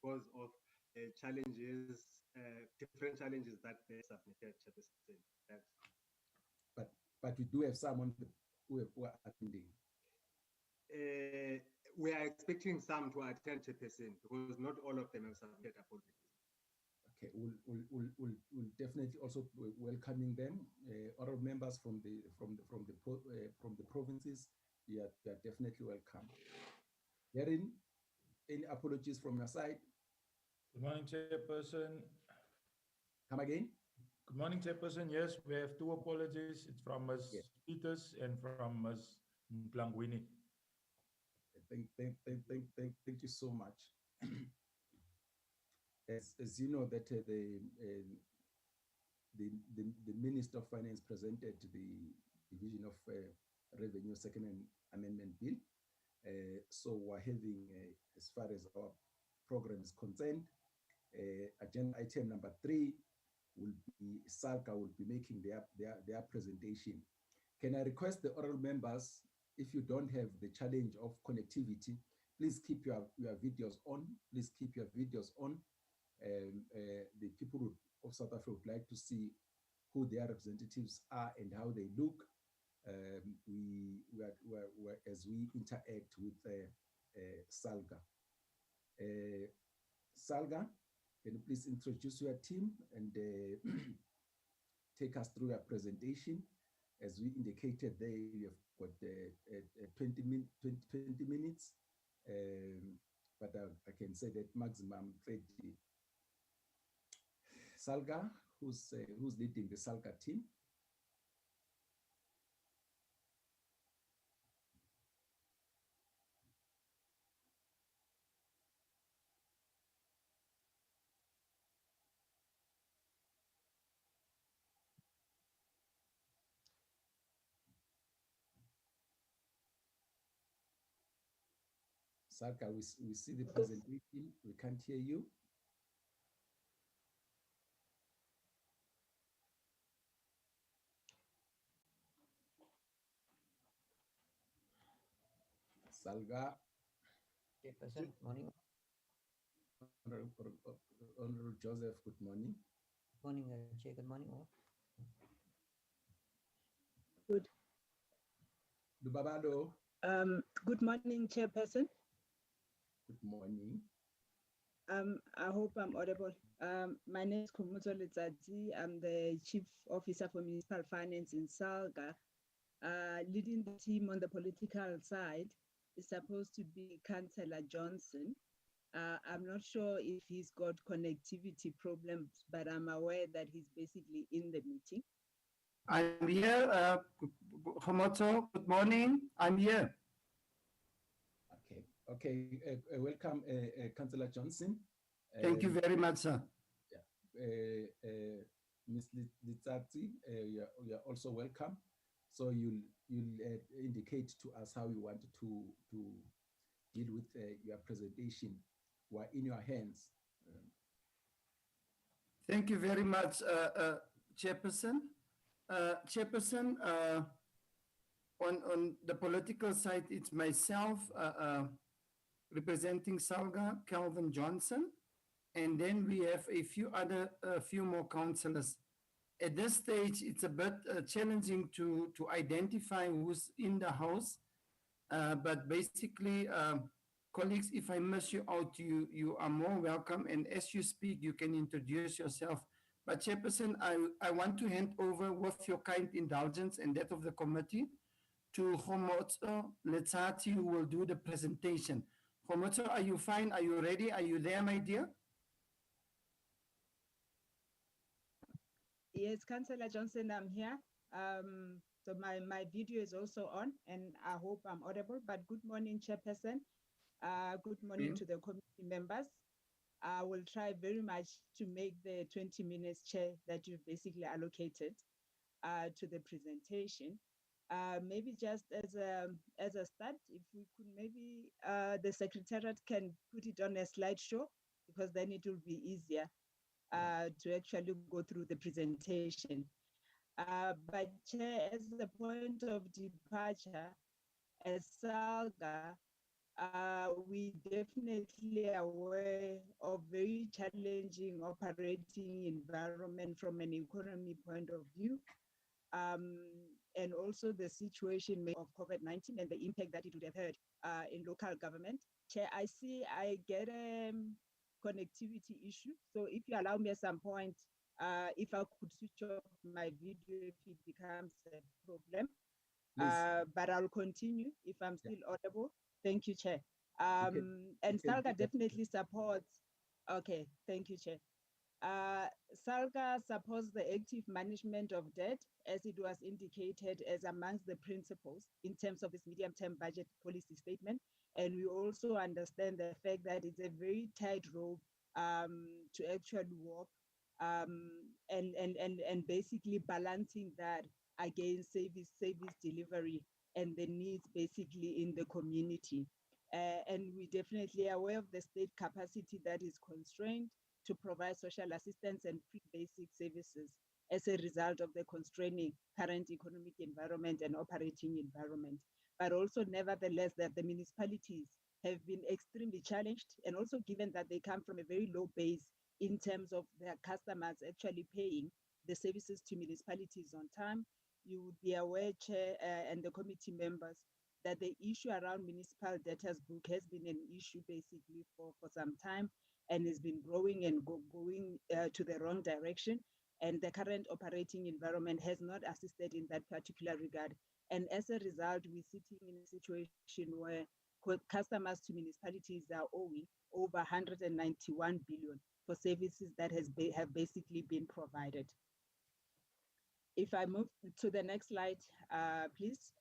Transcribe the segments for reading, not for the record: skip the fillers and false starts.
because of challenges, different challenges that they submitted, Chairperson. Thanks. But we do have someone who are attending. We are expecting some to attend, Chairperson, because not all of them have submitted apologies. Okay, we'll definitely also welcoming them. Other members from the provinces, yeah, they're definitely welcome. Erin, any apologies from your side? Good morning, Chairperson. Come again? Good morning, Chairperson. Yes, we have 2 apologies. It's from Ms. Peters and from Ms. Mplangwini. Thank you so much. As you know, that the Minister of Finance presented the Division of Revenue Second Amendment Bill. So we're having, as far as our program is concerned, agenda item number 3 will be Salga will be making their presentation. Can I request the oral members, if you don't have the challenge of connectivity, please keep your videos on. Please keep your videos on. The people of South Africa would like to see who their representatives are and how they look. As we interact with Salga. Salga, can you please introduce your team and take us through your presentation? As we indicated there, you have got 20 minutes, but I can say that maximum 30. Salga, who's leading the Salga team? Salga, we see the presentation. We can't hear you. Salga. Chairperson, good morning. Honorable Joseph, good morning. Good morning, Chair. Good morning, all. Good. Lubabalo. Good morning, Chairperson. Good morning. I hope I'm audible. My name is Khumuzo Letsatsi. I'm the Chief Officer for Municipal Finance in Salga. Leading the team on the political side is supposed to be Councillor Johnson. I'm not sure if he's got connectivity problems, but I'm aware that he's basically in the meeting. I'm here, Khumuzo, good morning, I'm here. Okay, welcome, Councillor Johnson. Thank you very much, sir. Yeah, Ms. Litsatsi, you're also welcome. So you'll indicate to us how you want to deal with your presentation. We're in your hands. Thank you very much, Chairperson. Chairperson, on the political side, it's myself representing Salga, Calvin Johnson, and then we have a few more councillors. At this stage, it's a bit challenging to identify who's in the house, but basically, colleagues, if I miss you out, you are more welcome, and as you speak, you can introduce yourself. But Chairperson, I want to hand over with your kind indulgence and that of the committee to Khumuzo Letsatsi, who will do the presentation. Khumuzo, are you fine? Are you ready? Are you there, my dear? Yes, Councillor Johnson, I'm here. So my video is also on, and I hope I'm audible. But good morning, Chairperson. Good morning to the committee members. I will try very much to make the 20 minutes, Chair, that you've basically allocated to the presentation. Maybe just as a start, if we could maybe, the Secretariat can put it on a slideshow, because then it will be easier to actually go through the presentation. But Chair, as the point of departure, as Salga, we definitely aware of very challenging operating environment from an economy point of view. And also the situation of COVID-19 and the impact that it would have had in local government. Chair, I get a connectivity issue. So if you allow me at some point, if I could switch off my video if it becomes a problem. But I'll continue if I'm still audible. Thank you, Chair. And Salga definitely supports. Okay, thank you, Chair. Salga supports the active management of debt as it was indicated as amongst the principles in terms of this medium-term budget policy statement. And we also understand the fact that it's a very tight rope to actually walk and basically balancing that against service delivery and the needs basically in the community. And we definitely are aware of the state capacity that is constrained to provide social assistance and free basic services as a result of the constraining current economic environment and operating environment. But also, nevertheless, that the municipalities have been extremely challenged, and also given that they come from a very low base in terms of their customers actually paying the services to municipalities on time. You would be aware, Chair, and the committee members, that the issue around municipal debtors book has been an issue basically for some time, and has been growing and going to the wrong direction. And the current operating environment has not assisted in that particular regard. And as a result, we're sitting in a situation where customers to municipalities are owing over 191 billion for services that have basically been provided. If I move to the next slide, please.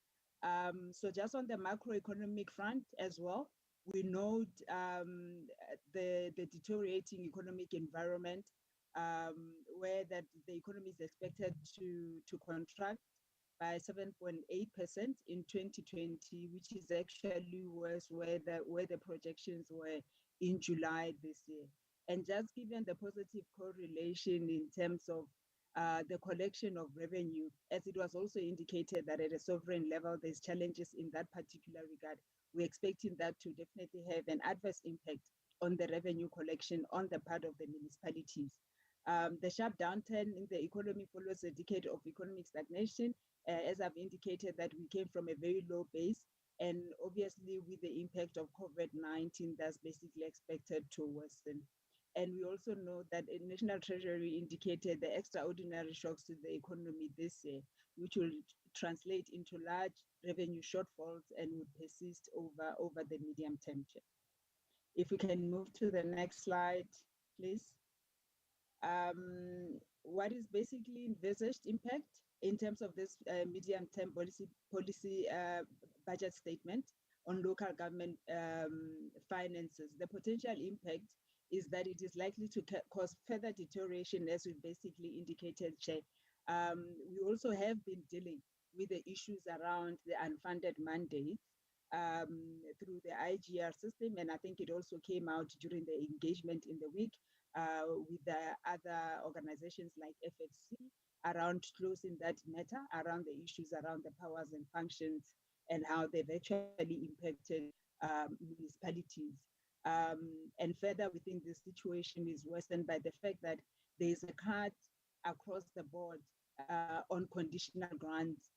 So just on the macroeconomic front as well, we note the deteriorating economic environment where that the economy is expected to contract by 7.8% in 2020, which is actually worse where the projections were in July this year. And just given the positive correlation in terms of the collection of revenue, as it was also indicated that at a sovereign level, there's challenges in that particular regard. We're expecting that to definitely have an adverse impact on the revenue collection on the part of the municipalities. The sharp downturn in the economy follows a decade of economic stagnation, as I've indicated that we came from a very low base, and obviously with the impact of COVID-19, that's basically expected to worsen. And we also know that the National Treasury indicated the extraordinary shocks to the economy this year, which will translate into large revenue shortfalls and would persist over the medium term. If we can move to the next slide, please. What is basically envisaged impact in terms of this medium-term policy budget statement on local government finances? The potential impact is that it is likely to cause further deterioration, as we basically indicated, Chair. We also have been dealing with the issues around the unfunded mandates through the IGR system, and I think it also came out during the engagement in the week with the other organizations like FFC around closing that matter, around the issues around the powers and functions and how they've actually impacted municipalities. And further, we think this situation is worsened by the fact that there is a cut across the board on conditional grants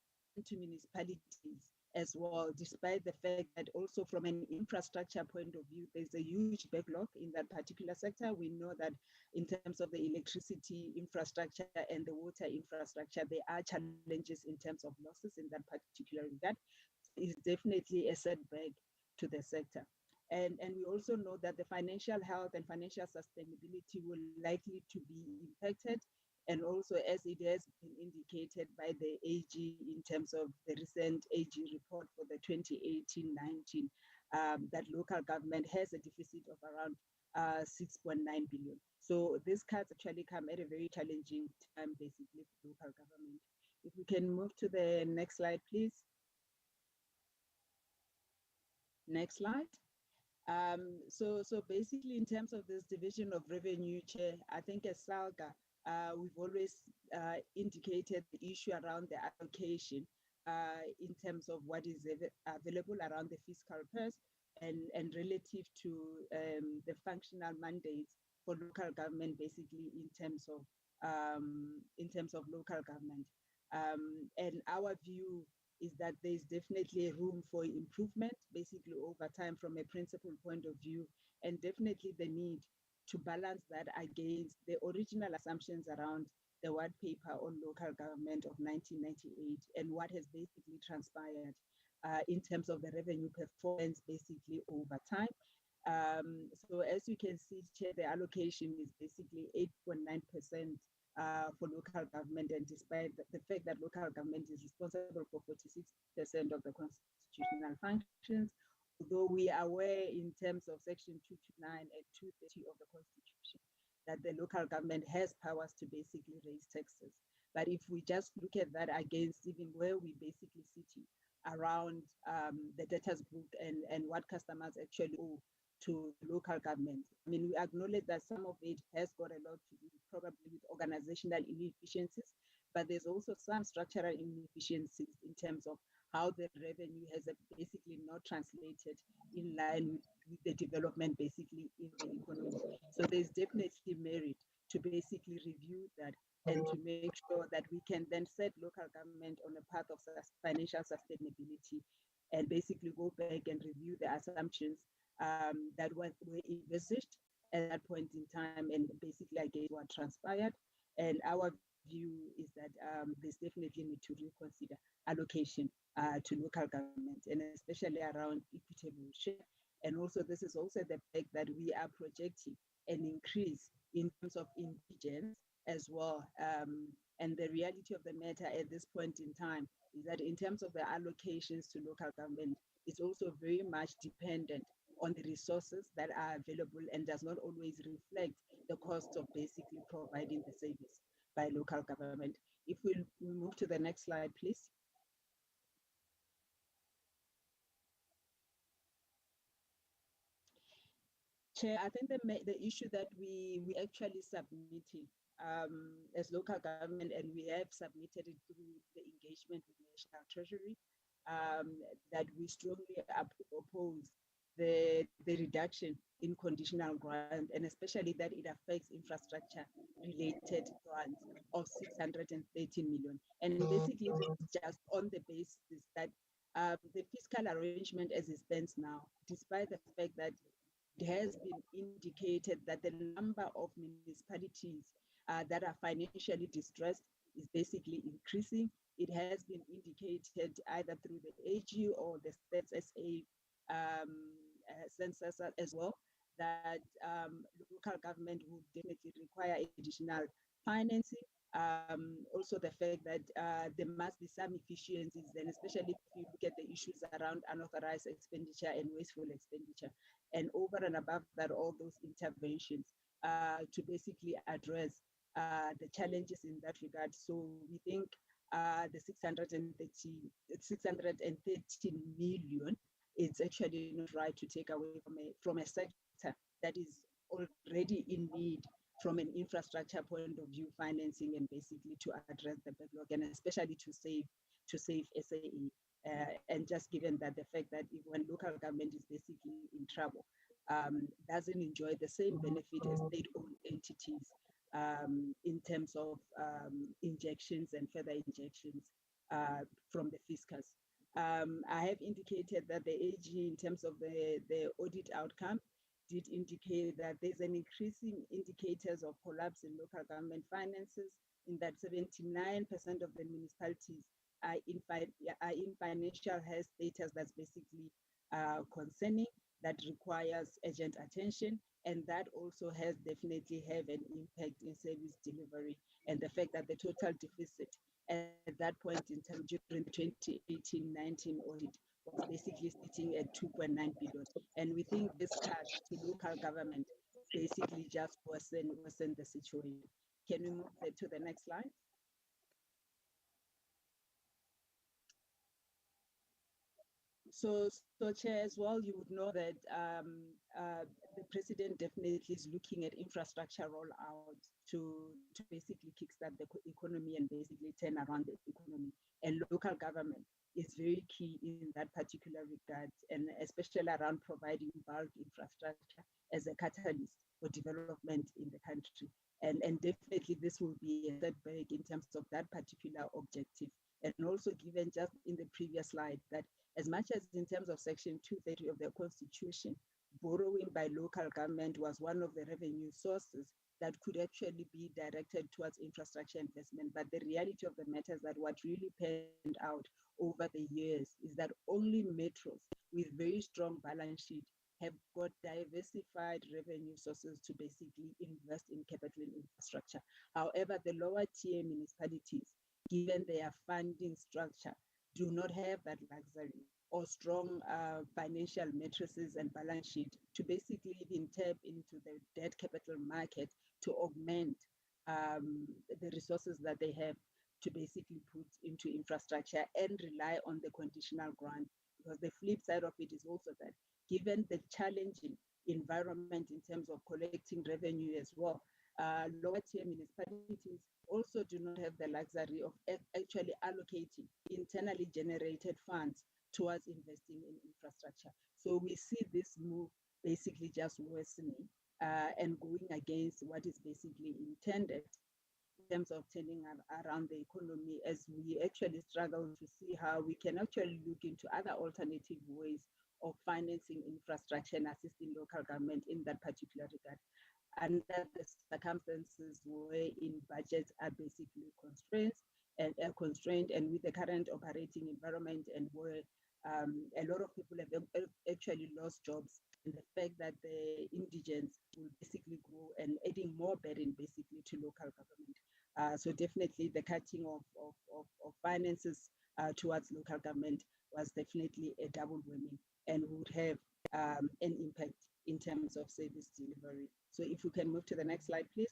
to municipalities as well, despite the fact that also from an infrastructure point of view, there's a huge backlog in that particular sector. We know that in terms of the electricity infrastructure and the water infrastructure, there are challenges in terms of losses in that particular regard. It's definitely a setback to the sector. And we also know that the financial health and financial sustainability will likely to be impacted. And also, as it has been indicated by the AG in terms of the recent AG report for the 2018-19, that local government has a deficit of around 6.9 billion. So these cuts actually come at a very challenging time, basically, for local government. If we can move to the next slide, please. Next slide. So basically, in terms of this division of revenue, Chair, I think as Salga, we've always indicated the issue around the allocation in terms of what is available around the fiscal purse and relative to the functional mandates for local government, basically in terms of local government. And our view is that there's definitely room for improvement, basically over time from a principal point of view, and definitely the need to balance that against the original assumptions around the white paper on local government of 1998 and what has basically transpired in terms of the revenue performance basically over time. So as you can see, Chair, the allocation is basically 8.9% for local government, and despite the fact that local government is responsible for 46% of the constitutional functions, although we are aware in terms of Section 229 and 230 of the Constitution that the local government has powers to basically raise taxes. But if we just look at that against even where we basically sitting around the debtors book and what customers actually owe to local government. I mean, we acknowledge that some of it has got a lot to do probably with organizational inefficiencies, but there's also some structural inefficiencies in terms of how the revenue has basically not translated in line with the development basically in the economy. So there's definitely merit to basically review that and to make sure that we can then set local government on a path of financial sustainability and basically go back and review the assumptions that were envisaged at that point in time and basically against what transpired. And our view is that there's definitely need to reconsider allocation to local government, and especially around equitable share. And also, this is also the fact that we are projecting an increase in terms of indigence as well. And the reality of the matter at this point in time is that in terms of the allocations to local government, it's also very much dependent on the resources that are available and does not always reflect the cost of basically providing the service by local government. If we move to the next slide, please. Chair, I think the issue that we actually submitted as local government, and we have submitted it through the engagement with National Treasury, that we strongly oppose the reduction in conditional grant, and especially that it affects infrastructure related grants of 613 million. And basically this is just on the basis that the fiscal arrangement as it stands now, despite the fact that it has been indicated that the number of municipalities that are financially distressed is basically increasing. It has been indicated either through the AG or the Stats SA census as well, that local government would definitely require additional financing. Also the fact that there must be some efficiencies, and especially if you look at the issues around unauthorized expenditure and wasteful expenditure, and over and above that, all those interventions to basically address the challenges in that regard. So we think the 613 million, it's actually not right to take away from a sector that is already in need from an infrastructure point of view, financing, and basically to address the backlog, and especially to save SAE. And just given that the fact that when local government is basically in trouble, doesn't enjoy the same benefit as state-owned entities in terms of injections and further injections from the fiscus. I have indicated that the AG, in terms of the audit outcome, did indicate that there's an increasing indicators of collapse in local government finances, in that 79% of the municipalities are in financial health status that's basically concerning, that requires urgent attention, and that also has definitely have an impact in service delivery. And the fact that the total deficit at that point in time during the 2018-19 audit was basically sitting at 2.9 billion. And we think this cut to local government basically just worsen the situation. Can we move to the next slide? So Chair, as well, you would know that the president definitely is looking at infrastructure rollout to basically kickstart the economy and basically turn around the economy. And local government is very key in that particular regard, and especially around providing bulk infrastructure as a catalyst for development in the country. And definitely this will be a setback in terms of that particular objective. And also given just in the previous slide that as much as in terms of Section 230 of the Constitution, borrowing by local government was one of the revenue sources that could actually be directed towards infrastructure investment. But the reality of the matter is that what really panned out over the years is that only metros with very strong balance sheet have got diversified revenue sources to basically invest in capital and infrastructure. However, the lower tier municipalities, given their funding structure, do not have that luxury or strong financial matrices and balance sheet to basically even tap into the debt capital market to augment the resources that they have to basically put into infrastructure and rely on the conditional grant. Because the flip side of it is also that given the challenging environment in terms of collecting revenue as well, lower tier municipalities also do not have the luxury of actually allocating internally generated funds towards investing in infrastructure. So we see this move basically just worsening and going against what is basically intended in terms of turning around the economy, as we actually struggle to see how we can actually look into other alternative ways of financing infrastructure and assisting local government in that particular regard. Under the circumstances wherein budgets are basically constrained and with the current operating environment and where a lot of people have actually lost jobs, and the fact that the indigents will basically grow and adding more burden basically to local government. So definitely the cutting of finances towards local government was definitely a double whammy and would have an impact in terms of service delivery. So if we can move to the next slide, please.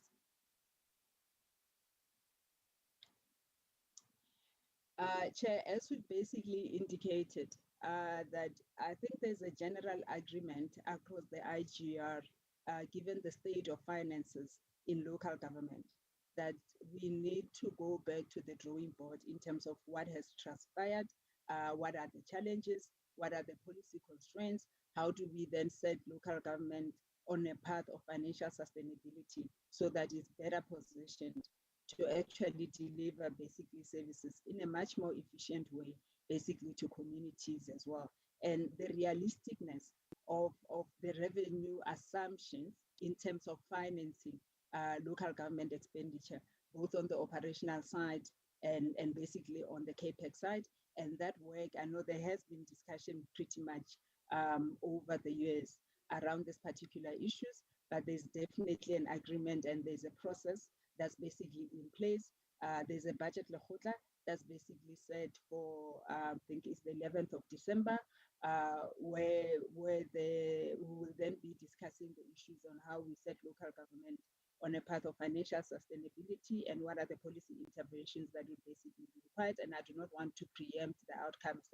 Chair, as we basically indicated, that I think there's a general agreement across the IGR, given the state of finances in local government, that we need to go back to the drawing board in terms of what has transpired, what are the challenges, what are the policy constraints, how do we then set local government on a path of financial sustainability so that it's better positioned to actually deliver basically services in a much more efficient way, basically to communities as well. And the realisticness of the revenue assumptions in terms of financing local government expenditure, both on the operational side and basically on the CAPEX side. And that work, I know there has been discussion pretty much over the years around these particular issues, but there's definitely an agreement and there's a process that's basically in place. There's a budget lekgotla that's basically set for, I think it's the 11th of December, where we will then be discussing the issues on how we set local government on a path of financial sustainability and what are the policy interventions that will basically be required. And I do not want to preempt the outcomes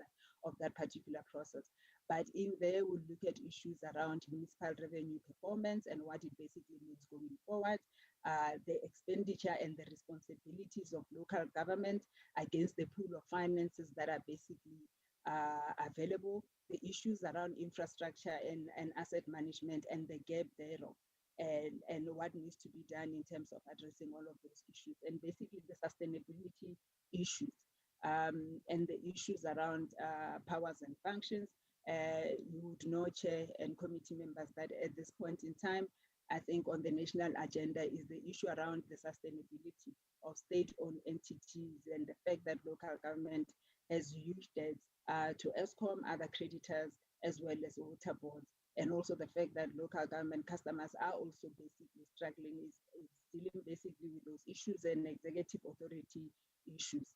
of that particular process. But in there, we'll look at issues around municipal revenue performance and what it basically means going forward, the expenditure and the responsibilities of local government against the pool of finances that are basically available, the issues around infrastructure and asset management and the gap thereof, and what needs to be done in terms of addressing all of those issues, and basically the sustainability issues and the issues around powers and functions. You would know, Chair and committee members, that at this point in time, I think on the national agenda is the issue around the sustainability of state-owned entities and the fact that local government has huge debts to ESCOM, other creditors, as well as water boards. And also the fact that local government customers are also basically struggling is dealing basically with those issues and executive authority issues,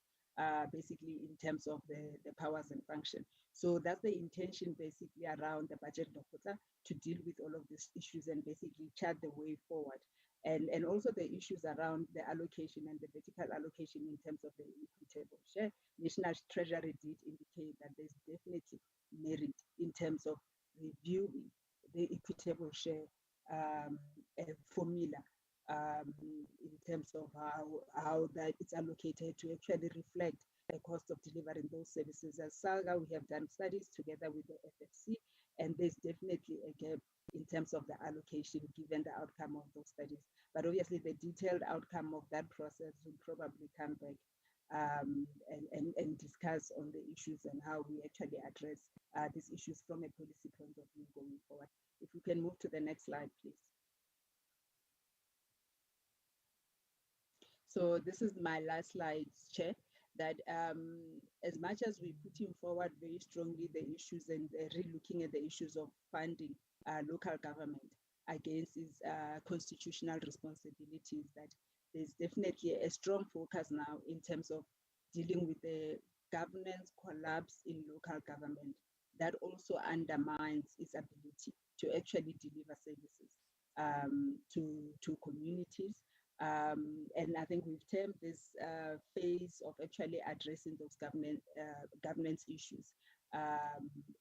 basically in terms of the powers and function. So that's the intention basically around the budget lekgotla, to deal with all of these issues and basically chart the way forward. And also the issues around the allocation and the vertical allocation in terms of the equitable share. National Treasury did indicate that there's definitely merit in terms of reviewing the equitable share formula in terms of how that it's allocated to actually reflect the cost of delivering those services. As Salga, we have done studies together with the FFC, and there's definitely a gap in terms of the allocation, given the outcome of those studies. But obviously, the detailed outcome of that process will probably come back and discuss on the issues and how we actually address these issues from a policy point of view going forward. If we can move to the next slide, please. So this is my last slide, Chair, that as much as we're putting forward very strongly the issues and re-looking at the issues of funding local government against its constitutional responsibilities, that there's definitely a strong focus now in terms of dealing with the governance collapse in local government that also undermines its ability to actually deliver services to communities. And I think we've termed this phase of actually addressing those governance issues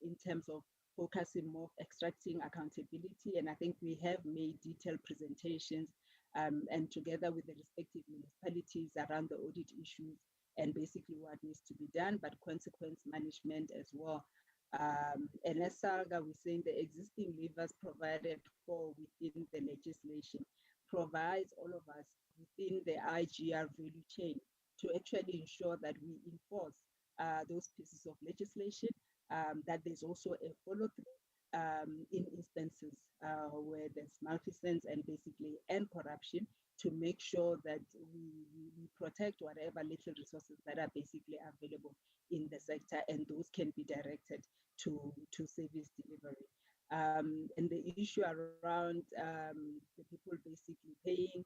in terms of focusing more, extracting accountability. And I think we have made detailed presentations and together with the respective municipalities around the audit issues and basically what needs to be done, but consequence management as well. And as Salga was saying, the existing levers provided for within the legislation provides all of us within the IGR value chain to actually ensure that we enforce those pieces of legislation, that there's also a follow-through in instances where there's malfeasance and basically and corruption, to make sure that we protect whatever little resources that are basically available in the sector, and those can be directed to service delivery. And the issue around the people basically paying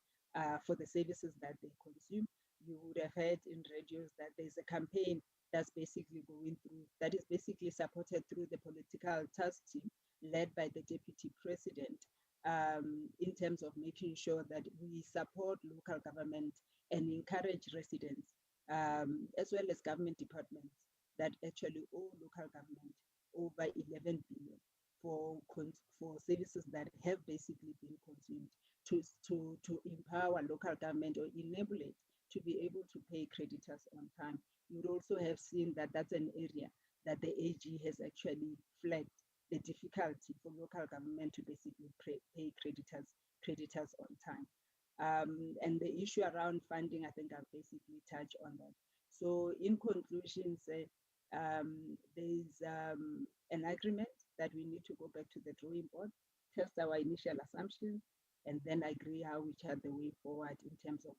for the services that they consume, you would have heard in radios that there's a campaign that's basically going through, that is basically supported through the political task team led by the deputy president, in terms of making sure that we support local government and encourage residents, as well as government departments that actually owe local government over 11 billion for services that have basically been consumed, to empower local government or enable it to be able to pay creditors on time. You would also have seen that that's an area that the AG has actually flagged the difficulty for local government to basically pay creditors on time. And the issue around funding, I think I've basically touched on that. So in conclusion, there's an agreement that we need to go back to the drawing board, test our initial assumptions, and then agree how we chart the way forward in terms of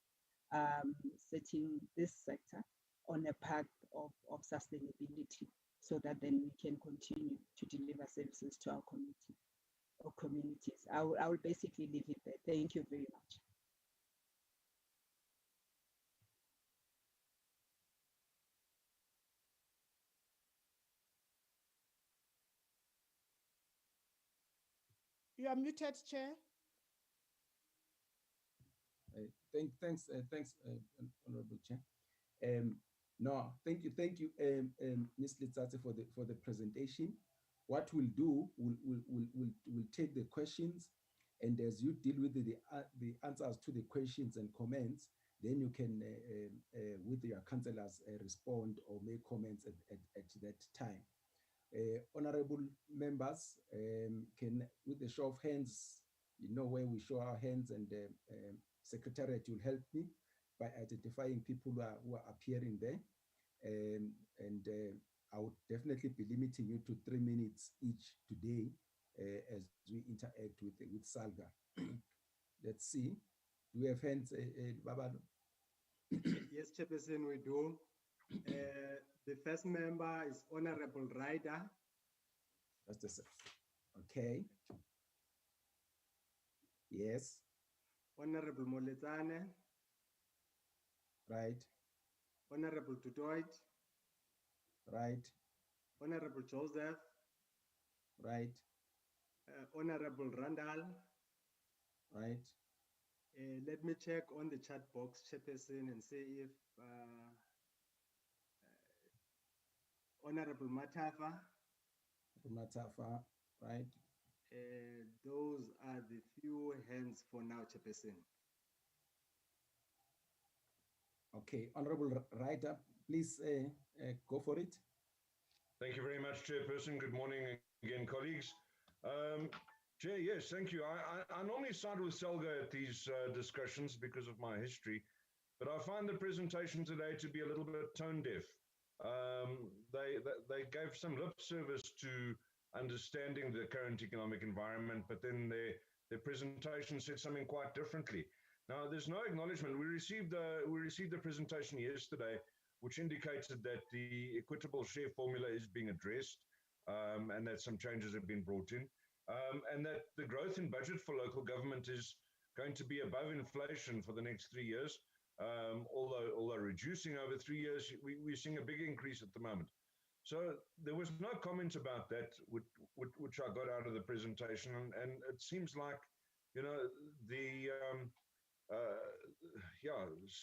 setting this sector on a path of sustainability, so that then we can continue to deliver services to our community or communities. I will basically leave it there. Thank you very much. You are muted, Chair. Thanks, Honorable Chair. No, thank you, Ms. Letsatsi, for the presentation. What we'll do, we'll take the questions, and as you deal with the answers to the questions and comments, then you can, with your councillors, respond or make comments at that time. Honorable members, can, with the show of hands, you know where we show our hands, and Secretariat will help me by identifying people who are appearing there. And I would definitely be limiting you to 3 minutes each today as we interact with Salga. Let's see. Do we have hands, Babalo? Yes, Chairperson, we do. The first member is Honorable Ryder. Just a second. Okay. Yes. Honorable Moletsane. Right. Honorable Tutoit. Right. Honorable Joseph. Right. Honorable Randall. Right. Let me check on the chat box, Chairperson, and see if Honorable Matafa. Matafa, right. Those are the few hands for now, Chairperson. Okay, Honorable Ryder, please go for it. Thank you very much, Chairperson. Good morning again, colleagues. Chair, yes, thank you. I normally side with Salga at these discussions because of my history, but I find the presentation today to be a little bit tone deaf. They gave some lip service to understanding the current economic environment, but then their presentation said something quite differently. Now, there's no acknowledgement. We received the presentation yesterday, which indicated that the equitable share formula is being addressed, and that some changes have been brought in. And that the growth in budget for local government is going to be above inflation for the next 3 years, although reducing over 3 years, we're seeing a big increase at the moment. So there was no comment about that, which I got out of the presentation, and it seems like, you know,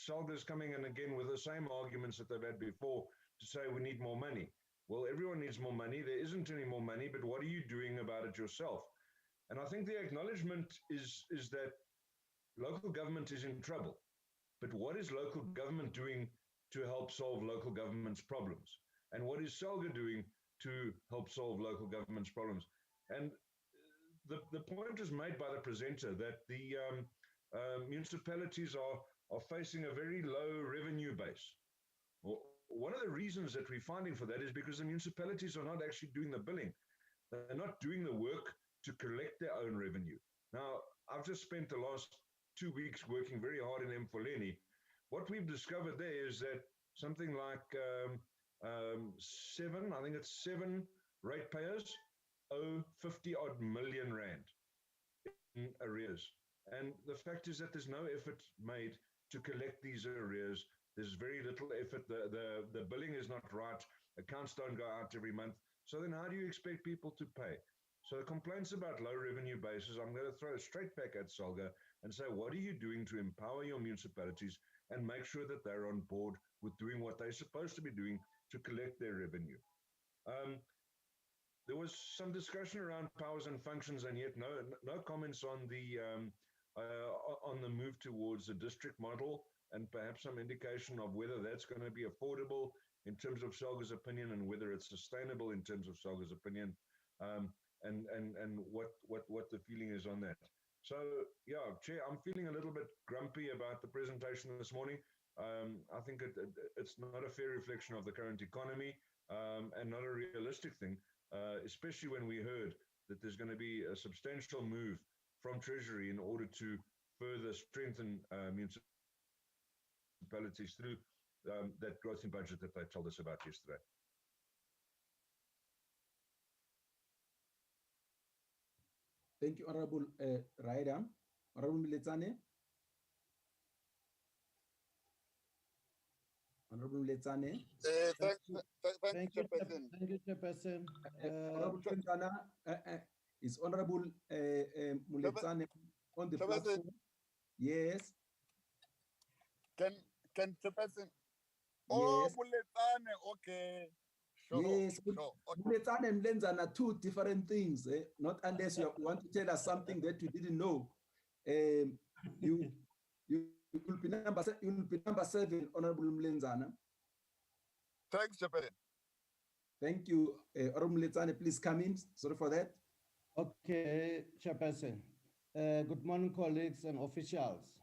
Salga's coming in again with the same arguments that they've had before to say we need more money. Well, everyone needs more money. There isn't any more money, but what are you doing about it yourself? And I think the acknowledgement is that local government is in trouble. But what is local government doing to help solve local government's problems? And what is Salga doing to help solve local government's problems? And the point is made by the presenter that the municipalities are facing a very low revenue base. Well, one of the reasons that we're finding for that is because the municipalities are not actually doing the billing. They're not doing the work to collect their own revenue. Now, I've just spent the last 2 weeks working very hard in Mfoleni. What we've discovered there is that something like seven ratepayers owe 50-odd million rand in arrears. And the fact is that there's no effort made to collect these arrears. There's very little effort. The billing is not right. Accounts don't go out every month. So then how do you expect people to pay? So complaints about low revenue bases, I'm going to throw straight back at Salga and say, what are you doing to empower your municipalities and make sure that they're on board with doing what they're supposed to be doing to collect their revenue? There was some discussion around powers and functions, and yet no comments on the move towards the district model, and perhaps some indication of whether that's going to be affordable in terms of Salga's opinion, and whether it's sustainable in terms of Salga's opinion, and what the feeling is on that. So yeah, Chair, I'm feeling a little bit grumpy about the presentation this morning. I think it's not a fair reflection of the current economy, and not a realistic thing, especially when we heard that there's going to be a substantial move from Treasury in order to further strengthen municipalities through that growth in budget that they told us about yesterday. Thank you, Honorable Raida. Honorable Mletsane. Honorable Mletsane. Thank you, Chairperson. Thank you, Chairperson. Honorable Mletsane, is Honorable Mletsane on the platform? Yes. Can Chairperson? Yes. Oh, Muletane, okay. Sure, Yes, sure. Mletsane and Mlenzana are two different things. Not unless you want to tell us something that you didn't know. You will be number 7, Honorable Mlenzana. Thanks, Chairperson. Thank you, Honorable Mletsane. Please come in. Sorry for that. Okay, Chairperson. Good morning, colleagues and officials.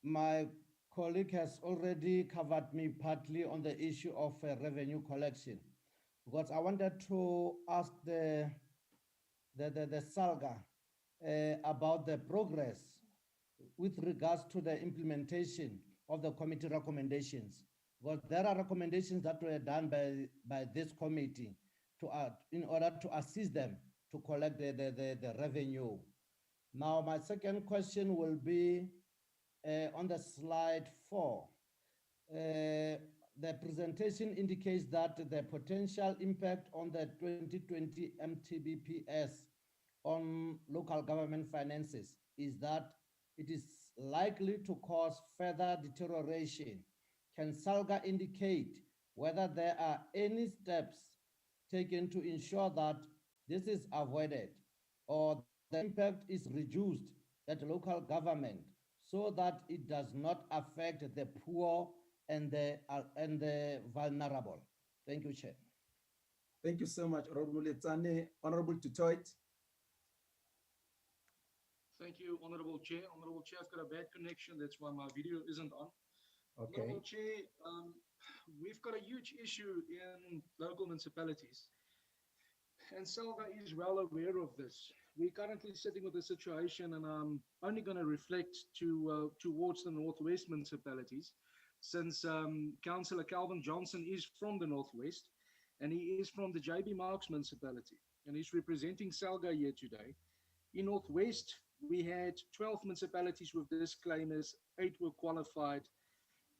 My colleague has already covered me partly on the issue of revenue collection, because I wanted to ask the Salga about the progress with regards to the implementation of the committee recommendations. Because there are recommendations that were done by this committee in order to assist them to collect the revenue. Now, my second question will be on the slide 4. The presentation indicates that the potential impact on the 2020 MTBPS on local government finances is that it is likely to cause further deterioration. Can Salga indicate whether there are any steps taken to ensure that this is avoided, or the impact is reduced at local government so that it does not affect the poor and the vulnerable? Thank you, Chair. Thank you so much, Honorable Mletsane. Honorable Tutoit. Thank you, Honorable Chair. Honorable Chair, I've got a bad connection. That's why my video isn't on. Okay. Honorable Chair, we've got a huge issue in local municipalities. And Salga is well aware of this. We're currently sitting with a situation, and I'm only going to reflect towards the Northwest municipalities, since Councillor Calvin Johnson is from the Northwest, and he is from the JB Marks municipality, and he's representing Salga here today. In Northwest, we had 12 municipalities with disclaimers, 8 were qualified,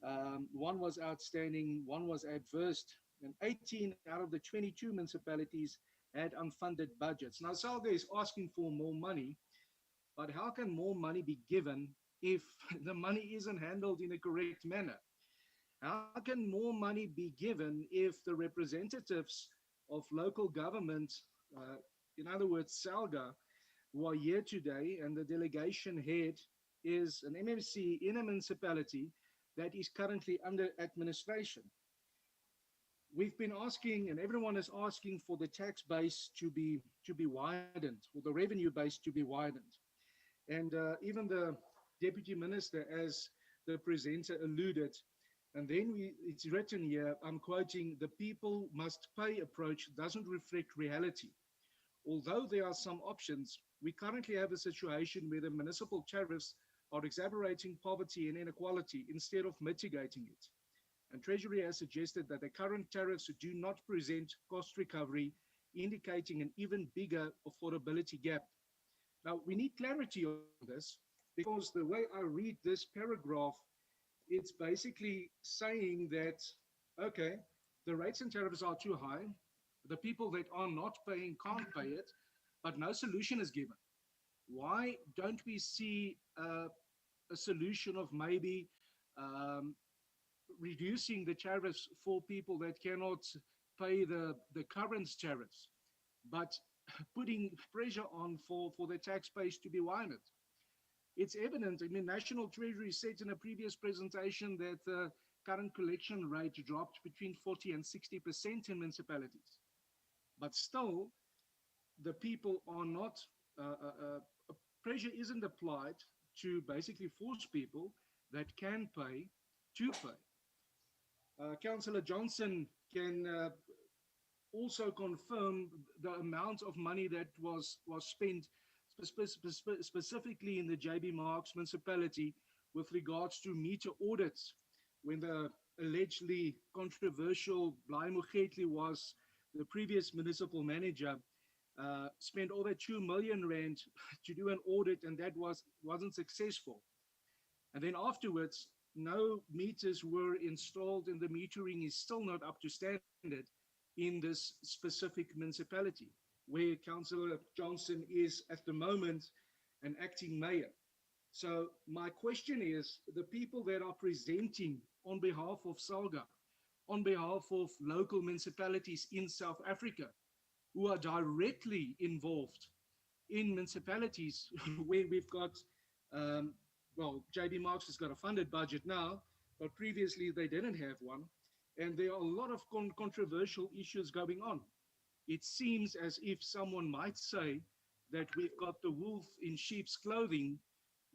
1 was outstanding, 1 was adverse, and 18 out of the 22 municipalities had unfunded budgets. Now, Salga is asking for more money, but how can more money be given if the money isn't handled in a correct manner? How can more money be given if the representatives of local government, in other words, Salga, who are here today, and the delegation head is an MMC in a municipality that is currently under administration? We've been asking, and everyone is asking, for the tax base to be widened, or the revenue base to be widened. And even the deputy minister, as the presenter alluded, and then it's written here, I'm quoting, "The people must pay approach doesn't reflect reality. Although there are some options, we currently have a situation where the municipal tariffs are exacerbating poverty and inequality instead of mitigating it. And Treasury has suggested that the current tariffs do not present cost recovery, indicating an even bigger affordability gap." Now, we need clarity on this, because the way I read this paragraph, it's basically saying that, okay, the rates and tariffs are too high, the people that are not paying can't pay it, but no solution is given. Why don't we see a solution of maybe reducing the tariffs for people that cannot pay the current tariffs, but putting pressure on for the tax base to be widened? It's evident. I mean, National Treasury said in a previous presentation that the current collection rate dropped between 40 and 60% in municipalities. But still, the people are not, pressure isn't applied to basically force people that can pay to pay. Councillor Johnson can also confirm the amount of money that was spent specifically in the JB Marks municipality with regards to meter audits, when the allegedly controversial Bly Mogetli was the previous municipal manager, spent over 2 million rand to do an audit, and that wasn't successful. And then afterwards, no meters were installed, and the metering is still not up to standard in this specific municipality, where Councillor Johnson is at the moment an acting mayor. So my question is, the people that are presenting on behalf of Salga, on behalf of local municipalities in South Africa, who are directly involved in municipalities where we've got, well, JB Marks has got a funded budget now, but previously they didn't have one. And there are a lot of controversial issues going on. It seems as if someone might say that we've got the wolf in sheep's clothing,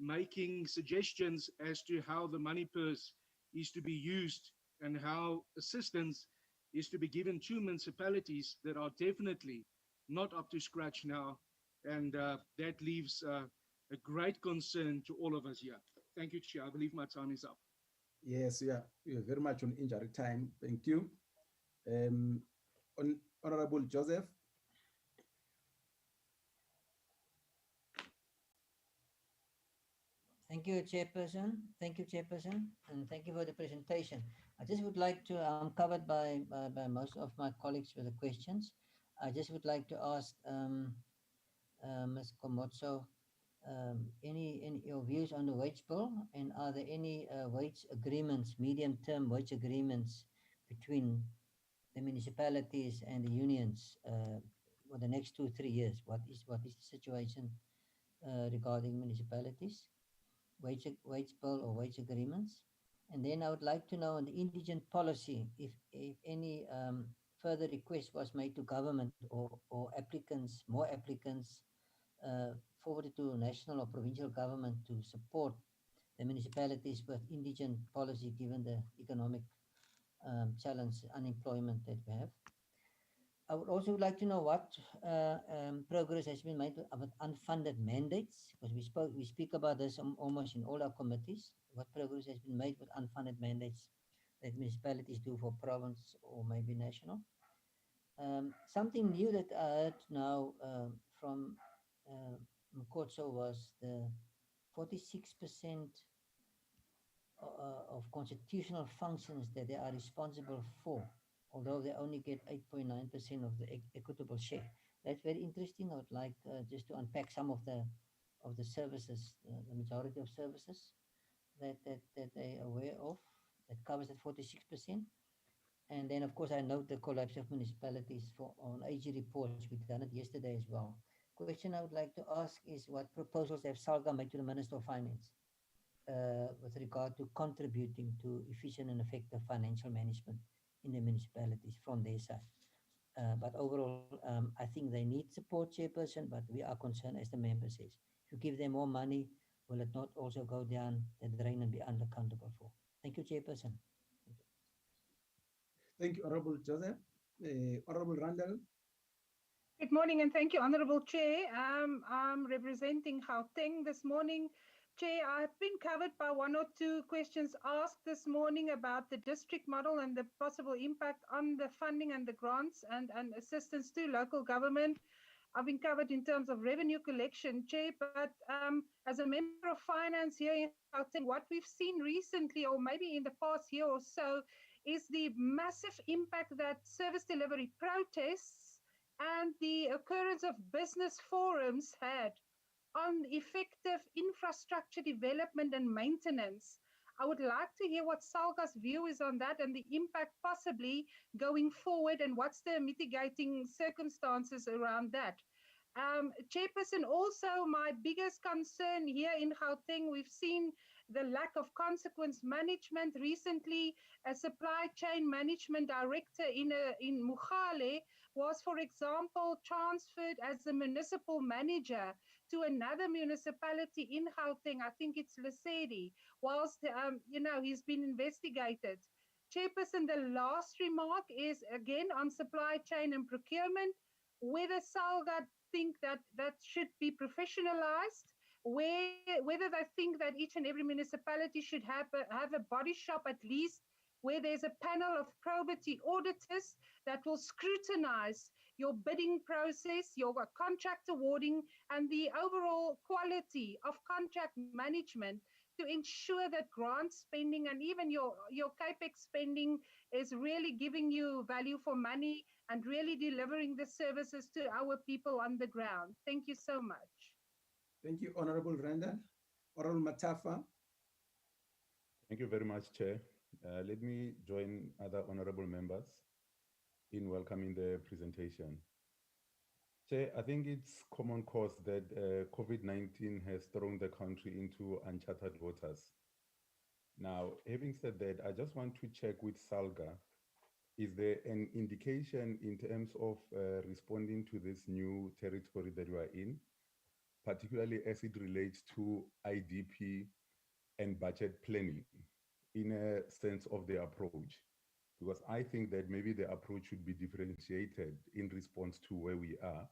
making suggestions as to how the money purse is to be used and how assistance is to be given to municipalities that are definitely not up to scratch now. And that leaves a great concern to all of us here. Thank you, Chair. I believe my time is up. Yes, yeah, we are very much on injury time. Thank you. Honorable Joseph. Thank you, Chairperson. Thank you, Chairperson, and thank you for the presentation. I just would like to, I'm covered by most of my colleagues with the questions. I just would like to ask Ms. Komotso, any your views on the wage bill, and are there any wage agreements, medium-term wage agreements between the municipalities and the unions for the next 2-3 years? What is the situation regarding municipalities? Wage bill or wage agreements? And then I would like to know on the indigent policy, if any further request was made to government or applicants, more applicants forwarded to national or provincial government to support the municipalities with indigent policy given the economic challenge, unemployment that we have. I would also like to know what progress has been made with unfunded mandates, because we speak about this almost in all our committees. What progress has been made with unfunded mandates that municipalities do for province or maybe national? Something new that I heard now from Mkotso was the 46% of constitutional functions that they are responsible for, although they only get 8.9% of the equitable share. That's very interesting. I would like just to unpack some of the services, the majority of services that they are aware of, that covers that 46%. And then, of course, I note the collapse of municipalities on AG reports. We've done it yesterday as well. Question I would like to ask is what proposals have Salga made to the Minister of Finance with regard to contributing to efficient and effective financial management in the municipalities from their side? But overall, I think they need support, Chairperson, but we are concerned, as the member says. If you give them more money, will it not also go down the drain and be unaccountable for? Thank you, Chairperson. Thank you, Honorable Joseph. Honorable Randall. Good morning and thank you, Honorable Chair. I'm representing Gauteng this morning. Chair, I've been covered by one or two questions asked this morning about the district model and the possible impact on the funding and the grants and assistance to local government. I've been covered in terms of revenue collection, Chair, but as a member of finance here in Gauteng, what we've seen recently, or maybe in the past year or so, is the massive impact that service delivery protests and the occurrence of business forums had on effective infrastructure development and maintenance. I would like to hear what Salga's view is on that and the impact possibly going forward, and what's the mitigating circumstances around that. Chairperson, also my biggest concern here in Gauteng, we've seen the lack of consequence management. Recently, a supply chain management director in Mugale was, for example, transferred as a municipal manager to another municipality in Gauteng. I think it's Lesedi, whilst, he's been investigated. Chairperson, the last remark is again on supply chain and procurement, whether Salga think that should be professionalized, whether they think that each and every municipality should have a body shop at least, where there's a panel of probity auditors that will scrutinize your bidding process, your contract awarding, and the overall quality of contract management to ensure that grant spending and even your capex spending is really giving you value for money and really delivering the services to our people on the ground. Thank you so much. Thank you, Honorable Randall. Honorable Matafa. Thank you very much, Chair. Let me join other honorable members in welcoming the presentation. Chair, I think it's common cause that COVID-19 has thrown the country into uncharted waters. Now, having said that, I just want to check with Salga, is there an indication in terms of responding to this new territory that we are in, particularly as it relates to IDP and budget planning, in a sense of the approach? Because I think that maybe the approach should be differentiated in response to where we are,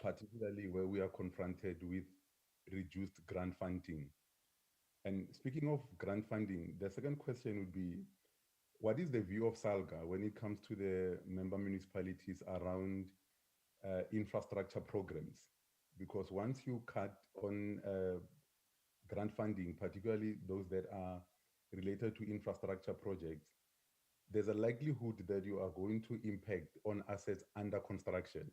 particularly where we are confronted with reduced grant funding. And speaking of grant funding, the second question would be, what is the view of Salga when it comes to the member municipalities around infrastructure programs? Because once you cut on grant funding, particularly those that are related to infrastructure projects, there's a likelihood that you are going to impact on assets under construction.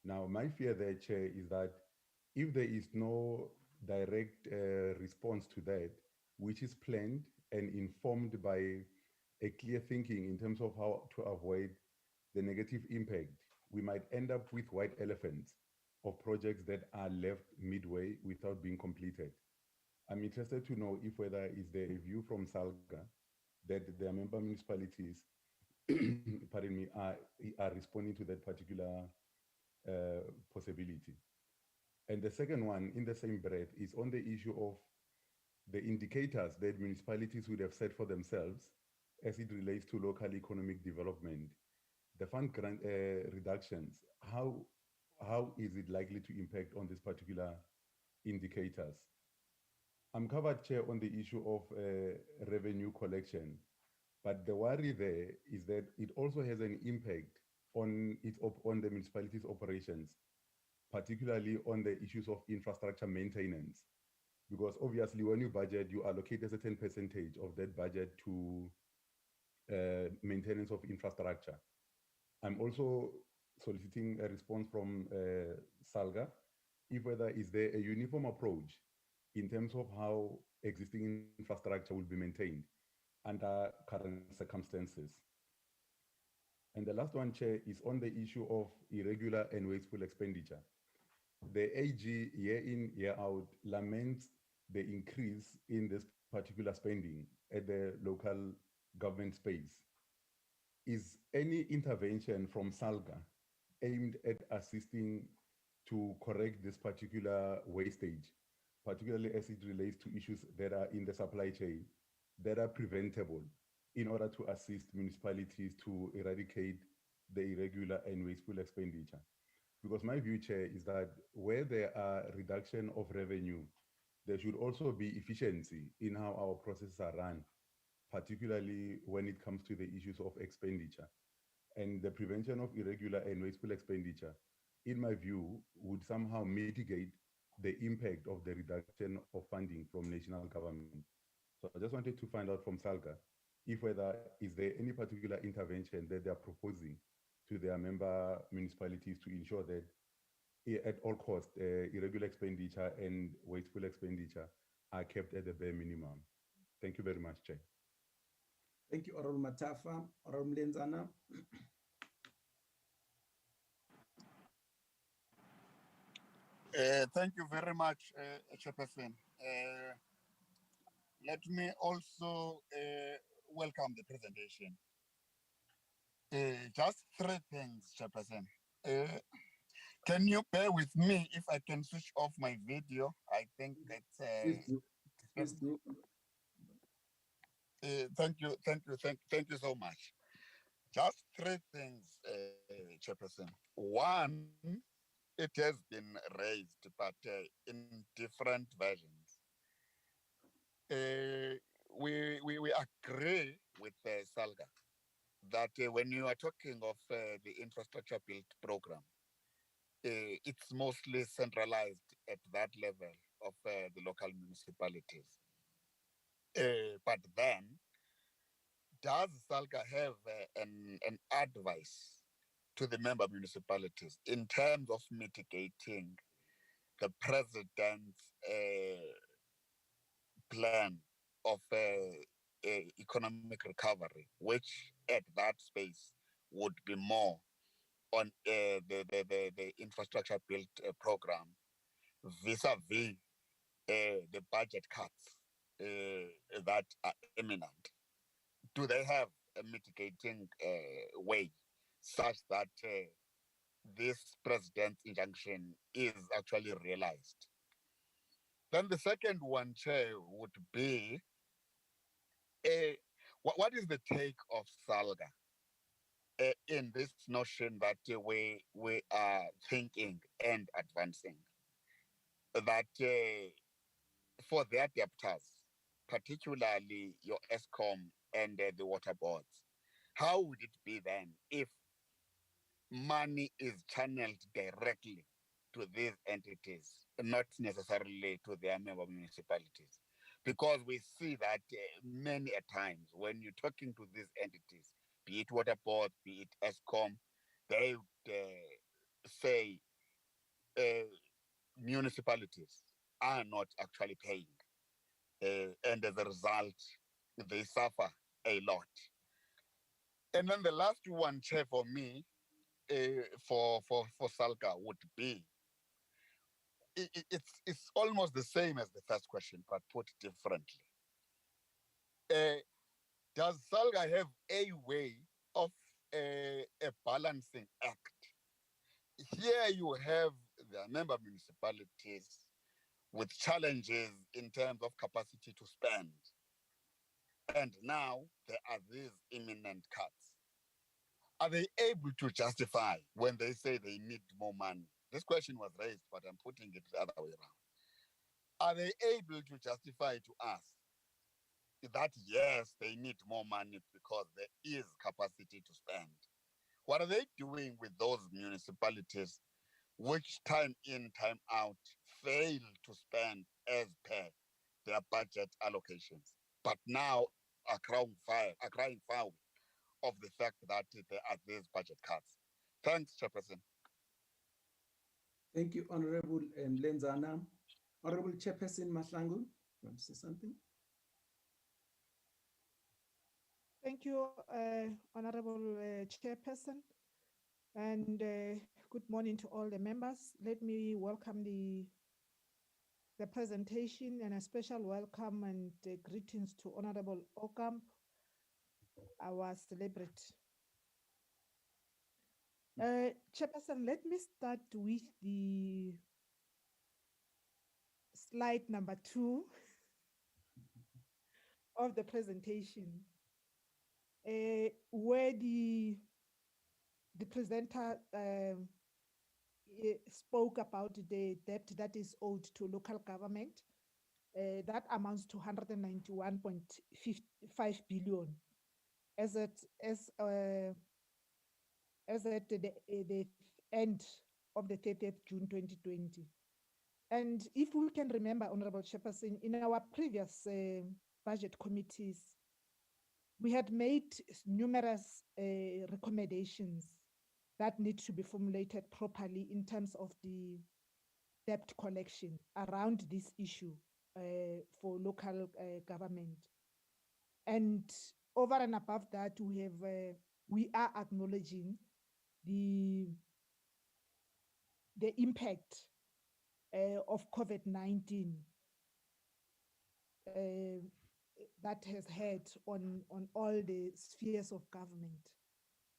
Now, my fear there, Chair, is that if there is no direct response to that, which is planned and informed by a clear thinking in terms of how to avoid the negative impact, we might end up with white elephants of projects that are left midway without being completed. I'm interested to know if whether is there a view from Salga that their member municipalities, pardon me, are responding to that particular possibility. And the second one, in the same breath, is on the issue of the indicators that municipalities would have set for themselves as it relates to local economic development. The fund grant reductions, how is it likely to impact on these particular indicators? I'm covered, Chair, on the issue of revenue collection, but the worry there is that it also has an impact on on the municipality's operations, particularly on the issues of infrastructure maintenance. Because obviously, when you budget, you allocate a certain percentage of that budget to maintenance of infrastructure. I'm also soliciting a response from Salga, if whether is there a uniform approach in terms of how existing infrastructure will be maintained under current circumstances. And the last one, Chair, is on the issue of irregular and wasteful expenditure. The AG year in, year out laments the increase in this particular spending at the local government space. Is any intervention from Salga aimed at assisting to correct this particular wastage, particularly as it relates to issues that are in the supply chain, that are preventable, in order to assist municipalities to eradicate the irregular and wasteful expenditure? Because my view, Chair, is that where there are reduction of revenue, there should also be efficiency in how our processes are run, particularly when it comes to the issues of expenditure. And the prevention of irregular and wasteful expenditure, in my view, would somehow mitigate the impact of the reduction of funding from national government. So I just wanted to find out from Salga, if whether is there any particular intervention that they are proposing to their member municipalities to ensure that at all costs, irregular expenditure and wasteful expenditure are kept at the bare minimum. Thank you very much, Chair. Thank you, Honorable Matafa. Honorable Lenzana. Thank you very much, Chairperson. Let me also welcome the presentation. Just three things, Chairperson. Can you bear with me if I can switch off my video? I think that's... Please do. Thank you so much. Just three things, Chairperson. One, it has been raised, but in different versions. We agree with Salga that when you are talking of the infrastructure build program, it's mostly centralized at that level of the local municipalities. But then, does Salga have an advice to the member municipalities in terms of mitigating the president's plan of economic recovery, which at that space would be more on the infrastructure build program vis-a-vis the budget cuts that are imminent? Do they have a mitigating way such that this president's injunction is actually realized? Then the second one, Chair, would be what is the take of Salga in this notion that we are thinking and advancing that for their debtors, particularly your ESCOM and the water boards, how would it be then if money is channeled directly to these entities, not necessarily to their member municipalities? Because we see that many a times when you're talking to these entities, be it water board, be it ESCOM, they say municipalities are not actually paying. And as a result, they suffer a lot. And then the last one, Chair, for me, for Salga would be, it's almost the same as the first question, but put differently. Does Salga have a way of a balancing act? Here you have their member municipalities with challenges in terms of capacity to spend. And now there are these imminent cuts. Are they able to justify when they say they need more money? This question was raised, but I'm putting it the other way around. Are they able to justify to us that yes, they need more money because there is capacity to spend? What are they doing with those municipalities which time in, time out fail to spend as per their budget allocations, but now are crying foul of the fact that there are these budget cuts? Thanks, Chairperson. Thank you, Honorable Lenzana. Honorable Chairperson Mahlangu, you want to say something? Thank you, Honorable Chairperson, and good morning to all the members. Let me welcome the presentation and a special welcome and greetings to Honorable Ocamp, our celebrity. Chairperson, let me start with the slide number 2 of the presentation, where the presenter spoke about the debt that is owed to local government. That amounts to 191.5 billion as at the end of the 30th June 2020. And if we can remember, Honorable Chairperson, in our previous budget committees, we had made numerous recommendations that need to be formulated properly in terms of the debt collection around this issue for local government. And over and above that, we are acknowledging the impact of COVID-19 that has had on all the spheres of government.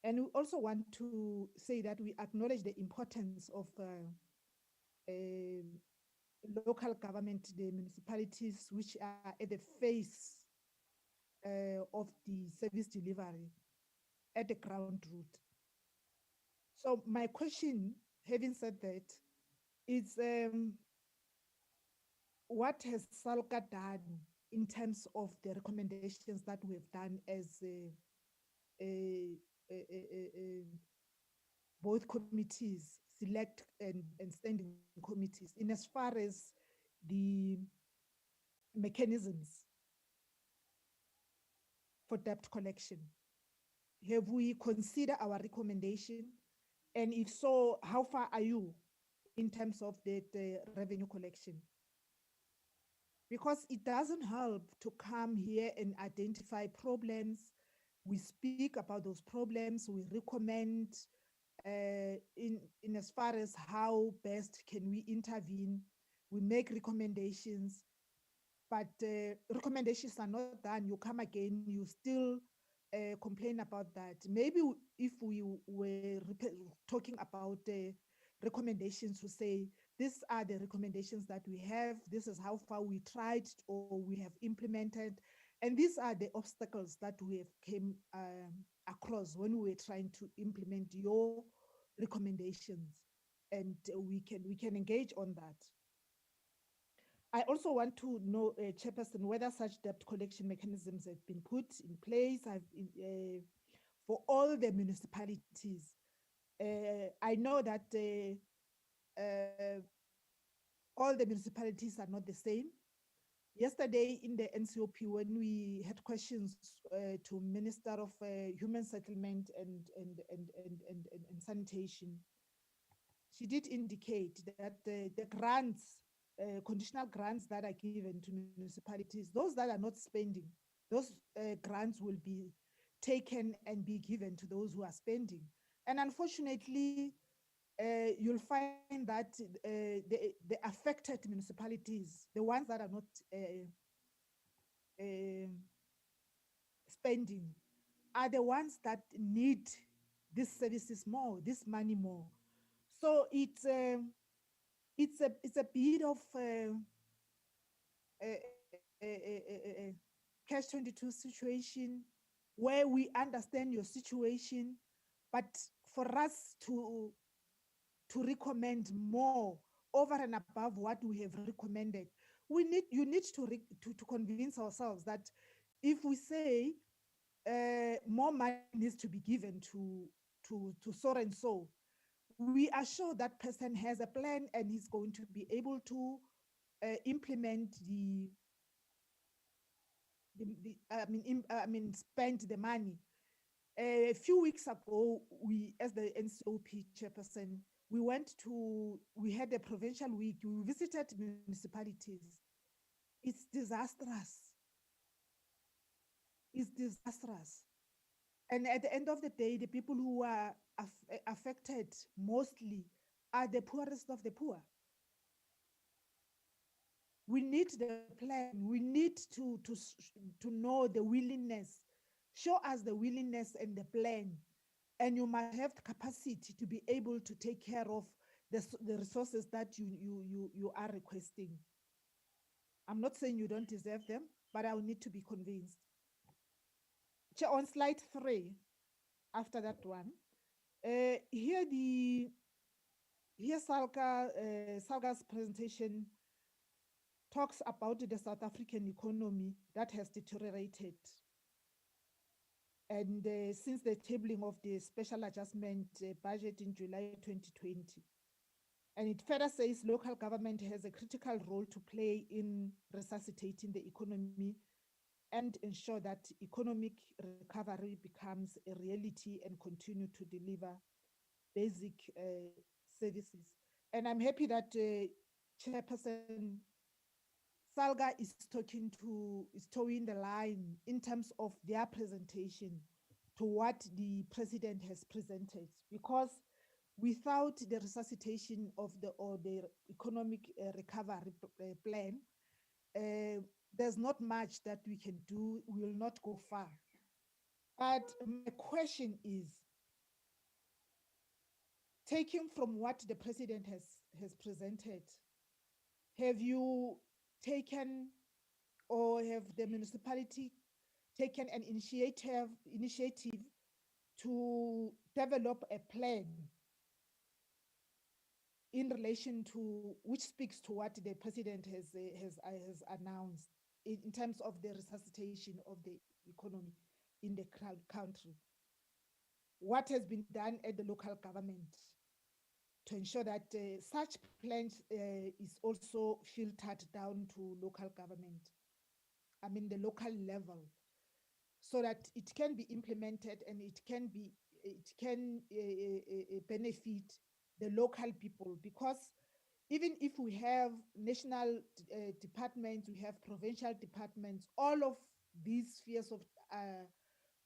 And we also want to say that we acknowledge the importance of local government, the municipalities, which are at the face of the service delivery at the ground root. So my question, having said that, is what has Salga done in terms of the recommendations that we have done as both committees, select and standing committees, in as far as the mechanisms for debt collection? Have we considered our recommendation? And if so, how far are you in terms of the revenue collection? Because it doesn't help to come here and identify problems. We speak about those problems, we recommend in as far as how best can we intervene. We make recommendations, but recommendations are not done. You come again, you still complain about that. Maybe if we were talking about recommendations to say, these are the recommendations that we have, this is how far we tried or we have implemented, and these are the obstacles that we have came across when we were trying to implement your recommendations, and we can engage on that. I also want to know, Chairperson, whether such debt collection mechanisms have been put in place for all the municipalities. I know that all the municipalities are not the same. Yesterday in the NCOP, when we had questions to Minister of Human Settlement and Sanitation, she did indicate that the grants, conditional grants that are given to municipalities, those that are not spending, those grants will be taken and be given to those who are spending. And unfortunately, you'll find that the affected municipalities, the ones that are not spending, are the ones that need these services more, this money more. So it's it's a bit of a catch-22 situation where we understand your situation, but for us to recommend more over and above what we have recommended, you need to convince ourselves that if we say more money needs to be given to so and so, we are sure that person has a plan and is going to be able to implement I mean, spend the money. A few weeks ago, we, as the NCOP chairperson, we had a provincial week. We visited municipalities. It's disastrous. It's disastrous. And at the end of the day, the people who are affected mostly are the poorest of the poor. We need the plan. We need to know the willingness. Show us the willingness and the plan. And you must have the capacity to be able to take care of the resources that you are requesting. I'm not saying you don't deserve them, but I will need to be convinced. On slide 3, after that one, here Salga's presentation talks about the South African economy that has deteriorated. And since the tabling of the special adjustment budget in July 2020. And it further says local government has a critical role to play in resuscitating the economy and ensure that economic recovery becomes a reality and continue to deliver basic services. And I'm happy that Chairperson Salga is towing the line in terms of their presentation to what the president has presented, because without the resuscitation of the economic recovery plan, there's not much that we can do. We will not go far. But my question is, taking from what the president has presented, have you taken, or have the municipality taken an initiative to develop a plan in relation to, which speaks to what the president has announced in terms of the resuscitation of the economy in the country? What has been done at the local government to ensure that such plans is also filtered down to local government, I mean the local level, so that it can be implemented and it can benefit the local people? Because even if we have national departments, we have provincial departments, all of these spheres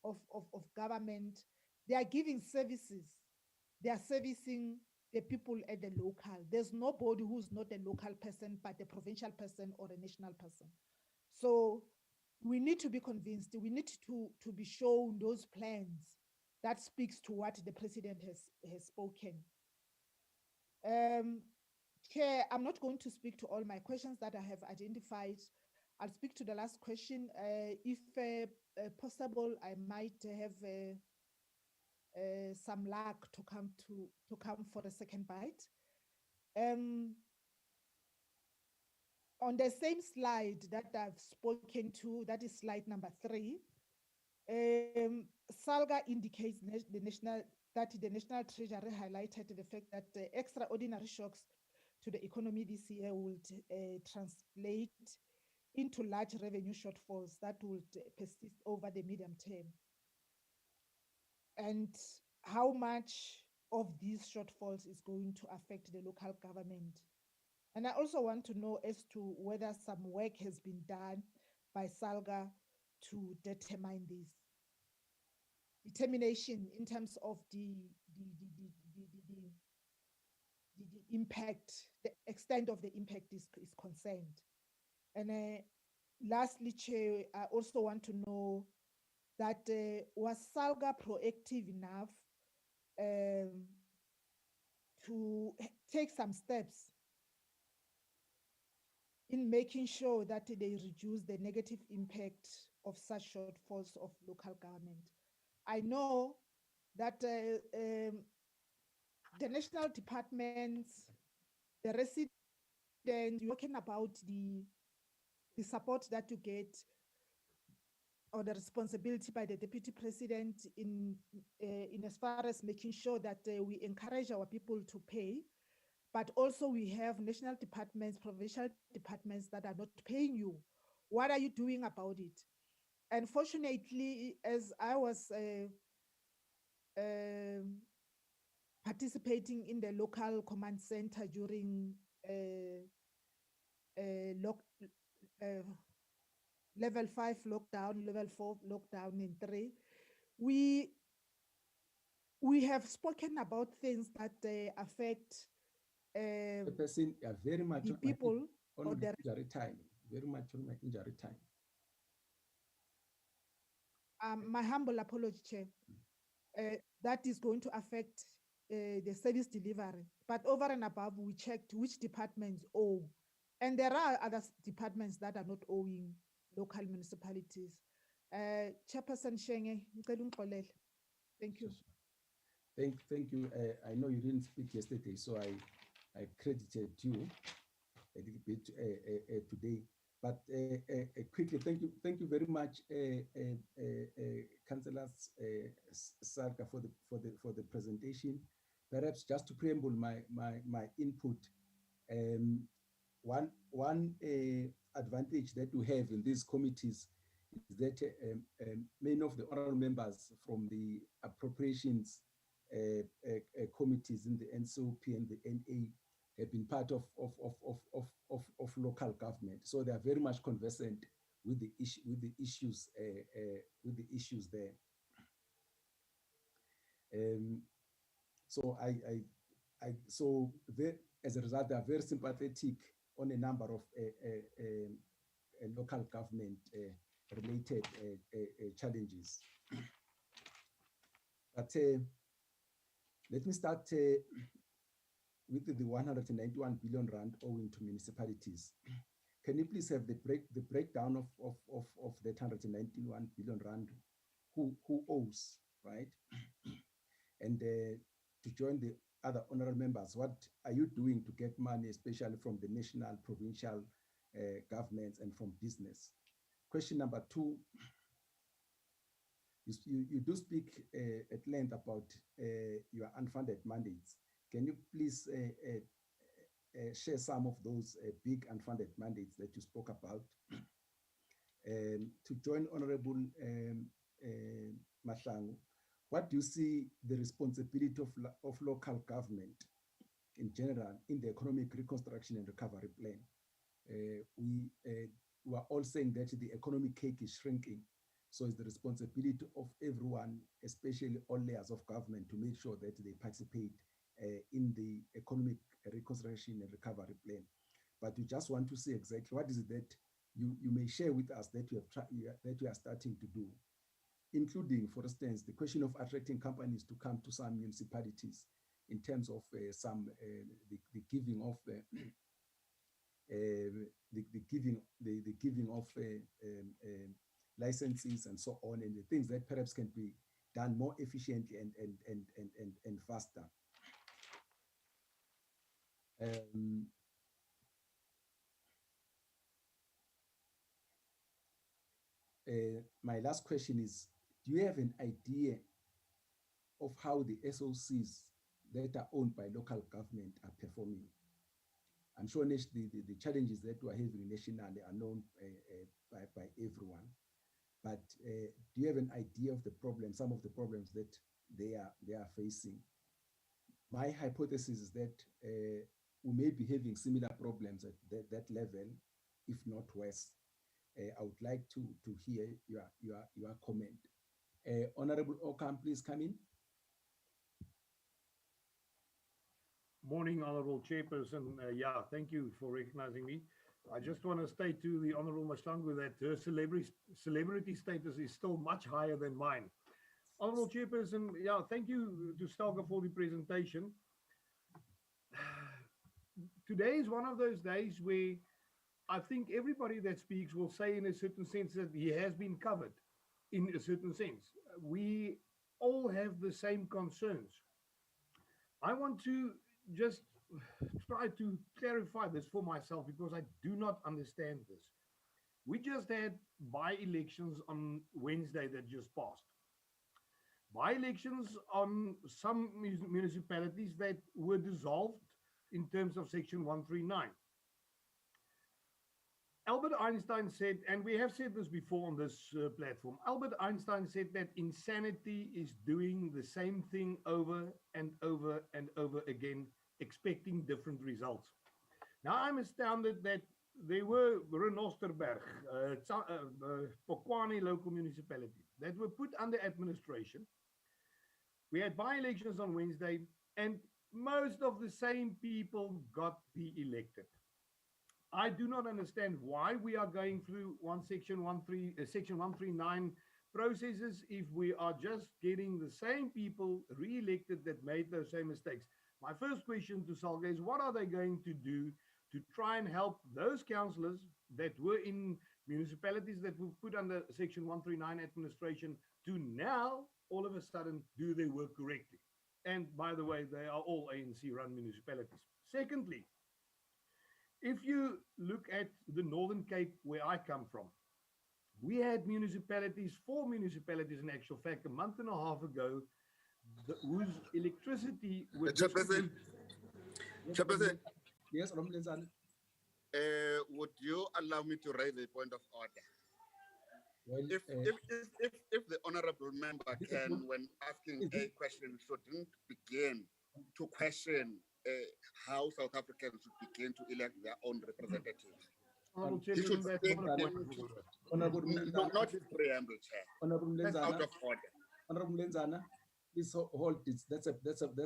of government, they are giving services. They are servicing the people at the local. There's nobody who's not a local person, but a provincial person or a national person. So we need to be convinced. We need to be shown those plans that speaks to what the president has spoken. Chair, I'm not going to speak to all my questions that I have identified. I'll speak to the last question. If possible, I might have some luck to come for a second bite. On the same slide that I've spoken to, that is slide number 3, Salga indicates the national treasury highlighted the fact that extraordinary shocks to the economy this year would translate into large revenue shortfalls that would persist over the medium term. And how much of these shortfalls is going to affect the local government? And I also want to know as to whether some work has been done by Salga to determine this. Determination in terms of the impact, the extent of the impact is concerned. And lastly, Chair, I also want to know that was Salga proactive enough to take some steps in making sure that they reduce the negative impact of such shortfalls of local government. I know that the national departments, the residents, you're talking about the support that you get or the responsibility by the deputy president in as far as making sure that we encourage our people to pay, but also we have national departments, provincial departments that are not paying you. What are you doing about it? Unfortunately, as I was participating in the local command center during level 5 lockdown, level 4 lockdown, and 3, we have spoken about things that affect The person are very much the on my people on or my the injury time, very much on my injury time. my humble apology, Chair. That is going to affect the service delivery. But over and above, we checked which departments owe. And there are other departments that are not owing local municipalities. Chairperson Shenge, thank you. Thank you. I know you didn't speak yesterday, so I credited you a little bit today. But quickly, thank you very much, Councillors Salga, for the presentation. Perhaps just to preamble my input, one advantage that we have in these committees is that many of the honorable members from the appropriations committees in the NCOP and the NA have been part of local government, so they are very much conversant with the issues there. So as a result, they are very sympathetic on a number of local government related challenges. But let me start with the 191 billion rand owing to municipalities. Can you please have the breakdown of that 191 billion rand? Who owes, right? And to join the other honorable members, what are you doing to get money, especially from the national, provincial governments and from business? Question number 2, you do speak at length about your unfunded mandates. Can you please share some of those big unfunded mandates that you spoke about? To join Honorable Mahlangu, what do you see the responsibility of local government in general in the economic reconstruction and recovery plan? We are all saying that the economic cake is shrinking. So it's the responsibility of everyone, especially all layers of government, to make sure that they participate in the economic reconstruction and recovery plan. But we just want to see exactly what is it that you may share with us that you are starting to do, including, for instance, the question of attracting companies to come to some municipalities in terms of the giving of the giving of licenses and so on, and the things that perhaps can be done more efficiently and faster. My last question is, do you have an idea of how the SOCs that are owned by local government are performing? I'm sure the challenges that we are having nationally are known by everyone, but do you have an idea of the problem, some of the problems that they are facing? My hypothesis is that we may be having similar problems at that level, if not worse. I would like to hear your comment. Honorable Okam, please come in. Morning, Honorable Chairperson. Yeah, thank you for recognizing me. I just want to state to the Honorable Mahlangu that her celebrity status is still much higher than mine. Honorable Chairperson, yeah, thank you to Salga for the presentation. Today is one of those days where I think everybody that speaks will say in a certain sense that he has been covered in a certain sense. We all have the same concerns. I want to just try to clarify this for myself because I do not understand this. We just had by-elections on Wednesday that just passed. By-elections on some municipalities that were dissolved in terms of Section 139. Albert Einstein said, and we have said this before on this platform, Albert Einstein said that insanity is doing the same thing over and over and over again, expecting different results. Now, I'm astounded that there were Renosterberg, Pokwani local municipality that were put under administration. We had by-elections on Wednesday, and most of the same people got re-elected. I do not understand why we are going through Section 139 processes if we are just getting the same people re-elected that made those same mistakes. My first question to Salga is, what are they going to do to try and help those councillors that were in municipalities that were put under Section 139 administration to now, all of a sudden, do their work correctly? And by the way, they are all ANC-run municipalities. Secondly, if you look at the Northern Cape, where I come from, we had municipalities, 4 municipalities in actual fact, a month and a half ago, whose electricity was... Chairperson, Yes, Romlenzana. Would you allow me to raise a point of order? Well, if the honorable member can, when asking a question, shouldn't begin to question how South Africans should begin to elect their own representatives. He should not his preamble, Chair. That's out of order. Honorable Lenzana, please hold this. That's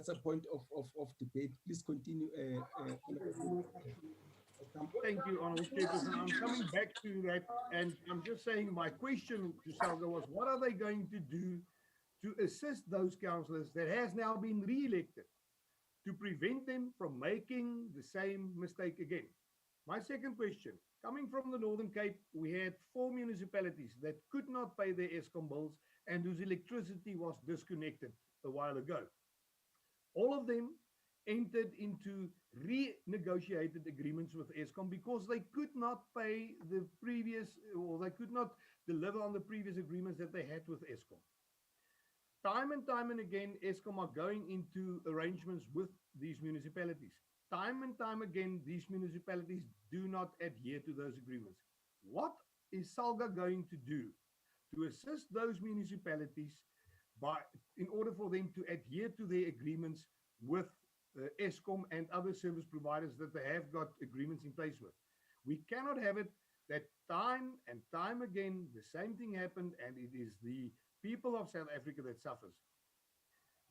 a point of debate. Please continue. Thank you, Honorable Chairperson. I'm coming back to that, and I'm just saying my question to Salga was, what are they going to do to assist those councillors that has now been re-elected to prevent them from making the same mistake again? My second question, coming from the Northern Cape, we had 4 municipalities that could not pay their Eskom bills and whose electricity was disconnected a while ago. All of them entered into renegotiated agreements with Eskom because they could not pay the previous, or they could not deliver on the previous agreements that they had with Eskom. Time and again, Eskom are going into arrangements with these municipalities. Time and time again, these municipalities do not adhere to those agreements. What is Salga going to do to assist those municipalities in order for them to adhere to their agreements with Eskom and other service providers that they have got agreements in place with? We cannot have it that time and time again the same thing happened, and it is the people of South Africa that suffers.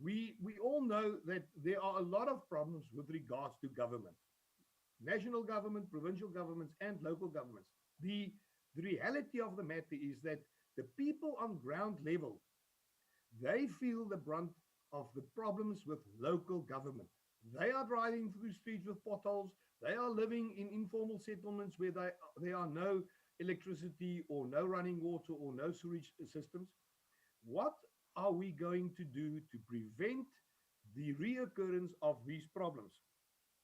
We all know that there are a lot of problems with regards to government, national government, provincial governments, and local governments. The reality of the matter is that the people on ground level, they feel the brunt of the problems with local government. They are driving through streets with potholes. They are living in informal settlements where there are no electricity or no running water or no sewage systems. What are we going to do to prevent the reoccurrence of these problems?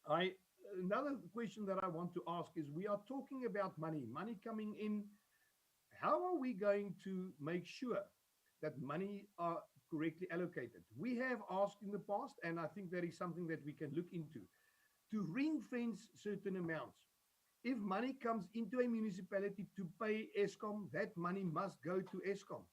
Another question that I want to ask is, we are talking about money coming in. How are we going to make sure that money are correctly allocated? We have asked in the past, and I think that is something that we can look into, to ring fence certain amounts. If money comes into a municipality to pay Eskom, that money must go to Eskom.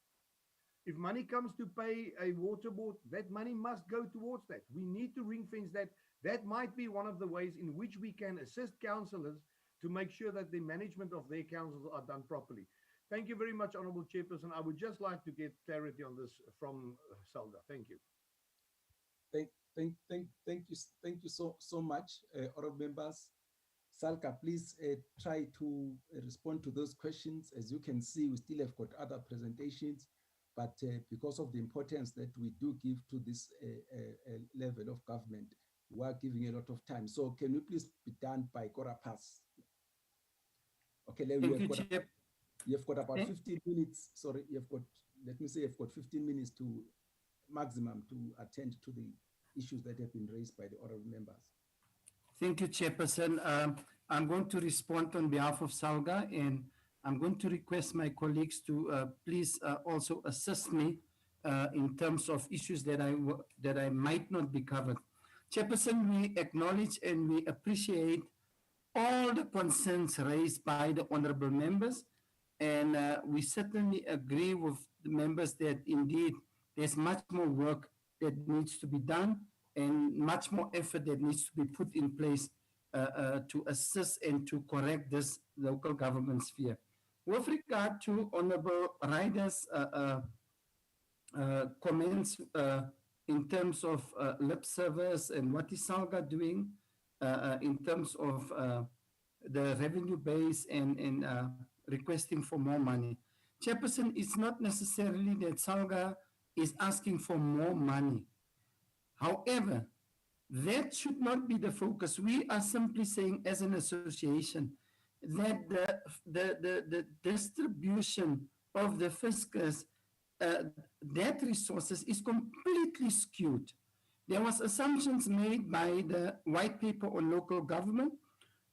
If money comes to pay a water board, that money must go towards that. We need to ring fence that. That might be one of the ways in which we can assist councillors to make sure that the management of their councils are done properly. Thank you very much, Honourable Chairperson. I would just like to get clarity on this from Salga. Thank you. Thank you so much, honourable members. Salga, please try to respond to those questions. As you can see, we still have got other presentations, but because of the importance that we do give to this level of government, we are giving a lot of time. So can we please be done by 15:15? Okay, then Thank you, Chair. You've got about Okay. 15 minutes. Sorry, let me say you've got 15 minutes to maximum to attend to the issues that have been raised by the honorable members. Thank you, Chairperson. I'm going to respond on behalf of Salga, and I'm going to request my colleagues to please also assist me in terms of issues that I might not be covered. Chairperson, we acknowledge and we appreciate all the concerns raised by the honorable members, and we certainly agree with the members that indeed there's much more work that needs to be done and much more effort that needs to be put in place to assist and to correct this local government sphere. With regard to Honorable Ryder's comments in terms of lip service and what is Salga doing in terms of the revenue base and requesting for more money. Chairperson, it's not necessarily that Salga is asking for more money. However, that should not be the focus. We are simply saying as an association that the distribution of the fiscus, that resources is completely skewed. There was assumptions made by the white paper on local government,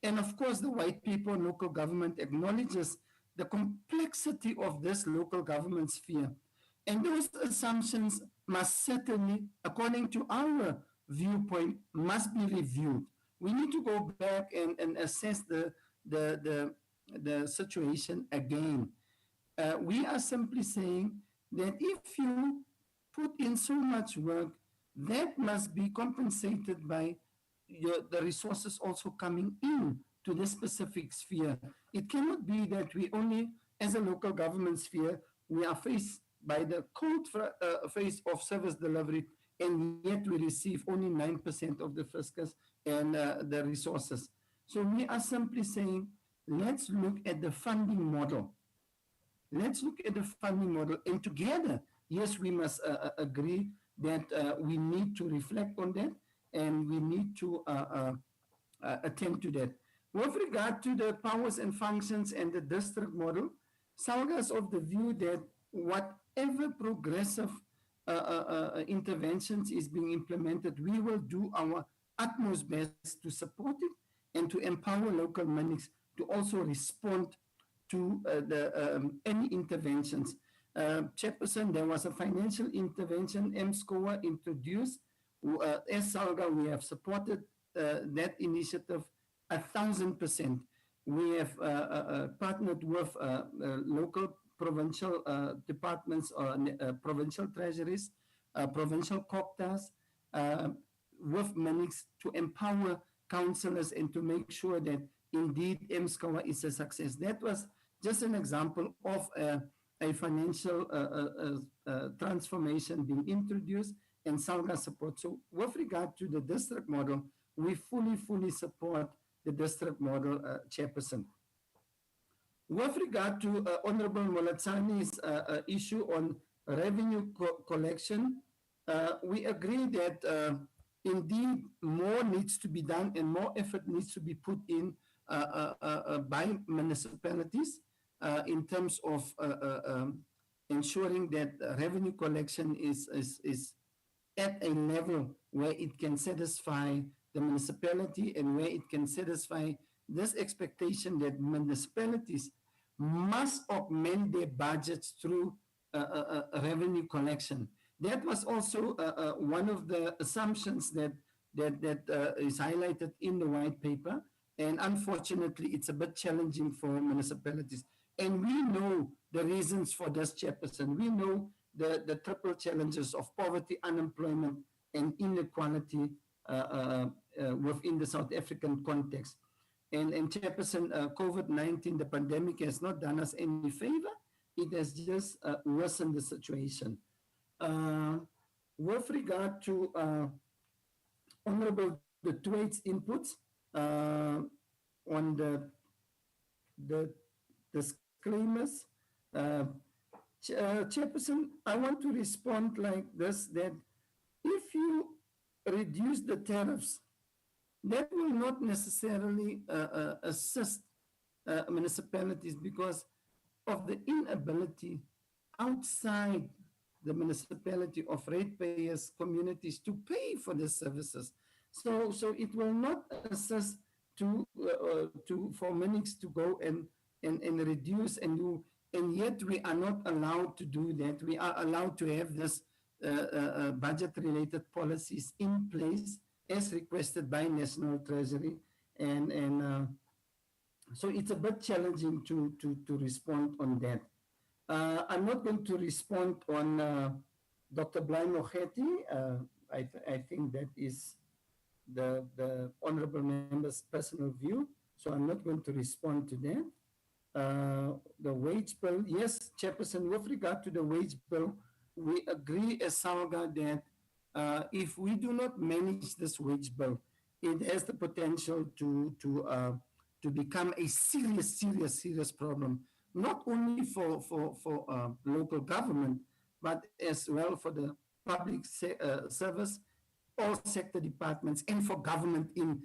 and of course the white paper on local government acknowledges the complexity of this local government sphere. And those assumptions must certainly, according to our viewpoint, must be reviewed. We need to go back and assess the situation again. We are simply saying that if you put in so much work, that must be compensated by the resources also coming in to this specific sphere. It cannot be that we only, as a local government sphere, we are faced by the cold face of service delivery, and yet we receive only 9% of the fiscus and the resources. So we are simply saying, let's look at the funding model. Let's look at the funding model, and together, yes, we must agree that we need to reflect on that, and we need to attend to that. With regard to the powers and functions and the district model, Salga is of the view that whatever progressive interventions is being implemented, we will do our utmost best to support it and to empower local ministers to also respond to any interventions. Chairperson, there was a financial intervention MSCOA introduced. As Salga, we have supported that initiative 1,000%. We have partnered with local provincial departments, provincial treasuries, provincial COPTAs, with ministers to empower councillors and to make sure that indeed MSCOA is a success. That was just an example of a financial transformation being introduced and Salga support. So with regard to the district model, we fully support the district model, Chairperson. With regard to Honorable Molatsani's issue on revenue collection, we agree that indeed more needs to be done and more effort needs to be put in by municipalities in terms of ensuring that revenue collection is at a level where it can satisfy the municipality and where it can satisfy this expectation that municipalities must augment their budgets through revenue collection. That was also one of the assumptions that is highlighted in the white paper, and unfortunately it's a bit challenging for municipalities. And we know the reasons for this, Chairperson. We know the triple challenges of poverty, unemployment, and inequality within the South African context. And Chairperson, COVID-19, the pandemic has not done us any favor. It has just worsened the situation. With regard to Honorable the Twait's inputs on the disclaimers, Chairperson, I want to respond like this, that if you reduce the tariffs, that will not necessarily assist municipalities because of the inability outside the municipality of ratepayers communities to pay for the services. So it will not assist to for monies to go and reduce and yet we are not allowed to do that. We are allowed to have this budget related policies in place as requested by National Treasury and so it's a bit challenging to respond on that. I'm not going to respond on Dr. Blind Mogetti. I think that is the honorable member's personal view, so I'm not going to respond to that. The wage bill, yes, Chairperson, with regard to the wage bill, we agree as Salga that if we do not manage this wage bill, it has the potential to become a serious problem, not only for local government, but as well for the public service, all sector departments, and for government in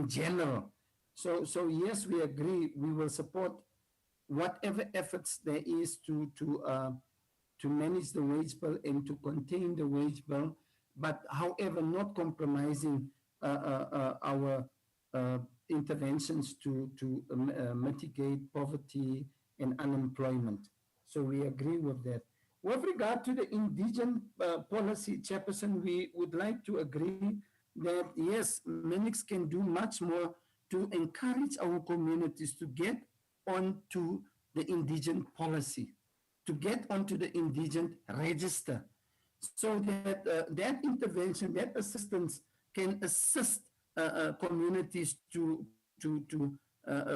general. So yes, we agree. We will support whatever efforts there is to manage the wage bill and to contain the wage bill, but however, not compromising our interventions to mitigate poverty and unemployment. So we agree with that. With regard to the indigent policy, Chairperson, we would like to agree that yes, MINIX can do much more to encourage our communities to get onto the indigent policy, to get onto the indigent register, so that that intervention, that assistance can assist communities to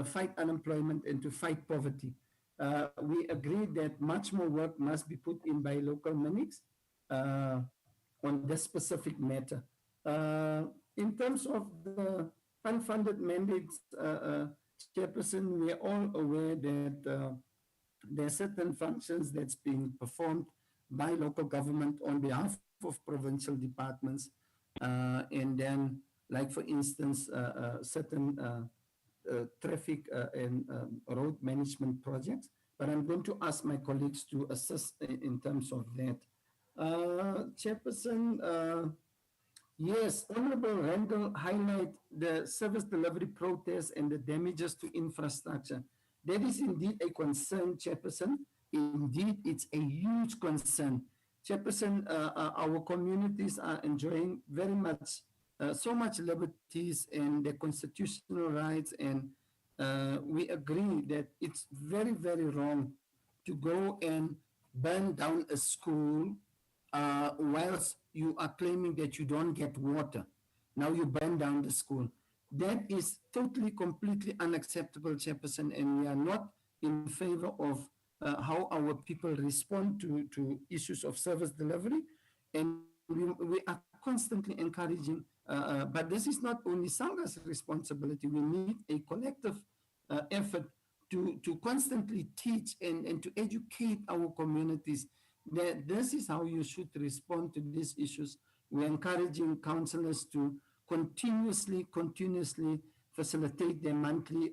fight unemployment and to fight poverty. We agree that much more work must be put in by local MINIX on this specific matter. In terms of the unfunded mandates, Chairperson, we are all aware that there are certain functions that's being performed by local government on behalf of provincial departments. And then, like for instance, certain traffic and road management projects. But I'm going to ask my colleagues to assist in terms of that. Chairperson, yes, Honorable Randall highlight the service delivery protests and the damages to infrastructure. That is indeed a concern, Chairperson. Indeed, it's a huge concern. Chairperson, our communities are enjoying very much, so much liberties and their constitutional rights, and we agree that it's very, very wrong to go and burn down a school whilst you are claiming that you don't get water. Now you burn down the school. That is totally, completely unacceptable, Chairperson, and we are not in favor of how our people respond to issues of service delivery. And we are constantly encouraging, but this is not only Salga's responsibility. We need a collective effort to constantly teach and to educate our communities that this is how you should respond to these issues. We're encouraging councillors to continuously facilitate their monthly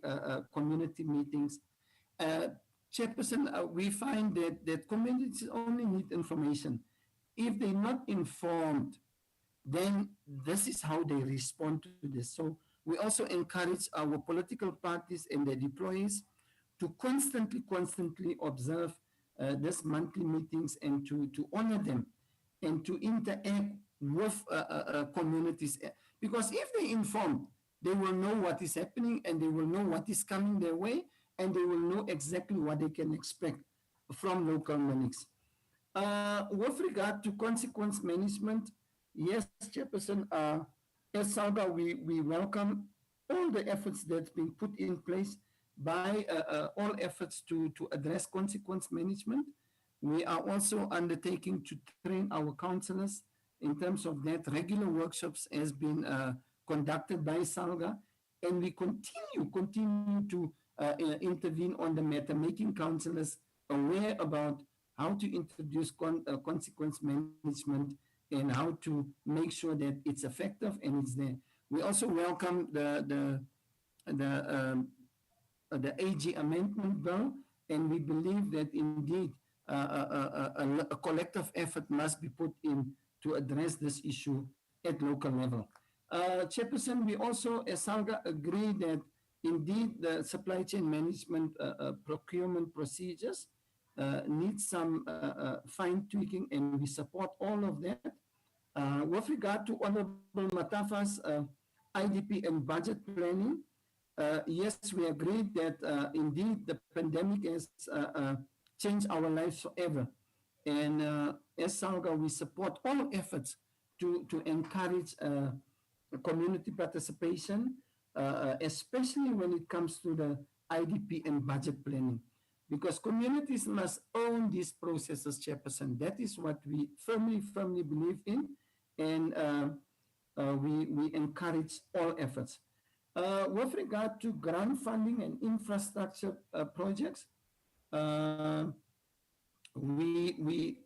community meetings. Chairperson, we find that communities only need information. If they're not informed, then this is how they respond to this. So we also encourage our political parties and their deployees to constantly observe these monthly meetings and to honor them and to interact with communities. Because if they're informed, they will know what is happening and they will know what is coming their way, and they will know exactly what they can expect from local MINIX. With regard to consequence management, yes, Chairperson, as Salga, we welcome all the efforts that's being put in place by all efforts to address consequence management. We are also undertaking to train our councillors in terms of that. Regular workshops has been conducted by Salga, and we continue to intervene on the matter, making councillors aware about how to introduce consequence management and how to make sure that it's effective and it's there. We also welcome the the AG amendment bill, and we believe that indeed a collective effort must be put in to address this issue at local level. Chairperson, we also, as Salga, agree that indeed the supply chain management procurement procedures need some fine tweaking, and we support all of that. With regard to Honorable Matafa's IDP and budget planning, yes, we agree that indeed the pandemic has changed our lives forever. And as Salga, we support all efforts to encourage community participation, especially when it comes to the IDP and budget planning. Because communities must own these processes, Chairperson. That is what we firmly believe in, and we encourage all efforts. With regard to grant funding and infrastructure projects, we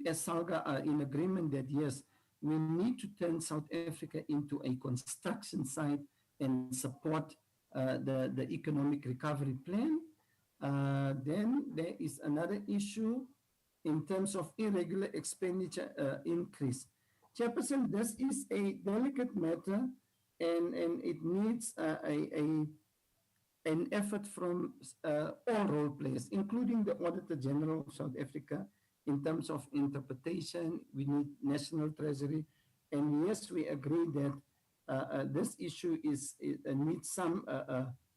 as Salga are in agreement that yes, we need to turn South Africa into a construction site and support the economic recovery plan. Then there is another issue in terms of irregular expenditure increase. Chairperson, this is a delicate matter, and it needs an effort from all role players, including the Auditor General of South Africa. In terms of interpretation, we need National Treasury, and yes, we agree that this issue needs some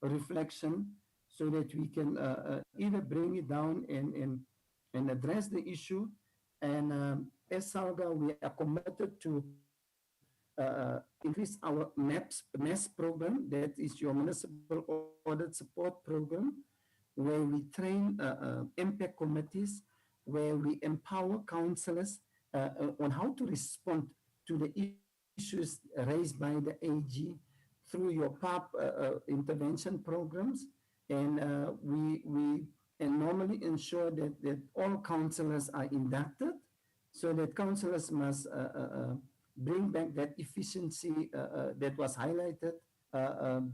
reflection so that we can either bring it down and address the issue. And as Salga, we are committed to increase our MAPS program, that is your Municipal Audit Support Program, where we train impact committees, where we empower councillors on how to respond to the issues raised by the AG through your PAP intervention programs. And we normally ensure that all councillors are inducted, so that councillors must bring back that efficiency that was highlighted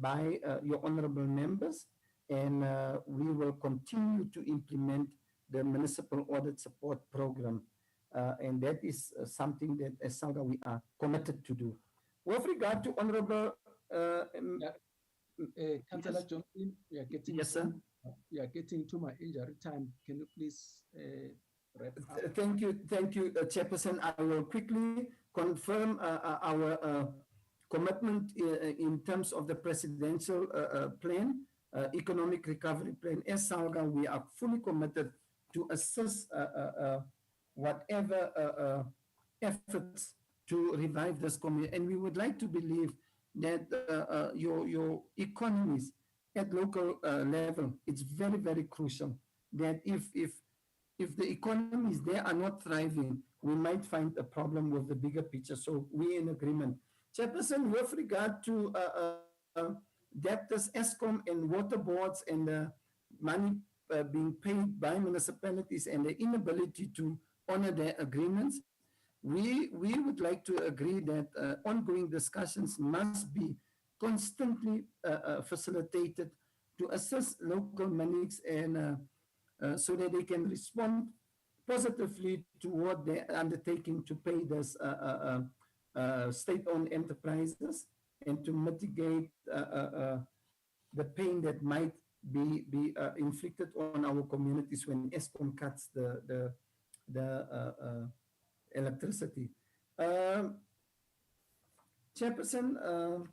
by your honorable members. And we will continue to implement the Municipal Audit Support Program. And that is something that as Salga we are committed to do. With regard to Honorable Councillor Johnson, we are getting we are getting to my injury time. Can you please wrap up? Thank you, Chairperson. I will quickly confirm our commitment in terms of the presidential plan, economic recovery plan. As Salga, we are fully committed to assist whatever efforts to revive this community. And we would like to believe that your economies at local level, it's very, very crucial that if the economies there are not thriving, we might find a problem with the bigger picture. So we're in agreement. Chairperson, with regard to debtors, ESCOM and water boards and the money being paid by municipalities and the inability to honor their agreements, we would like to agree that ongoing discussions must be constantly facilitated to assist local monies and so that they can respond positively toward their undertaking to pay this state-owned enterprises and to mitigate the pain that might be inflicted on our communities when ESCOM cuts the electricity. Chairperson,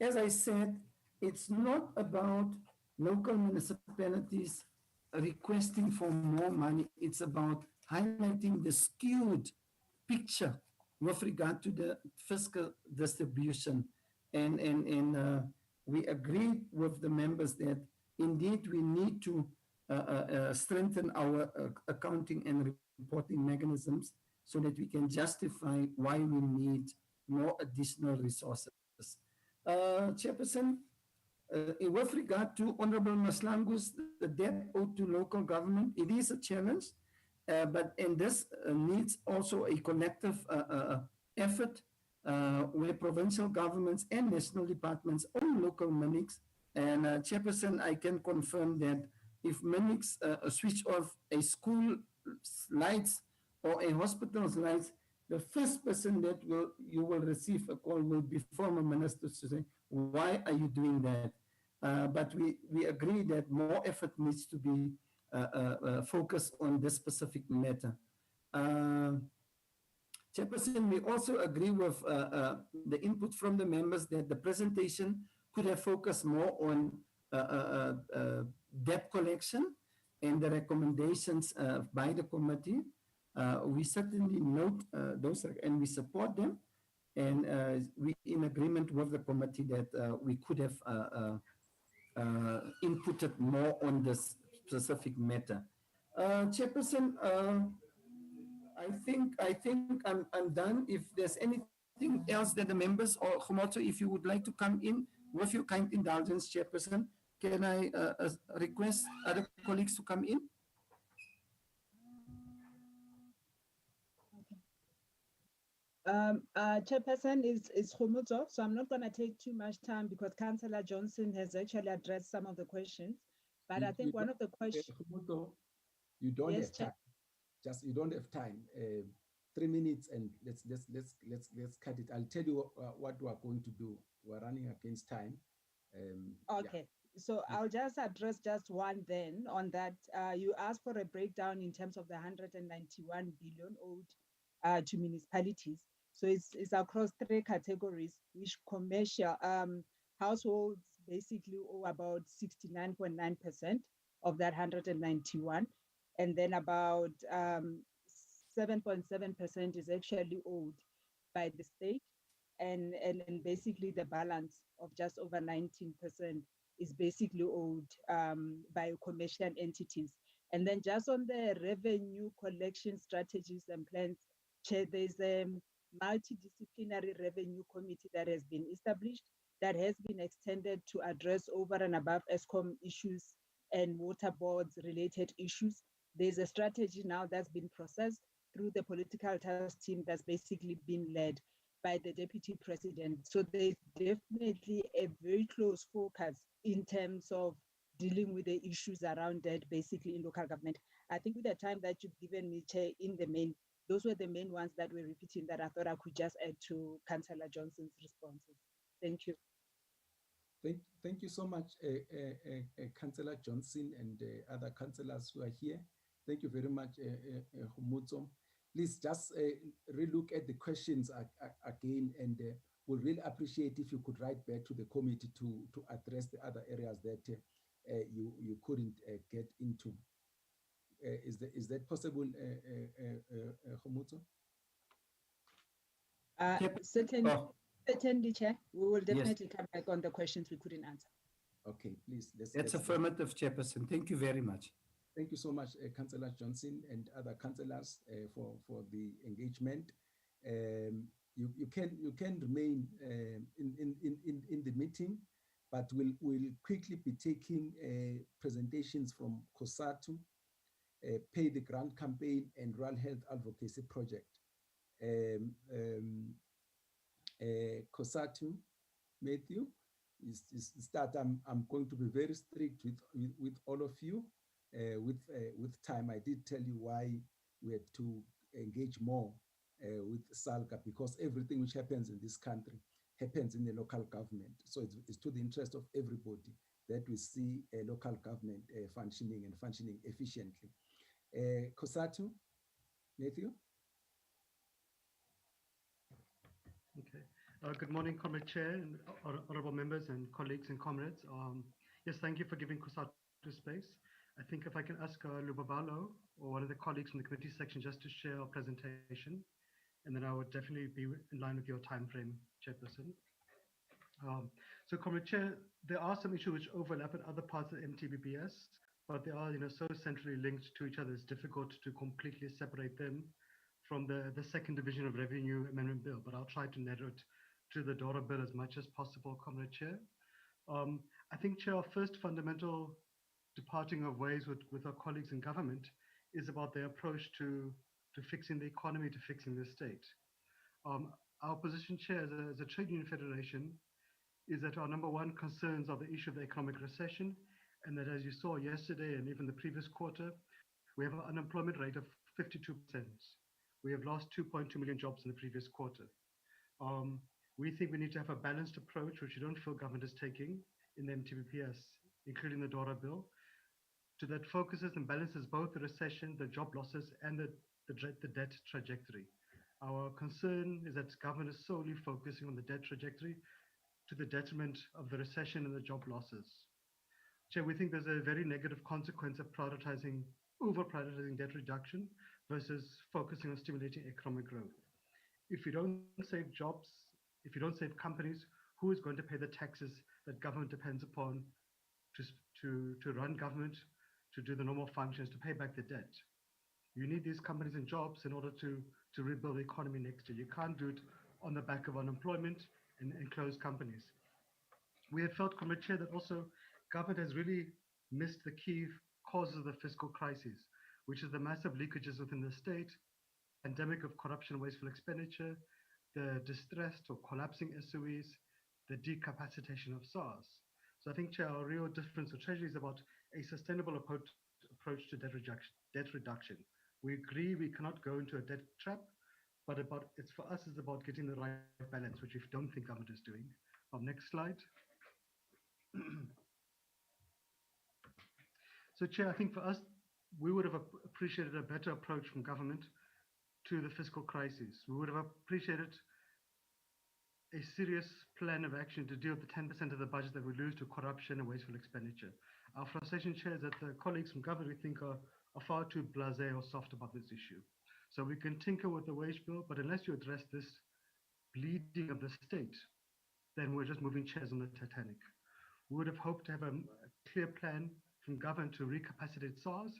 as I said, it's not about local municipalities requesting for more money. It's about highlighting the skewed picture with regard to the fiscal distribution. And we agree with the members that indeed we need to strengthen our accounting and reporting mechanisms so that we can justify why we need more additional resources. Chairperson, with regard to Honorable Maslangu's, the debt owed to local government, it is a challenge, and this needs also a collective effort where provincial governments and national departments own local monies And Chairperson, I can confirm that if Minix switch off a school lights or a hospital's lights, the first person that you will receive a call will be former ministers to say, why are you doing that? But we agree that more effort needs to be focused on this specific matter. Chairperson, we also agree with the input from the members that the presentation could have focused more on debt collection and the recommendations by the committee. We certainly note those and we support them. And we in agreement with the committee that we could have inputted more on this specific matter. Chairperson, I think I'm done. If there's anything else that the members or Khumoto, if you would like to come in with your kind indulgence, Chairperson, can I request other colleagues to come in? Chairperson is Khumoto, so I'm not going to take too much time because Councillor Johnson has actually addressed some of the questions. But I think one of the questions. You don't Yes, have time. Just you don't have time. 3 minutes, and let's cut it. I'll tell you what we are going to do. We're running against time. Okay. So I'll just address just one then on that. You asked for a breakdown in terms of the 191 billion owed to municipalities. So it's across 3 categories, which commercial households basically owe about 69.9% of that 191. And then about 7.7% is actually owed by the state. And basically the balance of just over 19% is basically owed by commercial entities. And then just on the revenue collection strategies and plans, Chair, there's a multidisciplinary revenue committee that has been established that has been extended to address over and above ESCOM issues and water boards related issues. There's a strategy now that's been processed through the political task team that's basically been led by the deputy president. So there's definitely a very close focus in terms of dealing with the issues around that basically in local government. I think with the time that you've given me, Chair, in the main, those were the main ones that were repeating that I thought I could just add to Councillor Johnson's responses. Thank you. Thank you so much, Councillor Johnson and other councillors who are here. Thank you very much, Khumoto. Please just relook at the questions again, and we'll really appreciate if you could write back to the committee to address the other areas that you couldn't get into. Is that possible, Khumoto? Certainly, Chair. We will definitely come back on the questions we couldn't answer. Okay, please. That's affirmative, Chairperson. Thank you very much. Thank you so much, Councillor Johnson and other councillors for the engagement. You can remain in the meeting, but we'll quickly be taking presentations from COSATU, Pay the Grant Campaign, and Rural Health Advocacy Project. COSATU, Matthew, is start. I'm going to be very strict with all of you. With time, I did tell you why we had to engage more with Salga, because everything which happens in this country happens in the local government. So it's to the interest of everybody that we see a local government functioning efficiently. COSATU, Matthew. Okay. Good morning, Comrade Chair, and honorable members and colleagues and comrades. Yes, thank you for giving COSATU space. I think if I can ask Lubabalo or one of the colleagues from the committee section just to share our presentation, and then I would definitely be in line with your time frame, Chairperson. So, Comrade Chair, there are some issues which overlap in other parts of MTBBS, but they are, so centrally linked to each other. It's difficult to completely separate them from the second division of revenue amendment bill. But I'll try to narrow it to the DORA bill as much as possible, Comrade Chair. I think, Chair, our first fundamental departing of ways with our colleagues in government is about their approach to fixing the economy, to fixing the state. Our position, Chair, as a trade union federation is that our number one concerns are the issue of the economic recession, and that as you saw yesterday and even the previous quarter, we have an unemployment rate of 52%. We have lost 2.2 million jobs in the previous quarter. We think we need to have a balanced approach, which we don't feel government is taking in the MTBPS, including the DORA bill, to that focuses and balances both the recession, the job losses, and the debt trajectory. Our concern is that government is solely focusing on the debt trajectory to the detriment of the recession and the job losses. Chair, we think there's a very negative consequence of over-prioritizing debt reduction versus focusing on stimulating economic growth. If you don't save jobs, if you don't save companies, who is going to pay the taxes that government depends upon to run government, to do the normal functions, to pay back the debt? You need these companies and jobs in order to rebuild the economy next year. You can't do it on the back of unemployment and close companies. We have felt, Comrade Chair, that also government has really missed the key causes of the fiscal crisis, which is the massive leakages within the state, pandemic of corruption and wasteful expenditure, the distressed or collapsing SOEs, the decapacitation of SARS. So I think, Chair, our real difference with Treasury is about a sustainable approach to debt reduction. We agree we cannot go into a debt trap, but it's for us, it's about getting the right balance, which we don't think government is doing. Next slide. So, Chair, I think for us, we would have appreciated a better approach from government to the fiscal crisis. We would have appreciated a serious plan of action to deal with the 10% of the budget that we lose to corruption and wasteful expenditure. Our frustration, Chair, is that the colleagues from government, we think, are far too blasé or soft about this issue. So we can tinker with the wage bill, but unless you address this bleeding of the state, then we're just moving chairs on the Titanic. We would have hoped to have a clear plan from government to recapacitate SARS,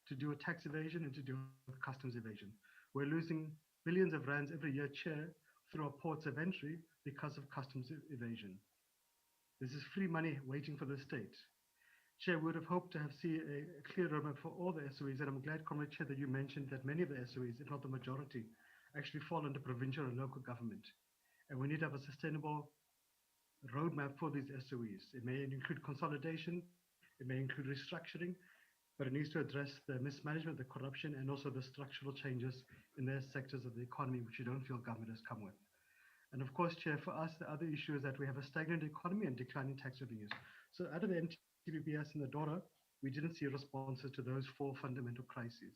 to do a tax evasion, and to do with customs evasion. We're losing billions of rands every year, Chair, through our ports of entry because of customs evasion. This is free money waiting for the state. Chair, we would have hoped to see a clear roadmap for all the SOEs, and I'm glad, Comrade Chair, that you mentioned that many of the SOEs, if not the majority, actually fall under provincial and local government. And we need to have a sustainable roadmap for these SOEs. It may include consolidation, it may include restructuring, but it needs to address the mismanagement, the corruption, and also the structural changes in their sectors of the economy, which you don't feel government has come with. And of course, Chair, for us, the other issue is that we have a stagnant economy and declining tax revenues. So out of the MTBPS and the DORA, we didn't see responses to those four fundamental crises.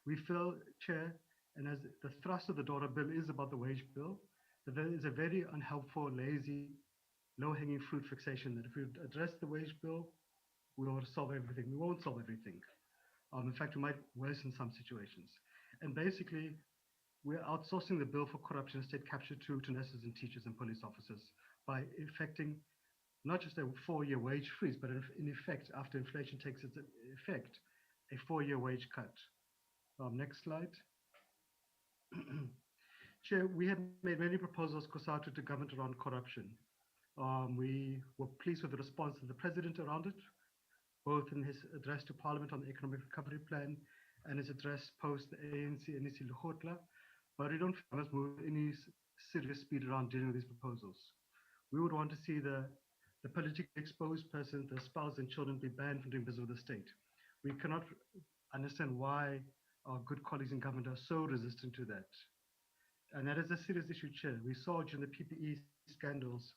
We feel, Chair, and as the thrust of the DORA bill is about the wage bill, that there is a very unhelpful, lazy, low-hanging fruit fixation that if we address the wage bill, we will solve everything. We won't solve everything. In fact, we might worsen some situations. And basically, we're outsourcing the bill for corruption and state capture to nurses and teachers and police officers by effecting not just a 4-year wage freeze, but in effect, after inflation takes its effect, a 4-year wage cut. Next slide. Chair, we have made many proposals, COSATU, to government around corruption. We were pleased with the response of the President around it, both in his address to Parliament on the Economic Recovery Plan and his address post the ANC and Nisi Luhotla, but we don't feel we must move any serious speed around dealing with these proposals. We would want to see the politically exposed persons, their spouses and children be banned from doing business with the state. We cannot understand why our good colleagues in government are so resistant to that. And that is a serious issue, Chair. We saw during the PPE scandals,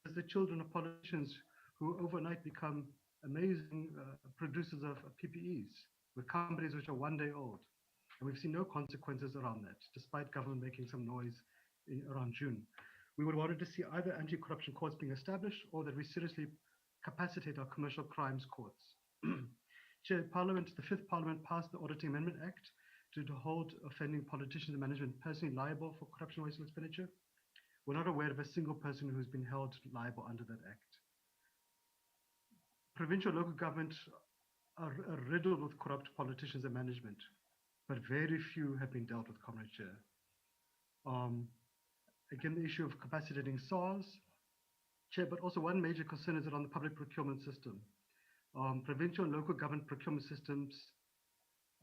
as the children of politicians who overnight become amazing producers of PPEs with companies which are 1 day old. And we've seen no consequences around that, despite government making some noise around June. We would wanted to see either anti-corruption courts being established or that we seriously capacitate our commercial crimes courts. Chair, Parliament, the 5th Parliament passed the Auditing Amendment Act to hold offending politicians and management personally liable for corruption, wasteful expenditure. We're not aware of a single person who's been held liable under that act. Provincial local government are riddled with corrupt politicians and management, but very few have been dealt with, Comrade Chair. Again, the issue of capacitating SARS, Chair, but also one major concern is around the public procurement system. Provincial and local government procurement systems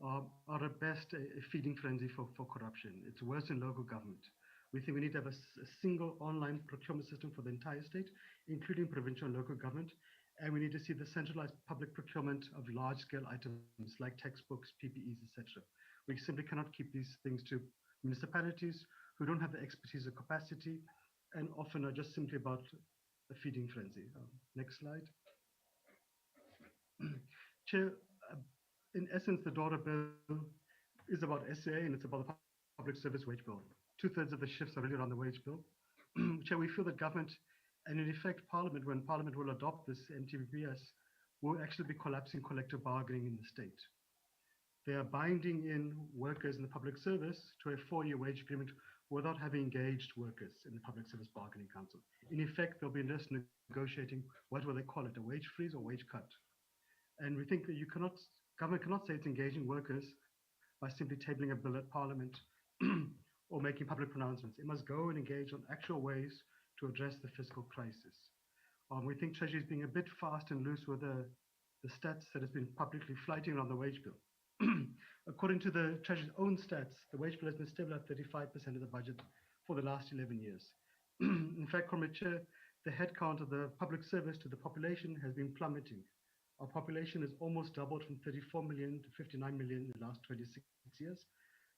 are at best a feeding frenzy for corruption. It's worse in local government. We think we need to have a single online procurement system for the entire state, including provincial and local government. And we need to see the centralized public procurement of large-scale items like textbooks, PPEs, etc. We simply cannot keep these things to municipalities who don't have the expertise or capacity and often are just simply about a feeding frenzy. Next slide. Chair, in essence, the daughter bill is about SCA and it's about the public service wage bill. 2/3 of the shifts are really around the wage bill. Chair, we feel that government, and in effect Parliament, when Parliament will adopt this MTBS, will actually be collapsing collective bargaining in the state. They are binding in workers in the public service to a 4-year wage agreement without having engaged workers in the Public Service Bargaining Council. In effect, they'll be just negotiating, what will they call it, a wage freeze or wage cut. And we think that government cannot say it's engaging workers by simply tabling a bill at Parliament or making public pronouncements. It must go and engage on actual ways to address the fiscal crisis. We think Treasury is being a bit fast and loose with the stats that has been publicly floating around the wage bill. According to the Treasury's own stats, the wage bill has been stable at 35% of the budget for the last 11 years. In fact, Comrade Chair, the headcount of the public service to the population has been plummeting. Our population has almost doubled from 34 million to 59 million in the last 26 years,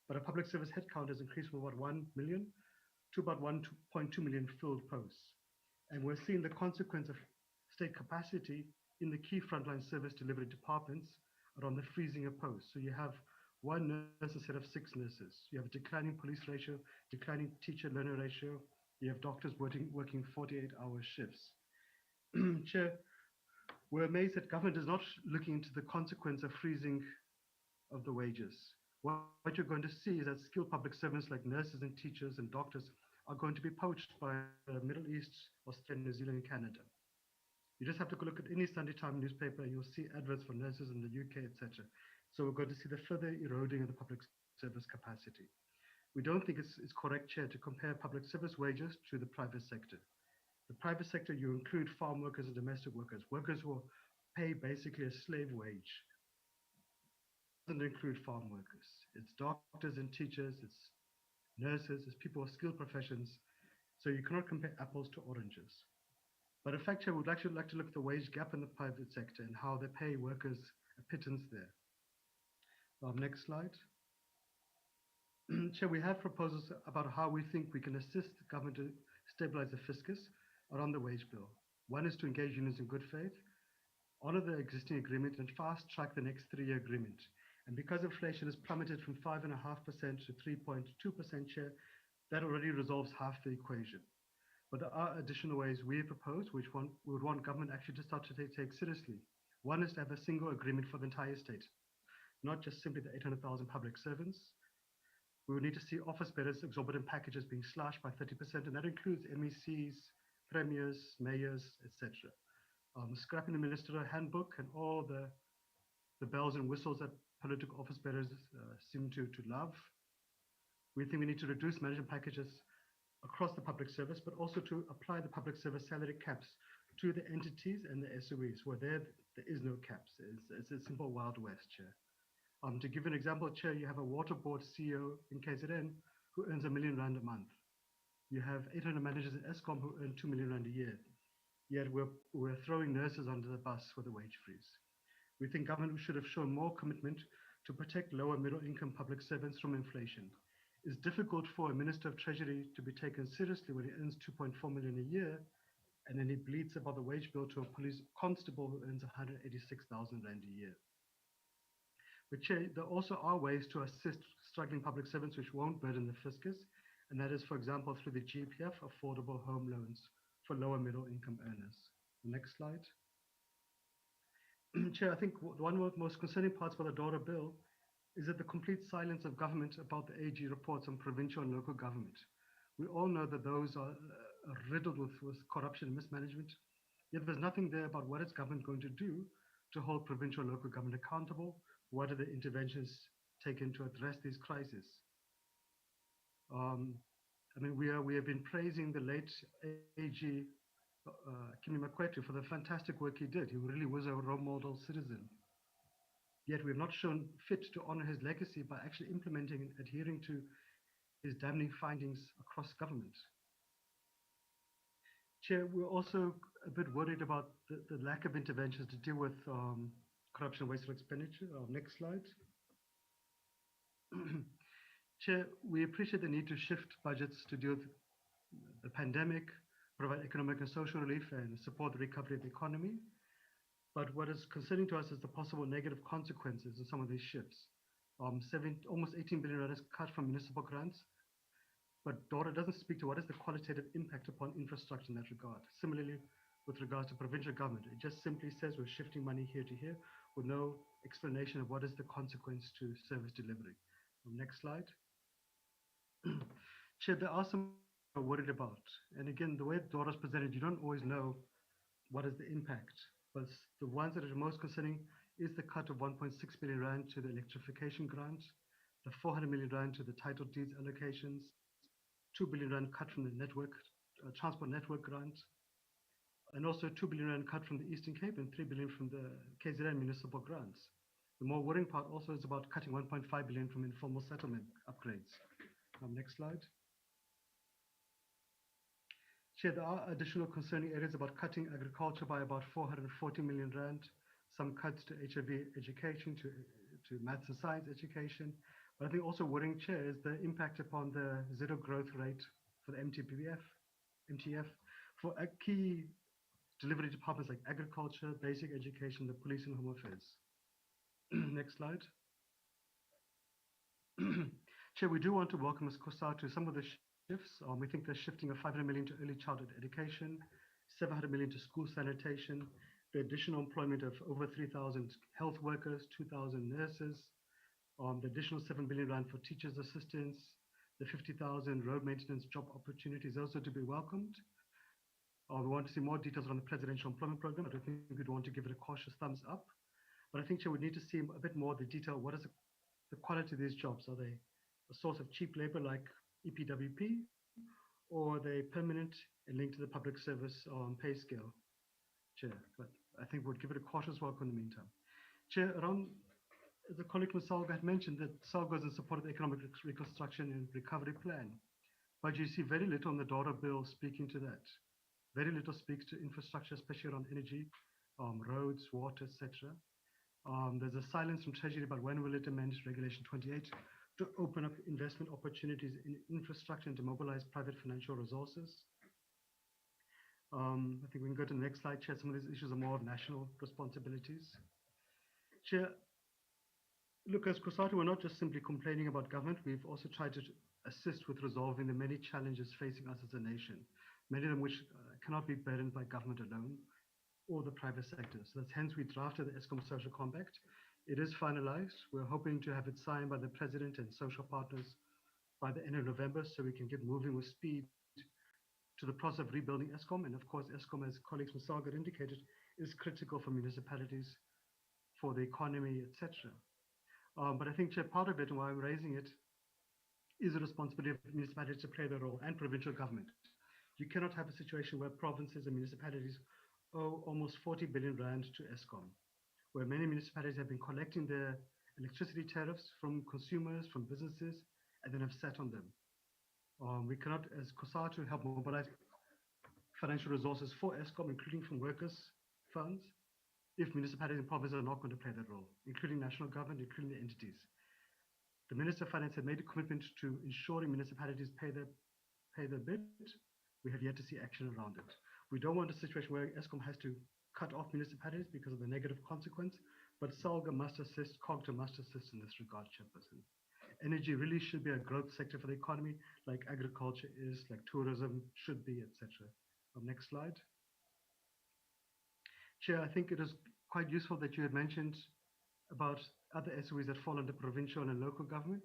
but our public service headcount has increased from about 1 million to about 1.2 million filled posts. And we're seeing the consequence of state capacity in the key frontline service delivery departments around the freezing of posts. So you have one nurse instead of 6 nurses. You have a declining police ratio, declining teacher-learner ratio. You have doctors working 48-hour shifts. Chair, we're amazed that government is not looking into the consequence of freezing of the wages. What you're going to see is that skilled public servants like nurses and teachers and doctors are going to be poached by the Middle East, Australia, New Zealand, and Canada. You just have to look at any Sunday Times newspaper and you'll see adverts for nurses in the UK, etc. So we're going to see the further eroding of the public service capacity. We don't think it's correct, Chair, to compare public service wages to the private sector. The private sector, you include farm workers and domestic workers, workers who pay basically a slave wage. It doesn't include farm workers. It's doctors and teachers, it's nurses, it's people with skilled professions. So you cannot compare apples to oranges. But in fact, Chair, we'd actually like to look at the wage gap in the private sector and how they pay workers a pittance there. Next slide. Chair, we have proposals about how we think we can assist the government to stabilize the fiscus around the wage bill. One is to engage unions in good faith, honor the existing agreement, and fast track the next 3-year agreement. And because inflation has plummeted from 5.5% to 3.2%, Chair, that already resolves half the equation. But there are additional ways we propose, which we would want government actually to start to take seriously. One is to have a single agreement for the entire state, not just simply the 800,000 public servants. We would need to see office bearers' exorbitant packages being slashed by 30%, and that includes MECs, premiers, mayors, etc. Scrapping the ministerial handbook and all the bells and whistles that political office bearers seem to love. We think we need to reduce management packages across the public service, but also to apply the public service salary caps to the entities and the SOEs, where there is no caps. It's a simple Wild West, Chair. To give an example, Chair, you have a water board CEO in KZN who earns R1 million a month. You have 800 managers in Eskom who earn R2 million a year. Yet we're throwing nurses under the bus with a wage freeze. We think government should have shown more commitment to protect lower middle income public servants from inflation. It's difficult for a Minister of Treasury to be taken seriously when he earns 2.4 million a year, and then he bleats about the wage bill to a police constable who earns 186,000 Rand a year. But Chair, there also are ways to assist struggling public servants which won't burden the fiscus, and that is, for example, through the GPF affordable home loans for lower middle income earners. Next slide. Chair, I think one of the most concerning parts about the daughter bill is that the complete silence of government about the AG reports on provincial and local government. We all know that those are riddled with corruption and mismanagement, yet there's nothing there about what is government going to do to hold provincial and local government accountable. What are the interventions taken to address these crises? I mean, we have been praising the late AG Kimi Makwetu for the fantastic work he did. He really was a role model citizen. Yet we have not shown fit to honor his legacy by actually implementing and adhering to damning findings across government. Chair, we're also a bit worried about the lack of interventions to deal with corruption, wasteful expenditure. Next slide. Chair, we appreciate the need to shift budgets to deal with the pandemic, provide economic and social relief, and support the recovery of the economy. But what is concerning to us is the possible negative consequences of some of these shifts. Almost 18 billion rand is cut from municipal grants, but DORA doesn't speak to what is the qualitative impact upon infrastructure in that regard. Similarly, with regards to provincial government, it just simply says we're shifting money here to here with no explanation of what is the consequence to service delivery. Next slide. Chair, there are some we're worried about. And again, the way DORA is presented, you don't always know what is the impact. But the ones that are most concerning is the cut of 1.6 billion rand to the electrification grant, the 400 million rand to the title deeds allocations, 2 billion rand cut from the network, transport network grant, and also 2 billion rand cut from the Eastern Cape and 3 billion from the KZN municipal grants. The more worrying part also is about cutting 1.5 billion from informal settlement upgrades. Next slide. Chair, there are additional concerning areas about cutting agriculture by about 440 million rand, some cuts to HIV education, to maths and science education. But I think also worrying, Chair, is the impact upon the zero growth rate for the MTF, for key delivery departments like agriculture, basic education, the police and home affairs. Next slide. Chair, we do want to welcome Ms. Kosa to some of the shifts. We think they're shifting of 500 million to early childhood education, 700 million to school sanitation, the additional employment of over 3,000 health workers, 2,000 nurses, the additional 7 billion rand for teachers' assistants, the 50,000 road maintenance job opportunities also to be welcomed. We want to see more details on the presidential employment program. I don't think we'd want to give it a cautious thumbs up. But I think, Chair, we need to see a bit more of the detail. What is the quality of these jobs? Are they a source of cheap labor like EPWP, or are they permanent and linked to the public service pay scale? Chair, but I think we'll give it a cautious welcome in the meantime. Chair, around the colleague from Salga had mentioned that Salga is in support of the economic reconstruction and recovery plan, but you see very little in the DORA bill speaking to that. Very little speaks to infrastructure, especially around energy, roads, water, etc. There's a silence from Treasury about when will it amend Regulation 28 to open up investment opportunities in infrastructure and to mobilize private financial resources. I think we can go to the next slide, Chair. Some of these issues are more of national responsibilities. Chair, look, as COSATU, we're not just simply complaining about government. We've also tried to assist with resolving the many challenges facing us as a nation, many of them which cannot be burdened by government alone or the private sector. So that's hence we drafted the ESCOM Social Compact. It is finalized. We're hoping to have it signed by the President and social partners by the end of November so we can get moving with speed to the process of rebuilding ESCOM. And of course, ESCOM, as colleagues from Salga indicated, is critical for municipalities, for the economy, etc. But I think, Chair, part of it, and why I'm raising it, is the responsibility of municipalities to play their role and provincial government. You cannot have a situation where provinces and municipalities owe almost 40 billion rand to ESCOM, where many municipalities have been collecting their electricity tariffs from consumers, from businesses, and then have sat on them. We cannot, as COSATU, help mobilize financial resources for ESCOM, including from workers' funds, if municipalities and provinces are not going to play that role, including national government, including the entities. The Minister of Finance had made a commitment to ensuring municipalities pay their bit. We have yet to see action around it. We don't want a situation where ESCOM has to cut off municipalities because of the negative consequence, but Salga must assist, COGTA must assist in this regard, Chairperson. Energy really should be a growth sector for the economy, like agriculture is, like tourism should be, etc. Next slide. Chair, I think it is quite useful that you had mentioned about other SOEs that fall under provincial and local government.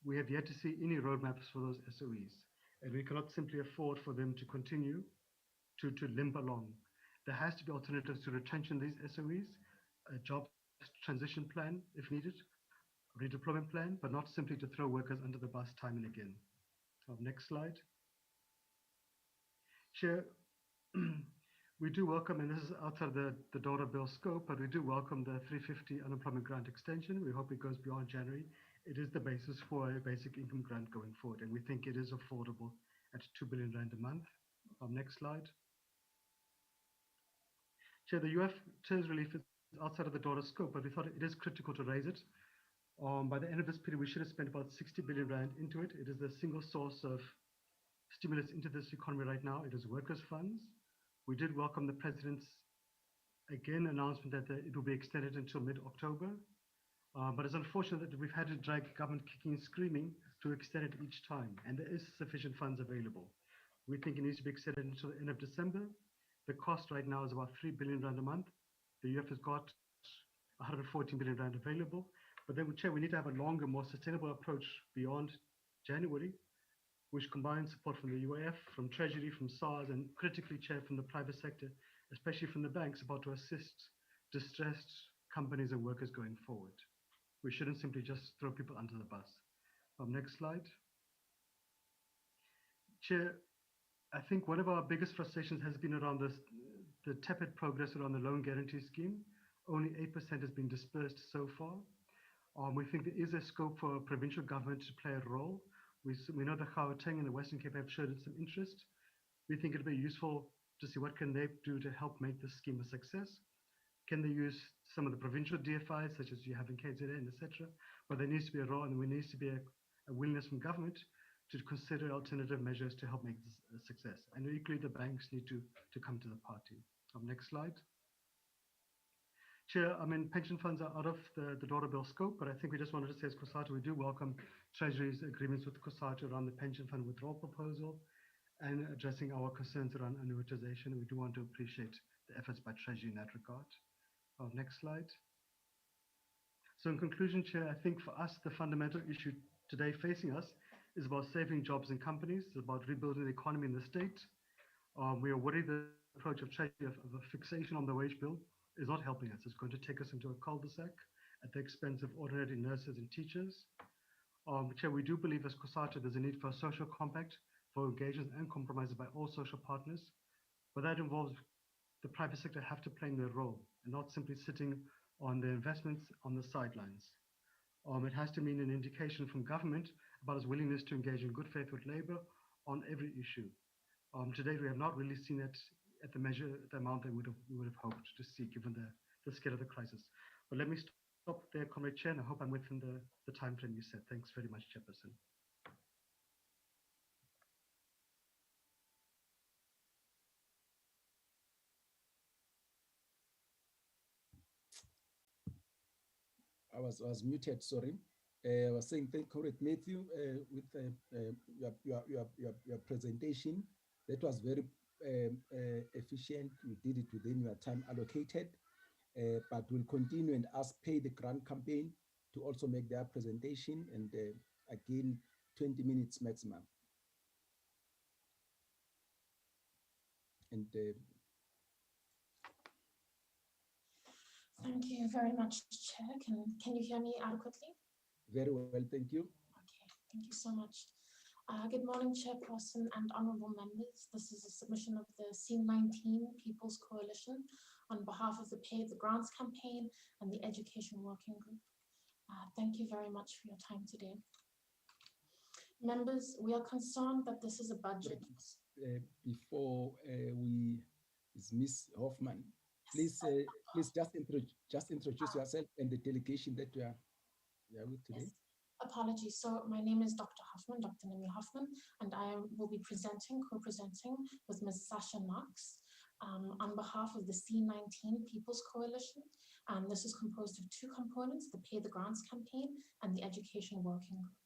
We have yet to see any roadmaps for those SOEs, and we cannot simply afford for them to continue to limp along. There has to be alternatives to retention these SOEs, a job transition plan if needed, a redeployment plan, but not simply to throw workers under the bus time and again. Next slide. Chair, we do welcome, and this is outside the DORA bill scope, but we do welcome the 350 unemployment grant extension. We hope it goes beyond January it is the basis for a basic income grant going forward, and we think it is affordable at 2 billion rand a month. Next slide. Chair, the UF's relief is outside of the daughter scope, but we thought it is critical to raise it. By the end of this period, we should have spent about 60 billion rand into it. It is the single source of stimulus into this economy right now. It is workers' funds. We did welcome the President's, again, announcement that it will be extended until mid-October. But it's unfortunate that we've had to drag government kicking and screaming to extend it each time, and there is sufficient funds available. We think it needs to be extended until the end of December. The cost right now is about 3 billion rand a month. The UF has got 114 billion rand available, but then, Chair, we need to have a longer, more sustainable approach beyond January, which combines support from the UAF, from Treasury, from SARS, and critically, Chair, from the private sector, especially from the banks, about to assist distressed companies and workers going forward. We shouldn't simply just throw people under the bus. Next slide. Chair, I think one of our biggest frustrations has been around the tepid progress around the loan guarantee scheme. Only 8% has been dispersed so far. We think there is a scope for provincial government to play a role. We know the Gauteng and the Western Cape have showed some interest. We think it'd be useful to see what can they do to help make this scheme a success. Can they use some of the provincial DFIs, such as you have in KZN, etc.? But there needs to be a role, and there needs to be a willingness from government to consider alternative measures to help make this a success. And equally, the banks need to come to the party. Next slide. Chair, I mean, pension funds are out of the daughter bill scope, but I think we just wanted to say as COSATU, we do welcome Treasury's agreements with COSATU around the pension fund withdrawal proposal and addressing our concerns around annuitization. We do want to appreciate the efforts by Treasury in that regard. Next slide. So in conclusion, Chair, I think for us, the fundamental issue today facing us is about saving jobs and companies. It's about rebuilding the economy in the state. We are worried the approach of Treasury of a fixation on the wage bill is not helping us. It's going to take us into a cul-de-sac at the expense of ordinary nurses and teachers. Chair, we do believe as COSATU there's a need for a social compact for engagement and compromises by all social partners, but that involves the private sector have to play their role and not simply sitting on the investments on the sidelines. It has to mean an indication from government about its willingness to engage in good faith with Labour on every issue. To date, we have not really seen it at the amount that we would have hoped to see, given the scale of the crisis. But let me stop there, Comrade Chair, and I hope I'm within the time frame you set. Thanks very much, Chairperson. I was muted, sorry. I was saying thank Comrade Matthew with your presentation. That was very efficient. You did it within your time allocated, but we'll continue and ask Pay the Grant campaign to also make their presentation, and again, 20 minutes maximum. And thank you very much, Chair. Can you hear me adequately? Very well, thank you. Okay, thank you so much. Good morning, Chairperson and honourable members. This is a submission of the C19 People's Coalition on behalf of the Pay the Grants campaign and the Education Working Group. Thank you very much for your time today. Members, we are concerned that this is a budget. Before is Ms. Hoffman. Please, please just introduce yourself and the delegation that you are with today. Yes. Apologies. So my name is Dr. Hoffman, Dr. Nimi Hoffman, and I will be co-presenting with Ms. Sasha Knox on behalf of the C19 People's Coalition. And this is composed of two components, the Pay the Grants campaign and the Education Working Group.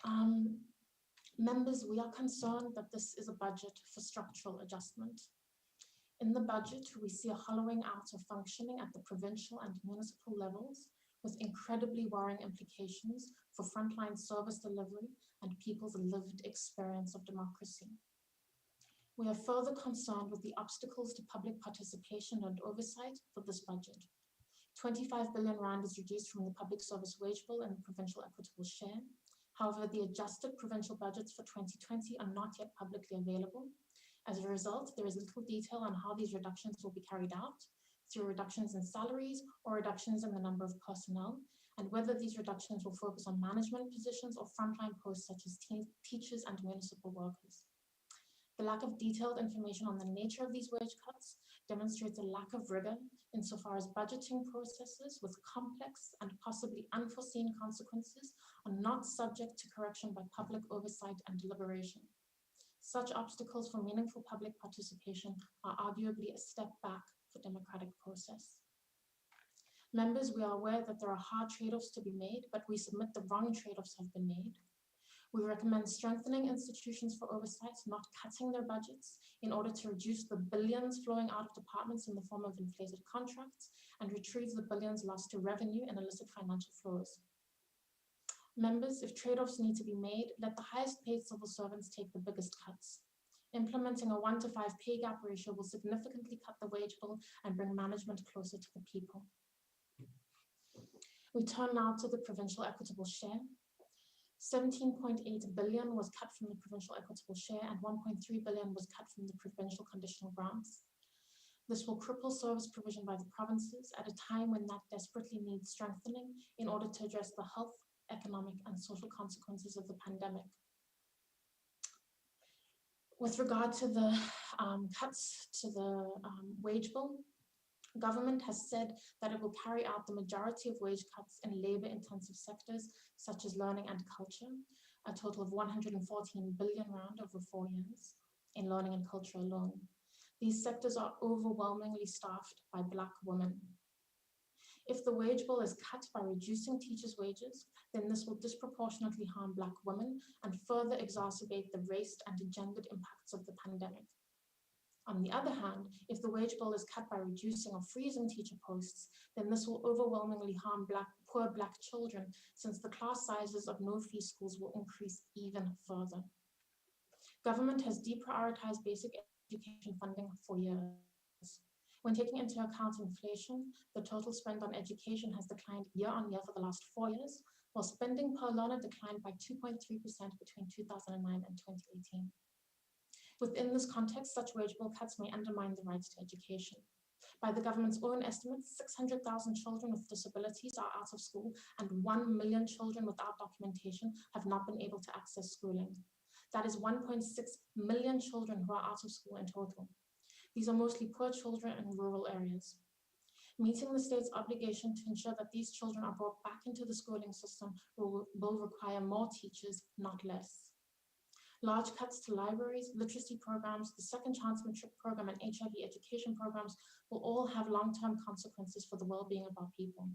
Okay. Members, we are concerned that this is a budget for structural adjustment. In the budget, we see a hollowing out of functioning at the provincial and municipal levels, with incredibly worrying implications for frontline service delivery and people's lived experience of democracy. We are further concerned with the obstacles to public participation and oversight for this budget. 25 billion rand is reduced from the public service wage bill and the provincial equitable share. However, the adjusted provincial budgets for 2020 are not yet publicly available. As a result, there is little detail on how these reductions will be carried out, through reductions in salaries or reductions in the number of personnel, and whether these reductions will focus on management positions or frontline posts such as teachers and municipal workers. The lack of detailed information on the nature of these wage cuts demonstrates a lack of rigor insofar as budgeting processes with complex and possibly unforeseen consequences are not subject to correction by public oversight and deliberation. Such obstacles for meaningful public participation are arguably a step back for democratic process. Members, we are aware that there are hard trade-offs to be made, but we submit the wrong trade-offs have been made. We recommend strengthening institutions for oversight, not cutting their budgets, in order to reduce the billions flowing out of departments in the form of inflated contracts and retrieve the billions lost to revenue and illicit financial flows. Members, if trade-offs need to be made, let the highest paid civil servants take the biggest cuts. Implementing a 1-to-5 pay gap ratio will significantly cut the wage bill and bring management closer to the people. We turn now to the provincial equitable share. 17.8 billion was cut from the provincial equitable share and 1.3 billion was cut from the provincial conditional grants. This will cripple service provision by the provinces at a time when that desperately needs strengthening in order to address the health, economic, and social consequences of the pandemic. With regard to the cuts to the wage bill, government has said that it will carry out the majority of wage cuts in labor-intensive sectors such as learning and culture, a total of 114 billion rand over 4 years in learning and culture alone. These sectors are overwhelmingly staffed by Black women. If the wage bill is cut by reducing teachers' wages, then this will disproportionately harm Black women and further exacerbate the race and gendered impacts of the pandemic. On the other hand, if the wage bill is cut by reducing or freezing teacher posts, then this will overwhelmingly harm poor Black children, since the class sizes of no-fee schools will increase even further. Government has deprioritized basic education funding for years. When taking into account inflation, the total spend on education has declined year on year for the last 4 years, while spending per learner declined by 2.3% between 2009 and 2018. Within this context, such wage bill cuts may undermine the rights to education. By the government's own estimates, 600,000 children with disabilities are out of school and 1 million children without documentation have not been able to access schooling. That is 1.6 million children who are out of school in total. These are mostly poor children in rural areas. Meeting the state's obligation to ensure that these children are brought back into the schooling system will require more teachers, not less. Large cuts to libraries, literacy programs, the Second Chance Matric program, and HIV education programs will all have long-term consequences for the well-being of our people.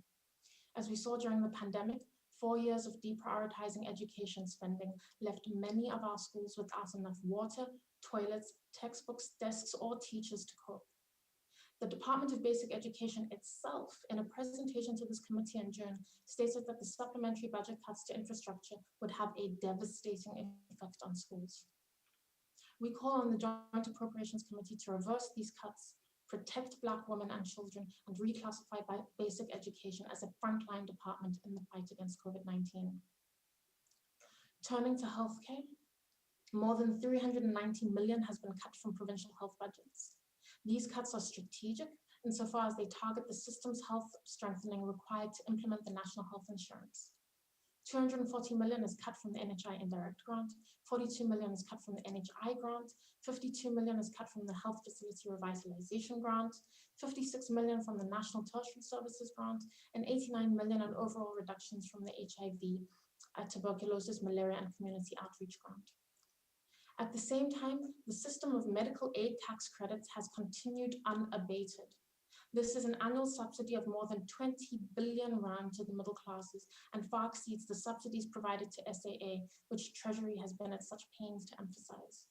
As we saw during the pandemic, 4 years of deprioritizing education spending left many of our schools without enough water, toilets, textbooks, desks, or teachers to cope. The Department of Basic Education itself, in a presentation to this committee in June, stated that the supplementary budget cuts to infrastructure would have a devastating effect on schools. We call on the Joint Appropriations Committee to reverse these cuts, protect Black women and children, and reclassify basic education as a frontline department in the fight against COVID-19. Turning to healthcare, more than 390 million has been cut from provincial health budgets. These cuts are strategic insofar as they target the system's health strengthening required to implement the National Health Insurance. 240 million is cut from the NHI indirect grant, 42 million is cut from the NHI grant, 52 million is cut from the Health Facility Revitalization grant, 56 million from the National Tertiary Services grant, and 89 million in overall reductions from the HIV, tuberculosis, malaria, and community outreach grant. At the same time, the system of medical aid tax credits has continued unabated. This is an annual subsidy of more than 20 billion rand to the middle classes and far exceeds the subsidies provided to SAA, which Treasury has been at such pains to emphasize.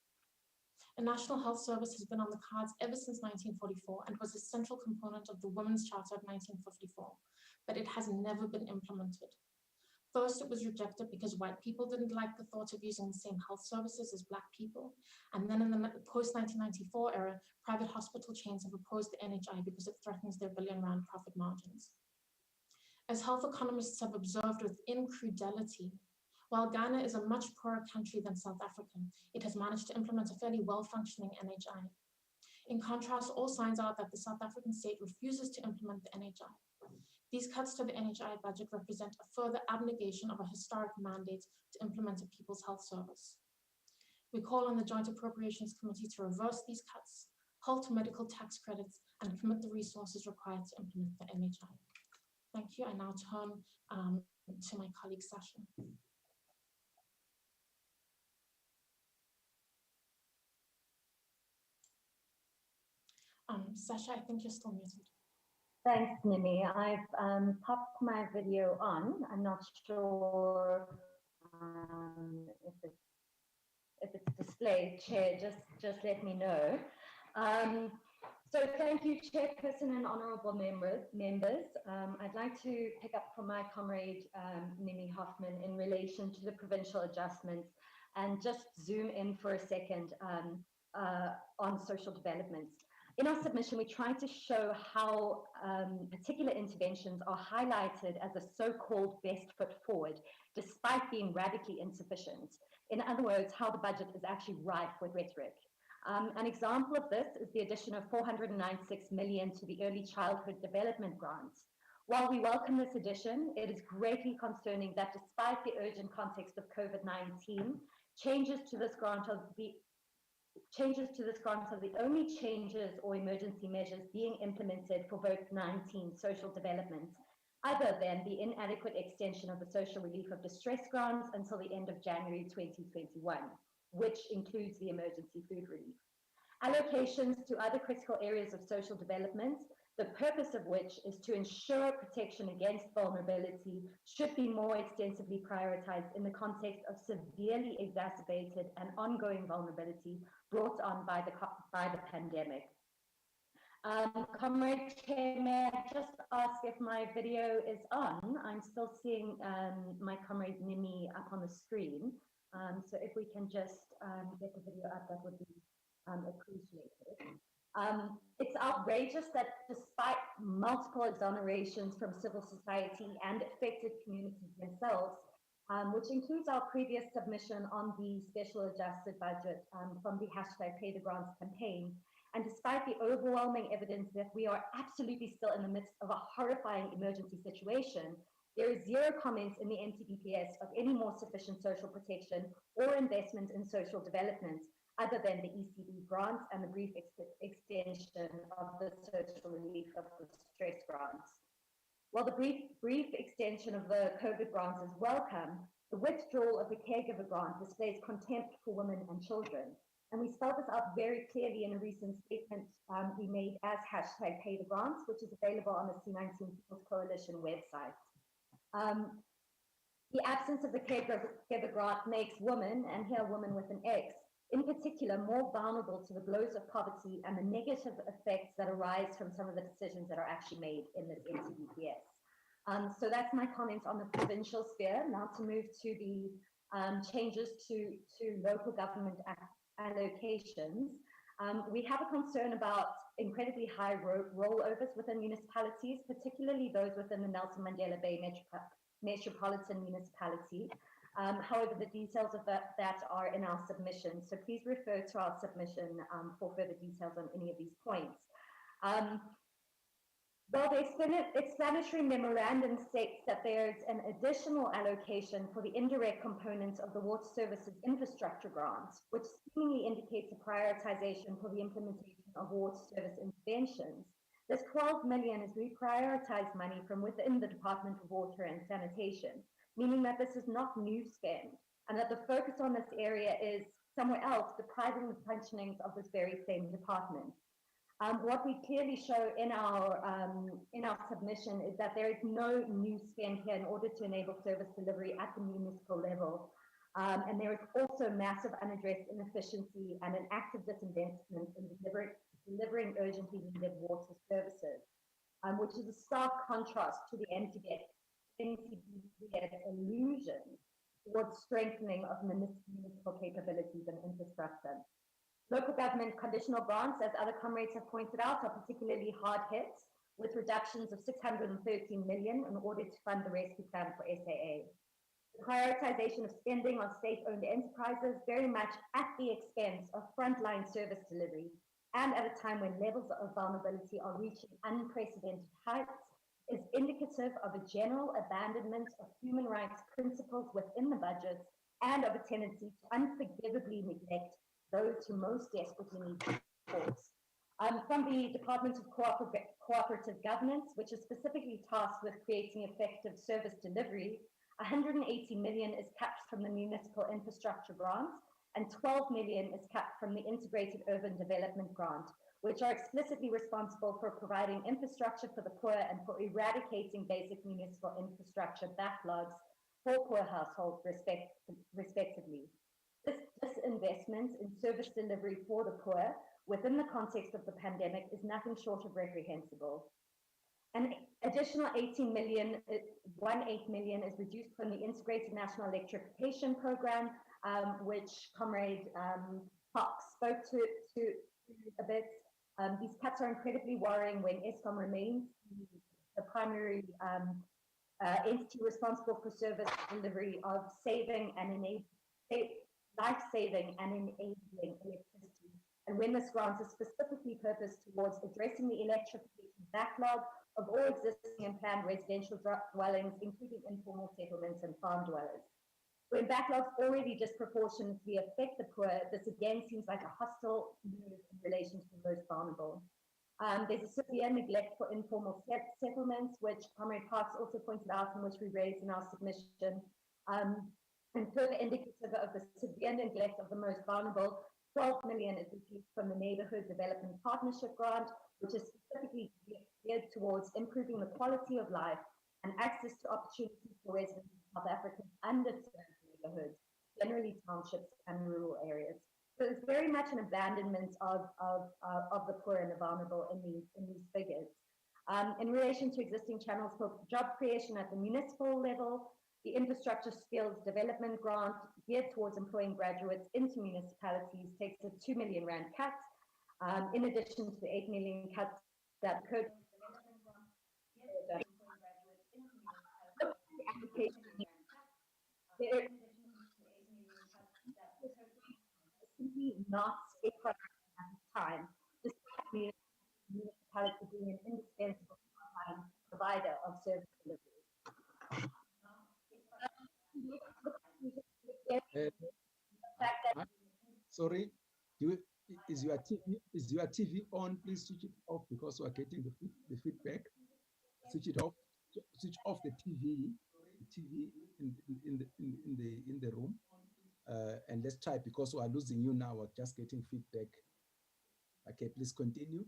A national health service has been on the cards ever since 1944 and was a central component of the Women's Charter of 1954, but it has never been implemented. First, it was rejected because white people didn't like the thought of using the same health services as Black people. And then in the post-1994 era, private hospital chains have opposed the NHI because it threatens their billion-rand profit margins. As health economists have observed with incredulity, while Ghana is a much poorer country than South Africa, it has managed to implement a fairly well-functioning NHI. In contrast, all signs are that the South African state refuses to implement the NHI. These cuts to the NHI budget represent a further abnegation of a historic mandate to implement a people's health service. We call on the Joint Appropriations Committee to reverse these cuts, halt medical tax credits, and commit the resources required to implement the NHI. Thank you. I now turn to my colleague, Sasha. Sasha, I think you're still muted. Thanks, Nimi. I've popped my video on. I'm not sure if it's displayed. Chair, just let me know. So thank you, Chairperson and honourable members. I'd like to pick up from my comrade, Nimi Hoffman, in relation to the provincial adjustments and just zoom in for a second on social developments. In our submission, we try to show how particular interventions are highlighted as a so-called best foot forward, despite being radically insufficient. In other words, how the budget is actually rife with rhetoric. An example of this is the addition of 496 million to the Early Childhood Development Grants. While we welcome this addition, it is greatly concerning that despite the urgent context of COVID-19, changes to this grant are the only changes or emergency measures being implemented for both 19 social developments, other than the inadequate extension of the social relief of distress grants until the end of January 2021, which includes the emergency food relief. Allocations to other critical areas of social development, the purpose of which is to ensure protection against vulnerability, should be more extensively prioritized in the context of severely exacerbated and ongoing vulnerability brought on by the pandemic. Comrade Chair, may I just ask if my video is on? I'm still seeing my comrade Nimi up on the screen. So if we can just get the video up, that would be appreciated. It's outrageous that despite multiple exonerations from civil society and affected communities themselves, which includes our previous submission on the special adjusted budget from the #PayTheGrants campaign, and despite the overwhelming evidence that we are absolutely still in the midst of a horrifying emergency situation, there is zero comments in the NCBPS of any more sufficient social protection or investment in social development, other than the ECD grants and the brief extension of the social relief of the stress grants. While the brief extension of the COVID grants is welcome, the withdrawal of the caregiver grant displays contempt for women and children. And we spelled this out very clearly in a recent statement we made as #PayTheGrants, which is available on the C19 People's Coalition website. The absence of the caregiver grant makes women, and here women with an X, in particular, more vulnerable to the blows of poverty and the negative effects that arise from some of the decisions that are actually made in this NCBPS. So that's my comments on the provincial sphere. Now to move to the changes to local government allocations. We have a concern about incredibly high rollovers within municipalities, particularly those within the Nelson Mandela Bay Metropolitan Municipality. However, the details of that are in our submission, so please refer to our submission for further details on any of these points. While the explanatory memorandum states that there's an additional allocation for the indirect components of the water services infrastructure grants, which seemingly indicates a prioritization for the implementation of water service interventions, this 12 million is reprioritized money from within the Department of Water and Sanitation, meaning that this is not new spend, and that the focus on this area is somewhere else, depriving the functionings of this very same department. What we clearly show in our submission is that there is no new spend here in order to enable service delivery at the municipal level. And there is also massive unaddressed inefficiency and an active disinvestment in delivering urgently needed water services, which is a stark contrast to the NCBPS illusion towards strengthening of municipal capabilities and infrastructure. Local government conditional grants, as other comrades have pointed out, are particularly hard hit, with reductions of 613 million in order to fund the rescue plan for SAA. The prioritization of spending on state-owned enterprises very much at the expense of frontline service delivery, and at a time when levels of vulnerability are reaching unprecedented heights, is indicative of a general abandonment of human rights principles within the budget and of a tendency to unforgivably neglect those who most desperately need support. From the Department of Cooperative Governance, which is specifically tasked with creating effective service delivery, 180 million is capped from the municipal infrastructure grant, and 12 million is capped from the Integrated Urban Development Grant, which are explicitly responsible for providing infrastructure for the poor and for eradicating basic municipal infrastructure backlogs for poor households, respectively. This disinvestment in service delivery for the poor within the context of the pandemic is nothing short of reprehensible. An additional 18 million, 18 million is reduced from the Integrated National Electrification Program, which Comrade Fox spoke to a bit. These cuts are incredibly worrying when Eskom remains the primary entity responsible for service delivery of life-saving and enabling electricity. And when this grant is specifically purposed towards addressing the electrification backlog of all existing and planned residential dwellings, including informal settlements and farm dwellers. When backlogs already disproportionately affect the poor, this again seems like a hostile move in relation to the most vulnerable. There's a severe neglect for informal settlements, which Comrade Parks also pointed out and which we raised in our submission. And further indicative of the severe neglect of the most vulnerable, 12 million is received from the Neighborhood Development Partnership Grant, which is specifically geared towards improving the quality of life and access to opportunities for residents of South Africa's underserved neighborhoods, generally townships and rural areas. So it's very much an abandonment of the poor and the vulnerable in these figures. In relation to existing channels for job creation at the municipal level, the Infrastructure Skills Development Grant geared towards employing graduates into municipalities takes a 2 million rand cut, in addition to the 8 million cuts that could simply not a priority at this time, despite municipality being an indispensable provider of service delivery. Sorry, is your TV on? Please switch it off because we are getting the feedback. Switch it off. Switch off the TV in the room, and let's try because we are losing you now. We're just getting feedback. Okay, please continue.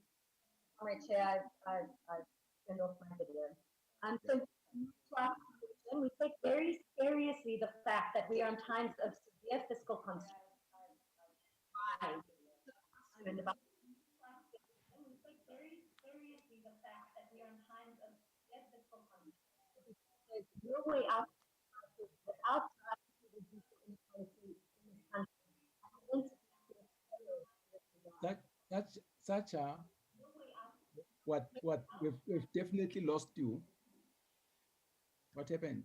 All right, Chair, I've turned off my video. So we take very seriously the fact that we are in times of severe fiscal constraints. There's no way out without reducing inequality in this country. Such a what we've definitely lost you. What happened?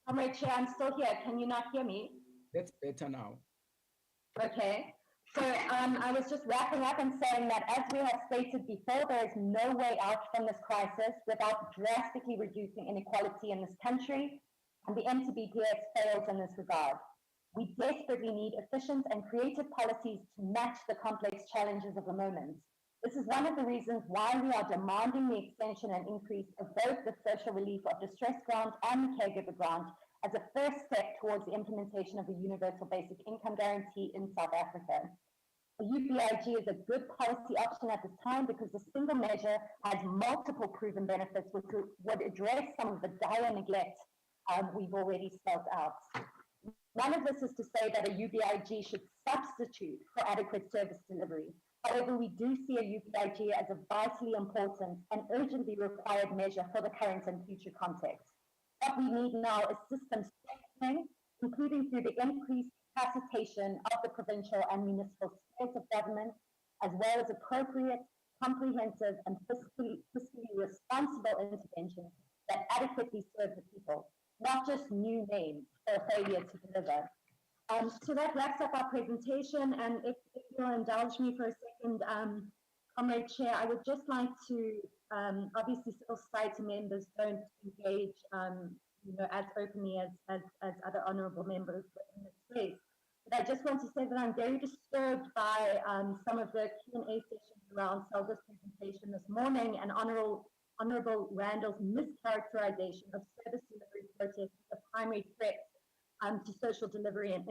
Comrade Chair, I'm still here. Can you not hear me? That's better now. Okay. So I was just wrapping up and saying that as we have stated before, there is no way out from this crisis without drastically reducing inequality in this country, and the MTBPS fails in this regard. We desperately need efficient and creative policies to match the complex challenges of the moment. This is one of the reasons why we are demanding the extension and increase of both the social relief of distress grant and the caregiver grant as a first step towards the implementation of the universal basic income guarantee in South Africa. The UBIG is a good policy option at this time because the single measure has multiple proven benefits which would address some of the dire neglect we've already spelled out. None of this is to say that a UBIG should substitute for adequate service delivery. However, we do see a UBIG as a vitally important and urgently required measure for the current and future context. What we need now is system strengthening, including through the increased capacitation of the provincial and municipal spheres of government, as well as appropriate, comprehensive, and fiscally responsible interventions that adequately serve the people, not just new names or failure to deliver. So that wraps up our presentation, and if you'll indulge me for a second, Comrade Chair, I would just like to Obviously, civil society members don't engage, as openly as other honourable members in this space. But I just want to say that I'm very disturbed by some of the Q&A sessions around Salga's presentation this morning and Honourable Randall's mischaracterization of service delivery protests as a primary threat to social delivery and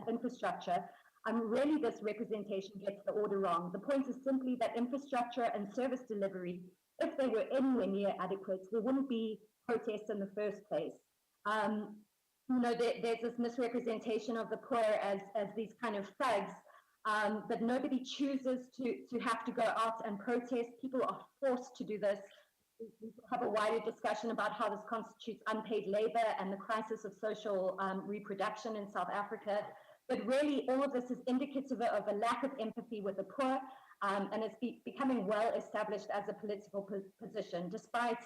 infrastructure. Really, this representation gets the order wrong. The point is simply that infrastructure and service delivery, if they were anywhere near adequate, there wouldn't be protests in the first place. There's this misrepresentation of the poor as these kind of thugs, but nobody chooses to have to go out and protest. People are forced to do this. We have a wider discussion about how this constitutes unpaid labor and the crisis of social reproduction in South Africa. But really, all of this is indicative of a lack of empathy with the poor, and it's becoming well established as a political position, despite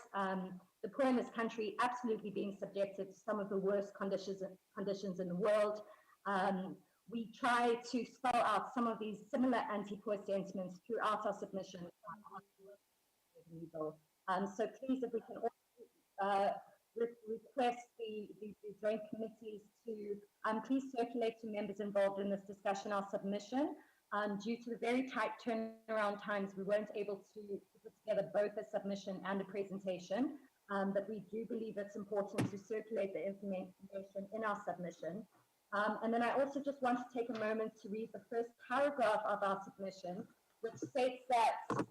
the poor in this country absolutely being subjected to some of the worst conditions in the world. We try to spell out some of these similar anti-poor sentiments throughout our submission. So please, if we can also request the joint committees to please circulate to members involved in this discussion our submission. Due to the very tight turnaround times, we weren't able to put together both a submission and a presentation, but we do believe it's important to circulate the information in our submission. And then I also just want to take a moment to read the first paragraph of our submission, which states that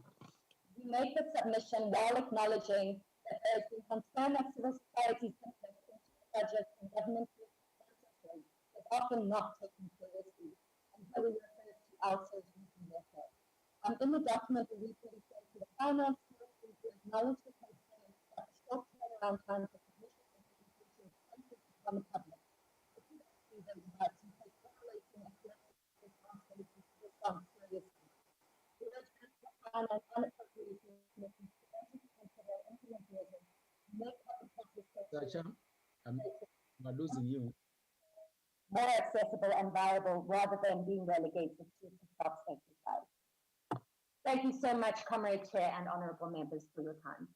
we make the submission while acknowledging that there has been concern that civil society's input into the budget and government processing is often not taken seriously, and so we refer to outsourced reason therefore. In the document, we recently sent to the finance ministry to acknowledge the concern that the short turnaround time for submission and presentation is unfit upon the public. The key reasons about to take violating a collective responsibility to respond seriously. We urge finance and appropriations committees to urgently consider implement measures to make public process I'm losing you. more accessible and viable rather than being relegated to the stocks exercise. Thank you so much, Comrade Chair and honourable members, for your time.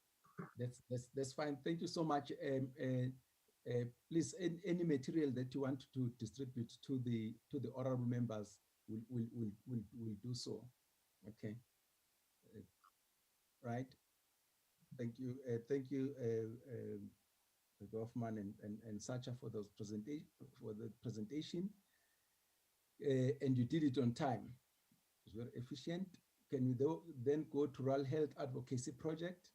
That's fine. Thank you so much. Please, any material that you want to distribute to the honourable members, will do so. Okay. Right. Thank you. Thank you, Goffman and Sacha for the presentation. And you did it on time. It was very efficient. Can we then go to Rural Health Advocacy Project?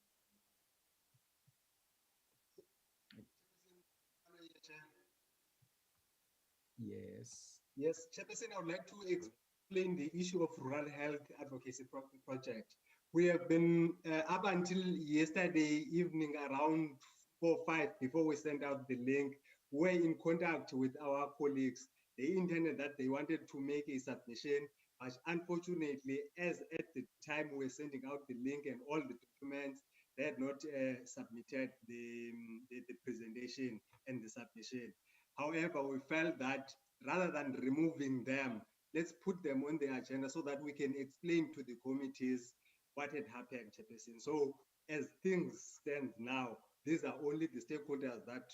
Yes. Yes, Chairperson, I would like to explain the issue of Rural Health Advocacy Project. We have been up until yesterday evening around 4 or 5 before we sent out the link. We're in contact with our colleagues. They intended that they wanted to make a submission, but unfortunately, as at the time we were sending out the link and all the documents, they had not submitted the presentation and the submission. However, we felt that rather than removing them, let's put them on the agenda so that we can explain to the committees what had happened, Chairperson. So as things stand now, these are only the stakeholders that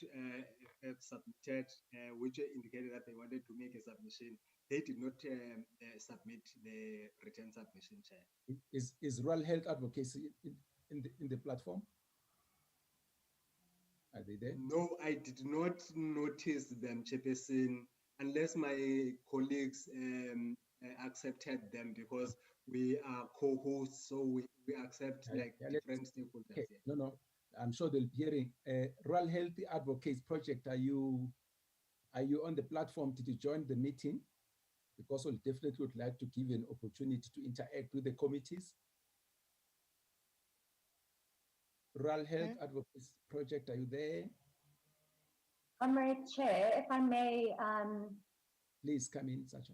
have submitted, which indicated that they wanted to make a submission. They did not submit the written submission, Chair. Is Rural Health Advocacy in the platform? Are they there? No, I did not notice them, Chairperson, unless my colleagues accepted them, because we are co-hosts, so we accept different stakeholders. Okay. No, I'm sure they'll be hearing. Rural Health Advocates Project, are you on the platform? Did you join the meeting? Because we definitely would like to give you an opportunity to interact with the committees. Rural Health Advocates Project, are you there? Comrade Chair, if I may... Please come in, Sacha.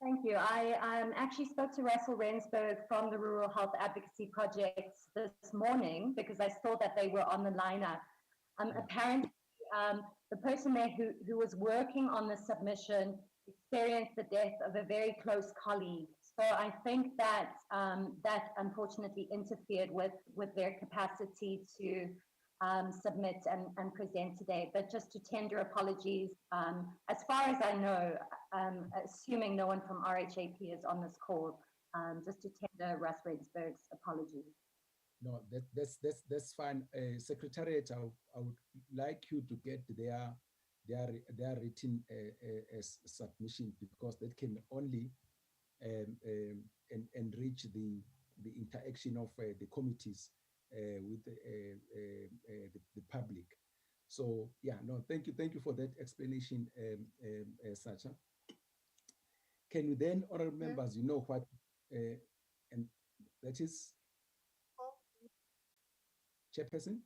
Thank you. I actually spoke to Russell Rensburg from the Rural Health Advocacy Project this morning because I saw that they were on the lineup. Apparently, the person there who was working on the submission experienced the death of a very close colleague. So I think that that unfortunately interfered with their capacity to submit and present today. But just to tender apologies, as far as I know, assuming no one from RHAP is on this call, just to tender Russ Rensburg's apologies. No, that's fine. Secretariat, I would like you to get their written submission, because that can only enrich the interaction of the committees with the public. So yeah, no, thank you for that explanation, Sacha. Can you then, honorable members, you know what, and that is Chairperson?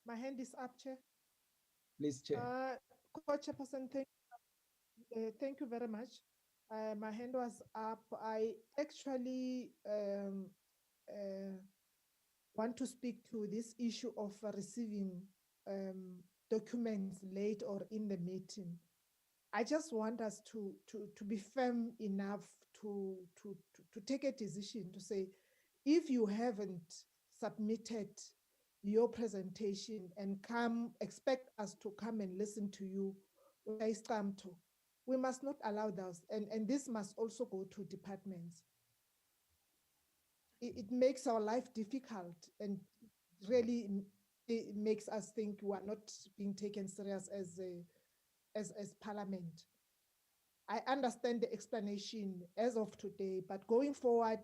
My hand is up, Chair. Please, Chair. Co-Chairperson, thank you very much. My hand was up. I actually want to speak to this issue of receiving documents late or in the meeting. I just want us to be firm enough to take a decision to say, if you haven't submitted your presentation and expect us to come and listen to you, we must not allow those. And this must also go to departments. It makes our life difficult, and really it makes us think we are not being taken serious as Parliament. I understand the explanation as of today, but going forward,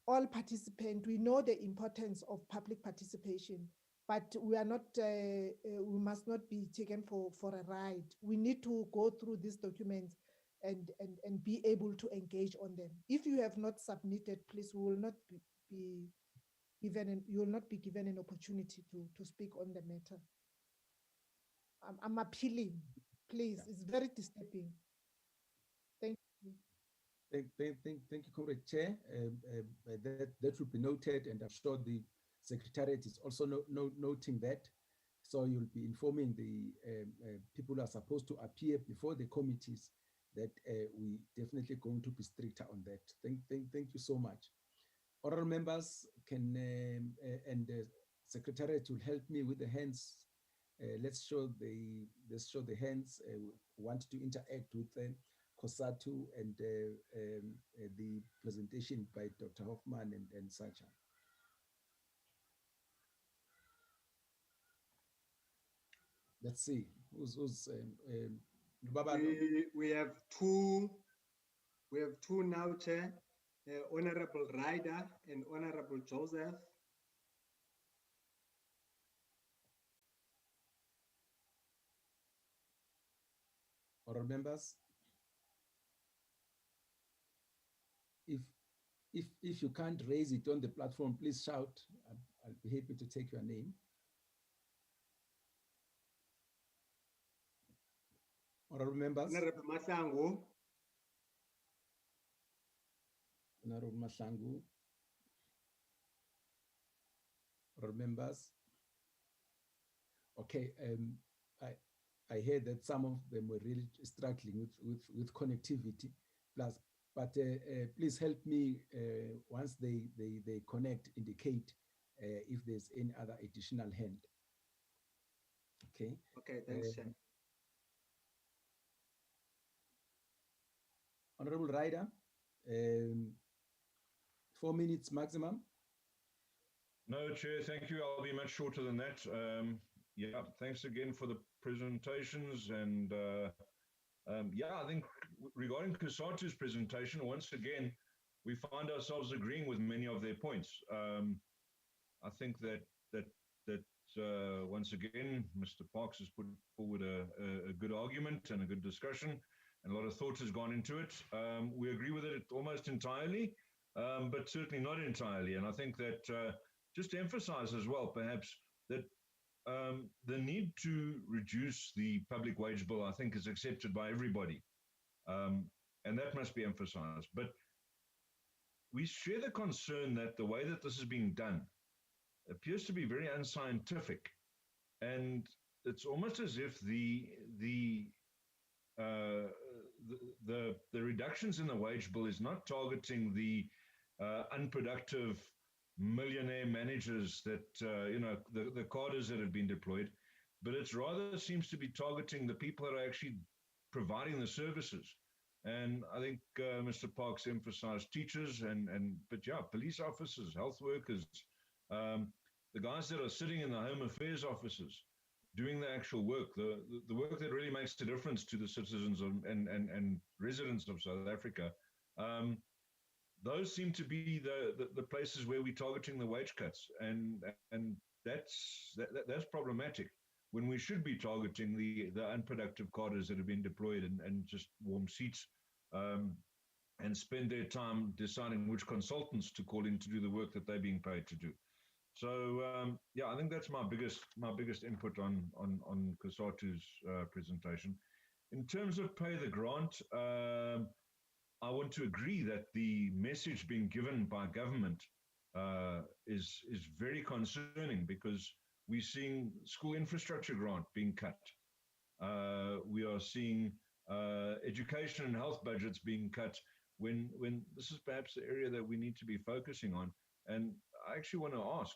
all participants, we know the importance of public participation, but we are not, we must not be taken for a ride. We need to go through these documents and be able to engage on them. If you have not submitted, please, we will not be given, you will not be given an opportunity to speak on the matter. I'm appealing, please. It's very disturbing. Thank you. Thank you, Comrade Chair. That will be noted, and I'm sure the Secretariat is also noting that. So you'll be informing the people who are supposed to appear before the committees that we definitely going to be stricter on that. Thank you so much. Honorable members can, and the Secretariat will help me with the hands. Let's show the hands. Want to interact with COSATU and the presentation by Dr. Hoffman and Sacha. Let's see who's we have two now, Chair. Honorable Ryder and Honorable Joseph. Honorable members, if you can't raise it on the platform, please shout. I'll be happy to take your name. Honorable members. Honorable Mahlangu. Honorable Mahlangu. Honorable members. Okay, I heard that some of them were really struggling with connectivity. Plus, but please help me once they connect, indicate if there's any other additional hand. Okay. Okay, thanks, Chair. Honorable Ryder, 4 minutes maximum. No, Chair, thank you. I'll be much shorter than that. Yeah, thanks again for the presentations. And yeah, I think regarding COSATU's presentation, once again, we find ourselves agreeing with many of their points. I think that once again, Mr. Parks has put forward a good argument and a good discussion, and a lot of thought has gone into it. We agree with it almost entirely, but certainly not entirely. And I think that just to emphasize as well, perhaps, that the need to reduce the public wage bill, I think, is accepted by everybody. And that must be emphasized. But we share the concern that the way that this is being done appears to be very unscientific. And it's almost as if the the reductions in the wage bill is not targeting the unproductive millionaire managers that the cadres that have been deployed, but it's rather seems to be targeting the people that are actually providing the services. And I think Mr. Parks emphasized teachers but yeah, police officers, health workers, the guys that are sitting in the home affairs offices doing the actual work, the work that really makes a difference to the citizens and residents of South Africa. Those seem to be the places where we're targeting the wage cuts, and that's problematic when we should be targeting the unproductive cadres that have been deployed and just warm seats and spend their time deciding which consultants to call in to do the work that they're being paid to do. So yeah, I think that's my biggest input on Kusatu's presentation. In terms of pay the grant, I want to agree that the message being given by government is very concerning, because we're seeing school infrastructure grant being cut. We are seeing education and health budgets being cut when this is perhaps the area that we need to be focusing on. And I actually want to ask,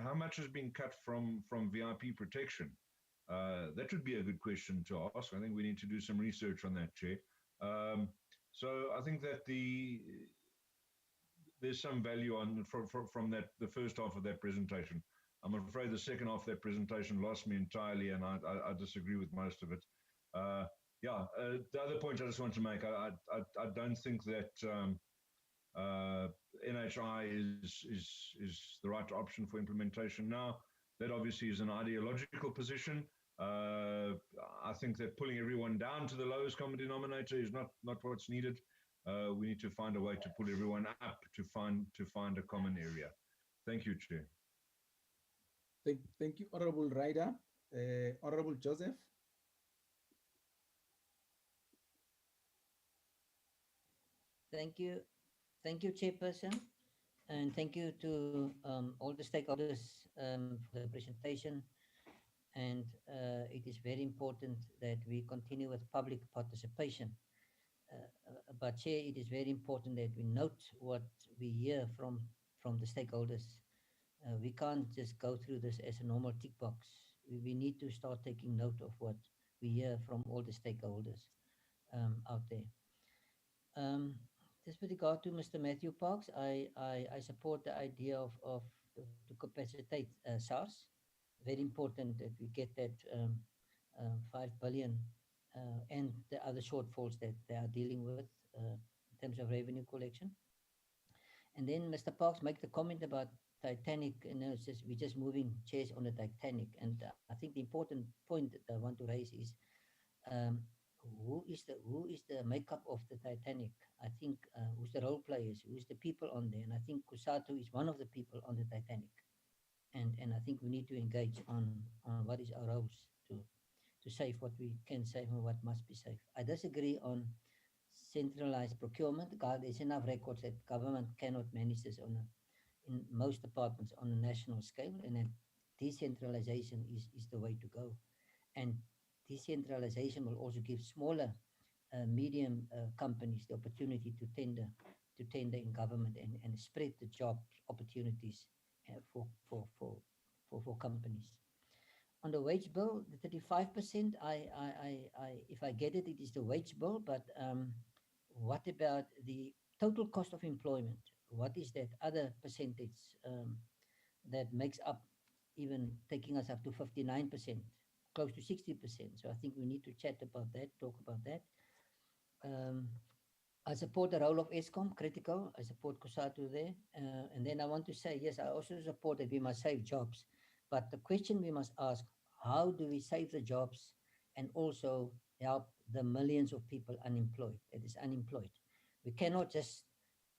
how much has been cut from VIP protection? That would be a good question to ask. I think we need to do some research on that, Chair. So I think that there's some value from that, the first half of that presentation. I'm afraid the second half of that presentation lost me entirely, and I disagree with most of it. Yeah, the other point I just want to make, I don't think that NHI is the right option for implementation now. That obviously is an ideological position. I think that pulling everyone down to the lowest common denominator is not what's needed. We need to find a way to pull everyone up to find a common area. Thank you, Chair. Thank you, Honorable Ryder. Honorable Joseph. Thank you, Chairperson, and thank you to all the stakeholders for the presentation. And it is very important that we continue with public participation. But Chair, it is very important that we note what we hear from the stakeholders. We can't just go through this as a normal tick box. We need to start taking note of what we hear from all the stakeholders out there. Just with regard to Mr. Matthew Parks, I support the idea of to capacitate SARS. Very important that we get that 5 billion and the other shortfalls that they are dealing with in terms of revenue collection. And then Mr. Parks make the comment about Titanic, it's just, we're just moving chairs on the Titanic. And I think the important point that I want to raise is who is the makeup of the Titanic? I think who's the role players, who's the people on there? And I think Kusatu is one of the people on the Titanic. And I think we need to engage on what is our roles to save what we can save and what must be saved. I disagree on centralized procurement. There's enough records that government cannot manage this in most departments on a national scale, and then decentralization is the way to go. And decentralization will also give smaller, medium companies the opportunity to tender in government and spread the job opportunities for companies. On the wage bill, the 35%, if I get it, it is the wage bill, but what about the total cost of employment? What is that other percentage that makes up, even taking us up to 59%, close to 60%? So I think we need to chat about that, talk about that. I support the role of ESCOM, critical. I support Kusatu there. And then I want to say, yes, I also support that we must save jobs. But the question we must ask, how do we save the jobs and also help the millions of people unemployed, that is unemployed? We cannot just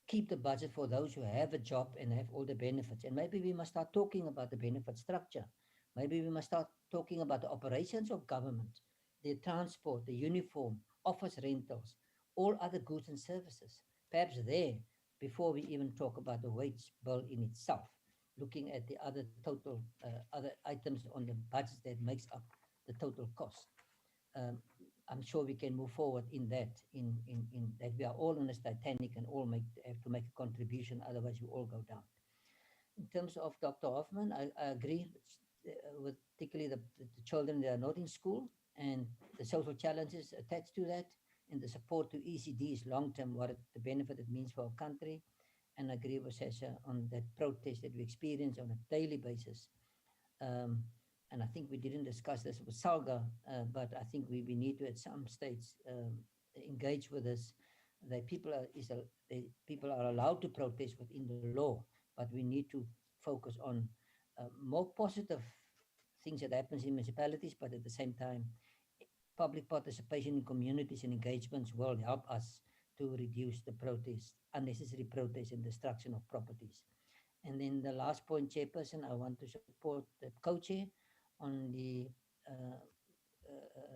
keep the budget for those who have a job and have all the benefits. And maybe we must start talking about the benefit structure. Maybe we must start talking about the operations of government, the transport, the uniform, office rentals, all other goods and services. Perhaps there, before we even talk about the wage bill in itself, looking at the other total, other items on the budget that makes up the total cost. I'm sure we can move forward in that, in that we are all on this Titanic and all have to make a contribution, otherwise we all go down. In terms of Dr. Hoffman, I agree with particularly the children that are not in school and the social challenges attached to that, and the support to ECDs long-term, the benefit it means for our country. And I agree with Sasha on that protest that we experience on a daily basis. And I think we didn't discuss this with Salga, but I think we need to, at some stage, engage with this. That people are allowed to protest within the law, but we need to focus on more positive things that happens in municipalities, but at the same time, public participation in communities and engagements will help us to reduce the unnecessary protest and destruction of properties. And then the last point, Chairperson, I want to support the co-chair on the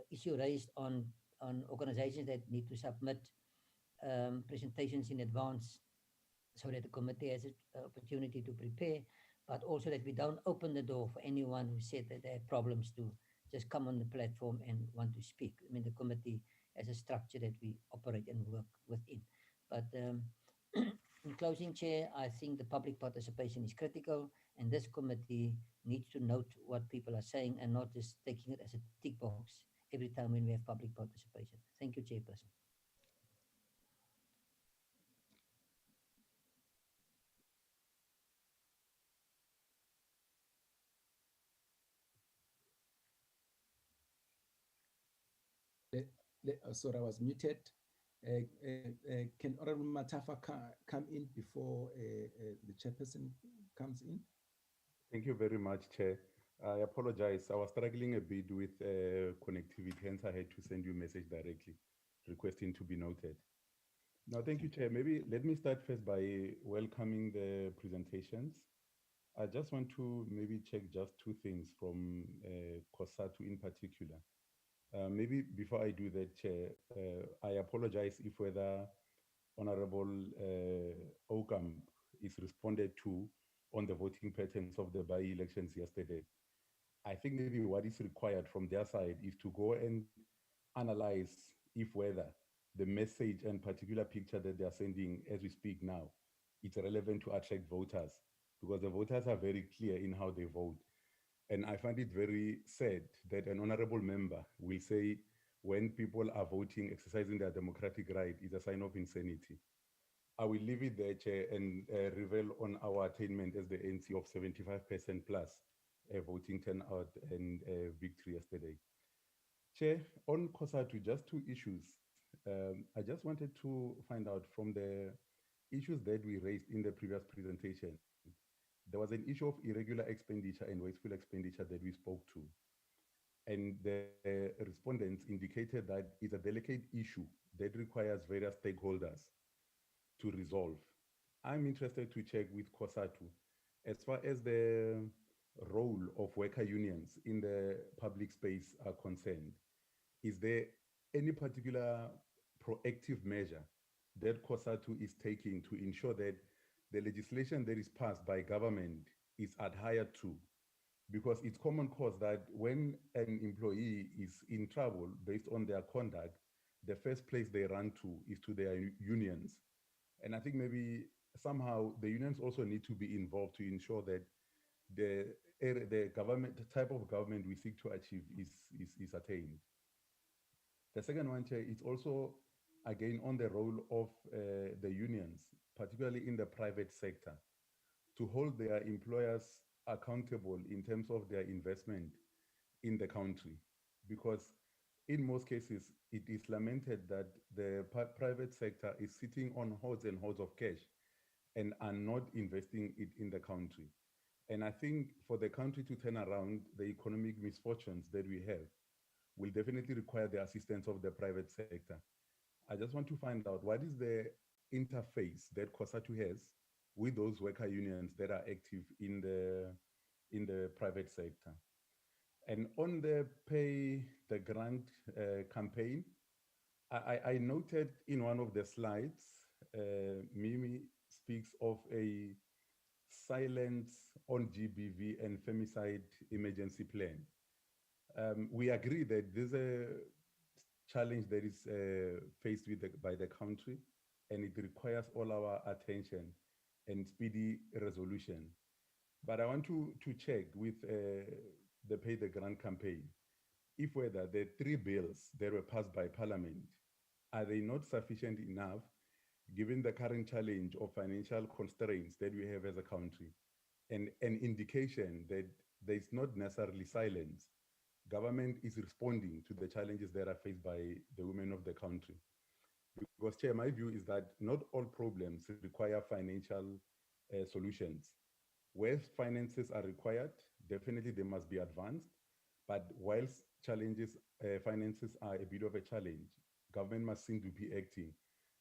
issue raised on organizations that need to submit presentations in advance so that the committee has an opportunity to prepare, but also that we don't open the door for anyone who said that they have problems to just come on the platform and want to speak. I mean, the committee has a structure that we operate and work within. But in closing, Chair, I think the public participation is critical, and this committee needs to note what people are saying and not just taking it as a tick box every time when we have public participation. Thank you, Chairperson. Sorry, I was muted. Can Honorable Matafa come in before the chairperson comes in? Thank you very much, Chair. I apologize. I was struggling a bit with connectivity, hence I had to send you a message directly requesting to be noted. Now, thank you, Chair. Maybe let me start first by welcoming the presentations. I just want to maybe check just two things from COSATU in particular. Maybe before I do that, Chair, I apologize if whether Honorable Oakham is responded to on the voting patterns of the by-elections yesterday. I think maybe what is required from their side is to go and analyze if whether the message and particular picture that they are sending as we speak now, it's relevant to attract voters, because the voters are very clear in how they vote. And I find it very sad that an honorable member will say when people are voting, exercising their democratic right, is a sign of insanity. I will leave it there, Chair, and reveal on our attainment as the ANC of 75% plus voting turnout and victory yesterday. Chair, on COSATU, just two issues. I just wanted to find out from the issues that we raised in the previous presentation. There was an issue of irregular expenditure and wasteful expenditure that we spoke to. And the respondents indicated that it's a delicate issue that requires various stakeholders to resolve. I'm interested to check with COSATU as far as the role of worker unions in the public space are concerned. Is there any particular proactive measure that COSATU is taking to ensure that the legislation that is passed by government is adhered to? Because it's common cause that when an employee is in trouble based on their conduct, the first place they run to is to their unions. And I think maybe somehow the unions also need to be involved to ensure that the government, the type of government we seek to achieve is attained. The second one, Chair, is also again on the role of the unions, particularly in the private sector, to hold their employers accountable in terms of their investment in the country. Because in most cases, it is lamented that the private sector is sitting on hoards and hoards of cash and are not investing it in the country. And I think for the country to turn around, the economic misfortunes that we have will definitely require the assistance of the private sector. I just want to find out what is the interface that COSATU has with those worker unions that are active in the private sector. And on the pay the grant campaign, I noted in one of the slides, Mimi speaks of a silence on GBV and femicide emergency plan. We agree that there's a challenge that is faced with by the country, and it requires all our attention and speedy resolution. But I want to check with the Pay the Grant campaign, if whether the 3 bills that were passed by Parliament, are they not sufficient enough given the current challenge of financial constraints that we have as a country, and an indication that there's not necessarily silence. Government is responding to the challenges that are faced by the women of the country. Because, Chair, my view is that not all problems require financial solutions. Where finances are required, definitely they must be advanced. But whilst finances are a bit of a challenge, government must seem to be acting.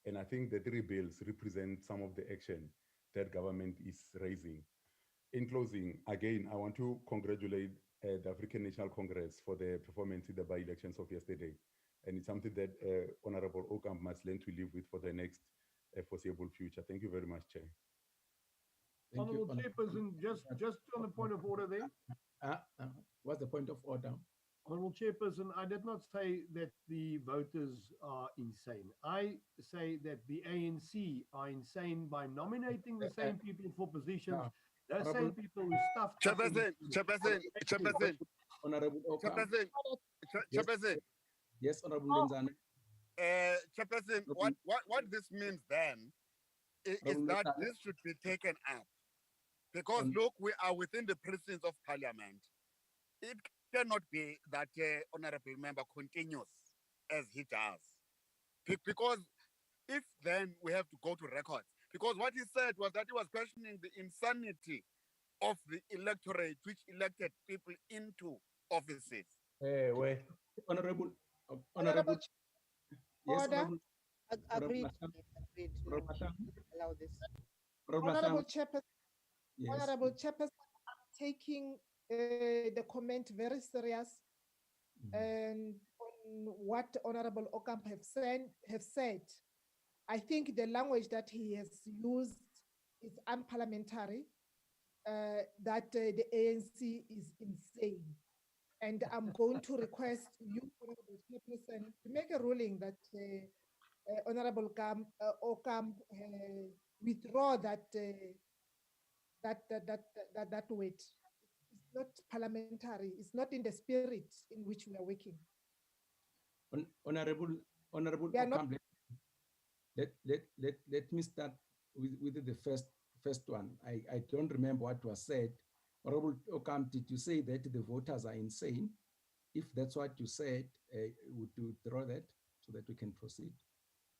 And I think the 3 bills represent some of the action that government is raising. In closing, again, I want to congratulate the African National Congress for the performance in the by-elections of yesterday. And it's something that Honorable Ocampo must learn to live with for the next foreseeable future. Thank you very much, Chair. Honorable Chairperson, just on the point of order there. What's the point of order? Honorable Chairperson, I did not say that the voters are insane. I say that the ANC are insane by nominating the same people for positions, the same people who stuffed up. Chairperson. Honorable Ocampo. Chairperson. Yes, Honorable Lenzana. Chairperson, what this means then is that this should be taken up. Because look, we are within the precincts of Parliament. It cannot be that honorable member continues as he does. Because if then we have to go to records, because what he said was that he was questioning the insanity of the electorate which elected people into offices. Honorable. Yes, Order. Honorable. Agreed. Agreed. Allow this. Honorable Chairperson. Yes. Honorable Chairperson, I'm taking the comment very serious, and on what Honorable Ocampo have said. I think the language that he has used is unparliamentary, that the ANC is insane. And I'm going to request you, Honorable Chairperson, to make a ruling that Honorable Ocampo withdraw that word. It's not parliamentary. It's not in the spirit in which we are working. Honorable Ocampo, let me start with the first one. I don't remember what was said. Honorable Ocampo, did you say that the voters are insane? If that's what you said, would you withdraw that so that we can proceed?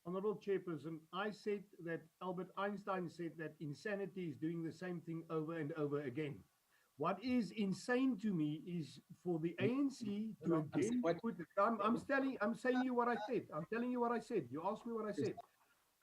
Honorable Chairperson, I said that Albert Einstein said that insanity is doing the same thing over and over again. What is insane to me is for the ANC to again put it. I'm saying you what I said. I'm telling you what I said. You asked me what I said.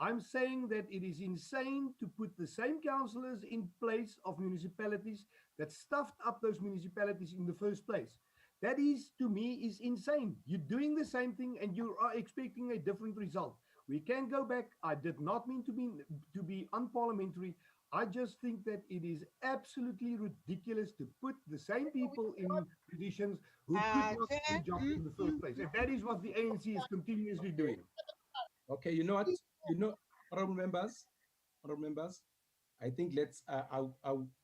I'm saying that it is insane to put the same councillors in place of municipalities that stuffed up those municipalities in the first place. That is, to me, is insane. You're doing the same thing and you are expecting a different result. We can go back. I did not mean to be unparliamentary. I just think that it is absolutely ridiculous to put the same people in positions who could not do the job in the first place. And that is what the ANC is continuously doing. Okay, you know what? Honorable members, I think I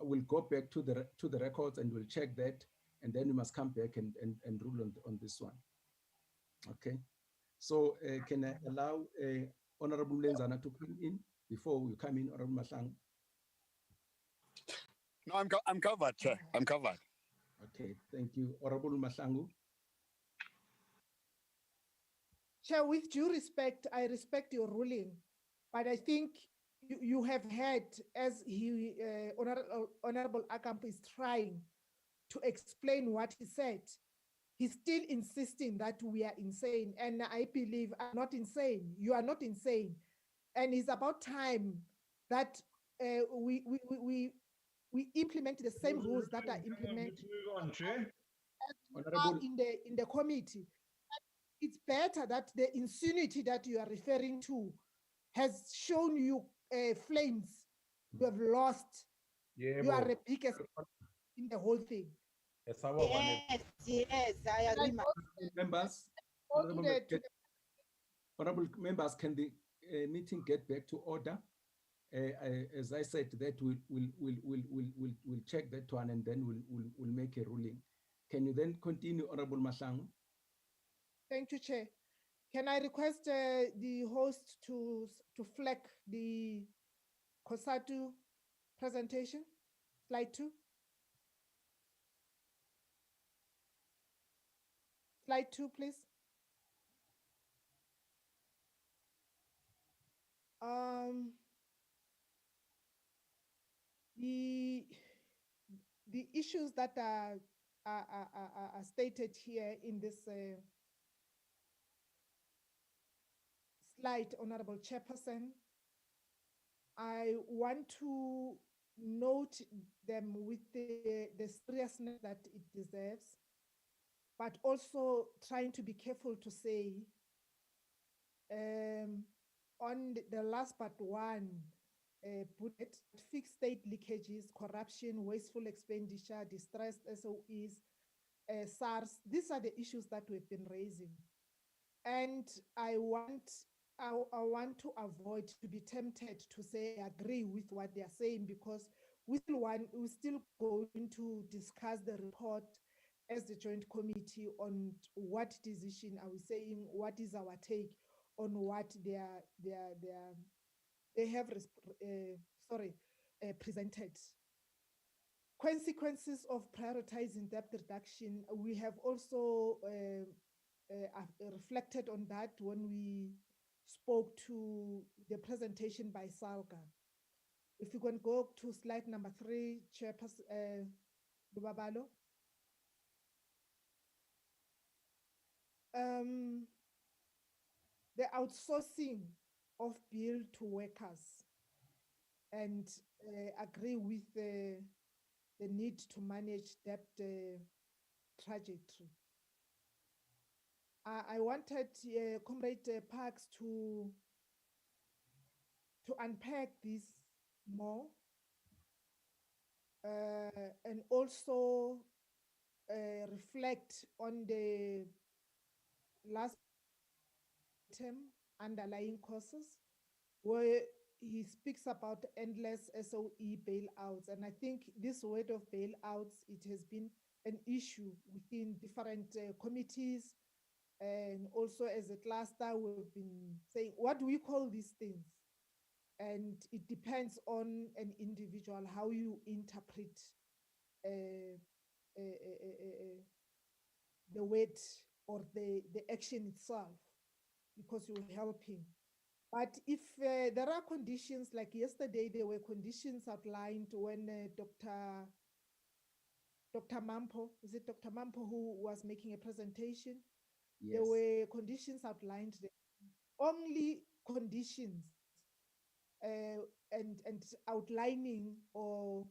will go back to the records and we'll check that, and then we must come back and rule on this one. Okay. So can I allow Honorable Lenzana to come in before we come in, Honorable Mahlangu? No, I'm covered, Chair. I'm covered. Okay, thank you. Honorable Mahlangu. Chair, with due respect, I respect your ruling, but I think you have heard, as Honorable Ocampo is trying to explain what he said, he's still insisting that we are insane, and I believe I'm not insane. You are not insane, and it's about time that we implement the same rules that are implemented in the committee. It's better that the insanity that you are referring to has shown you flames. You have lost. Yeah, you are the biggest in the whole thing. Yes, I agree. Members, Honorable members, can the meeting get back to order? As I said, that we'll check that one and then we'll make a ruling. Can you then continue, Honorable Mahlangu? Thank you, Chair. Can I request the host to flag the COSATU presentation, slide 2? Slide 2, please. The issues that are stated here in this slide, Honorable Chairperson, I want to note them with the seriousness that it deserves, but also trying to be careful to say on the last part one, bullet, fixed state leakages, corruption, wasteful expenditure, distressed SOEs, SARS. These are the issues that we've been raising. And I want to avoid to be tempted to say agree with what they are saying, because we're still going to discuss the report as the joint committee on what decision are we saying, what is our take on what they have presented. Consequences of prioritizing debt reduction, we have also reflected on that when we spoke to the presentation by Salga. If you can go to slide number 3, Chairperson Lubabalo. The outsourcing of bill to workers, and agree with the need to manage debt trajectory. I wanted Comrade Parks to unpack this more, and also reflect on the last item, underlying causes, where he speaks about endless SOE bailouts. And I think this word of bailouts, it has been an issue within different committees. And also as a cluster, we've been saying, what do we call these things? And it depends on an individual, how you interpret the word or the action itself, because you're helping. But if there are conditions, like yesterday, there were conditions outlined when Dr. Mampo, is it Dr. Mampo who was making a presentation? Yes. There were conditions outlined there. Only conditions and outlining or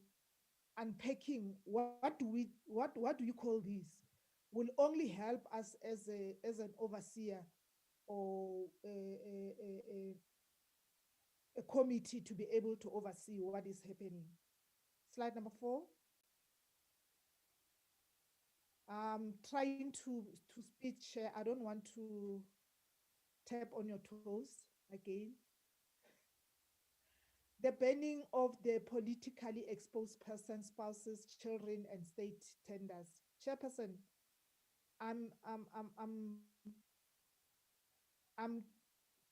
unpacking what do you call these will only help us as an overseer or a committee to be able to oversee what is happening. Slide number 4. I'm trying to speed share. I don't want to tap on your toes again. The banning of the politically exposed persons, spouses, children, and state tenders. Chairperson, I'm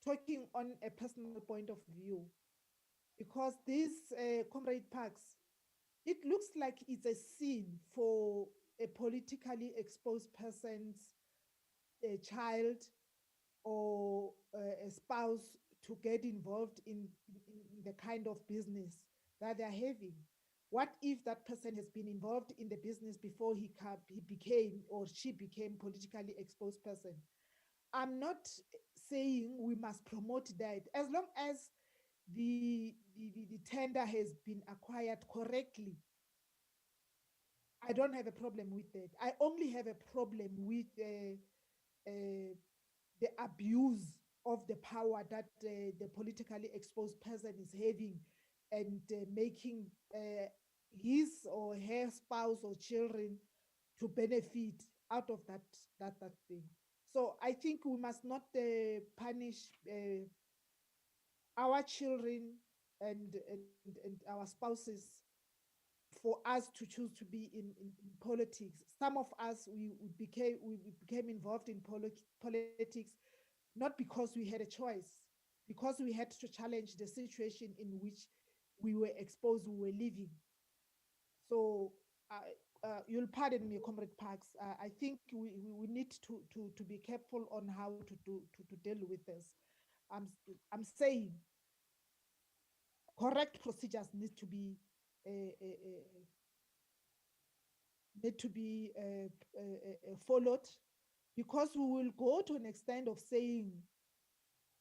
talking on a personal point of view, because this Comrade Parks, it looks like it's a sin for a politically exposed person's a child or a spouse to get involved in the kind of business that they're having. What if that person has been involved in the business before he became or she became politically exposed person? I'm not saying we must promote that, as long as the tender has been acquired correctly. I don't have a problem with that. I only have a problem with the abuse of the power that the politically exposed person is having, and making his or her spouse or children to benefit out of that thing. So I think we must not punish our children and our spouses for us to choose to be in politics. Some of us, we became involved in politics, not because we had a choice, because we had to challenge the situation in which we were exposed, we were living. So you'll pardon me, Comrade Parks. I think we need to be careful on how to deal with this. I'm saying correct procedures need to be followed, because we will go to an extent of saying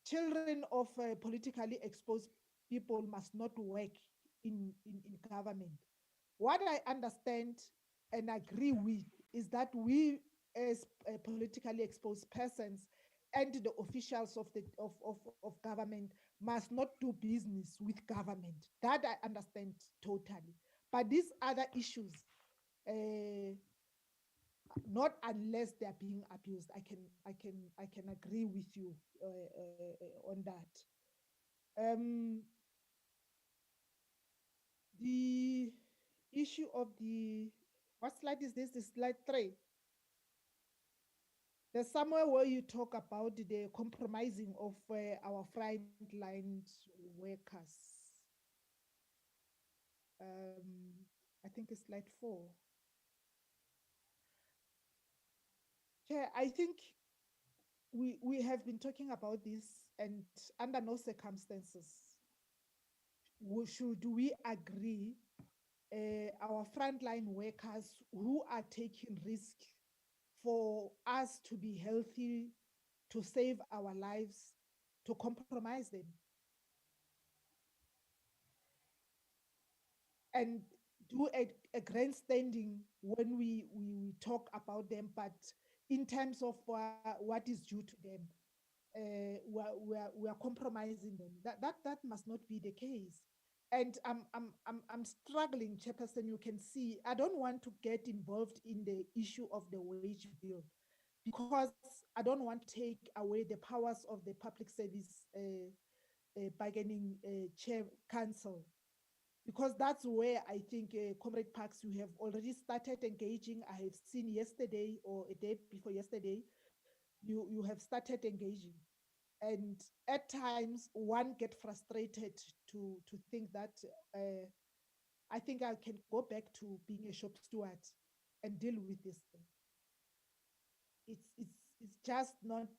children of politically exposed people must not work in government. What I understand and agree with is that we, as politically exposed persons and the officials of government, must not do business with government. That I understand totally. But these other issues, not unless they are being abused. I can agree with you on that. The issue of the, what slide is this? This slide 3. There's somewhere where you talk about the compromising of our frontline workers. I think it's slide 4. Chair, I think we have been talking about this, and under no circumstances should we agree our frontline workers who are taking risk for us to be healthy, to save our lives, to compromise them. And do a grandstanding when we talk about them, but in terms of what is due to them, we are compromising them. That must not be the case. And I'm struggling, Chairperson. You can see I don't want to get involved in the issue of the wage bill, because I don't want to take away the powers of the Public Service Bargaining Chair Council, because that's where I think, Comrade Parks, you have already started engaging. I have seen yesterday or a day before yesterday, you have started engaging. And at times one get frustrated to think that I think I can go back to being a shop steward and deal with this thing. It's just not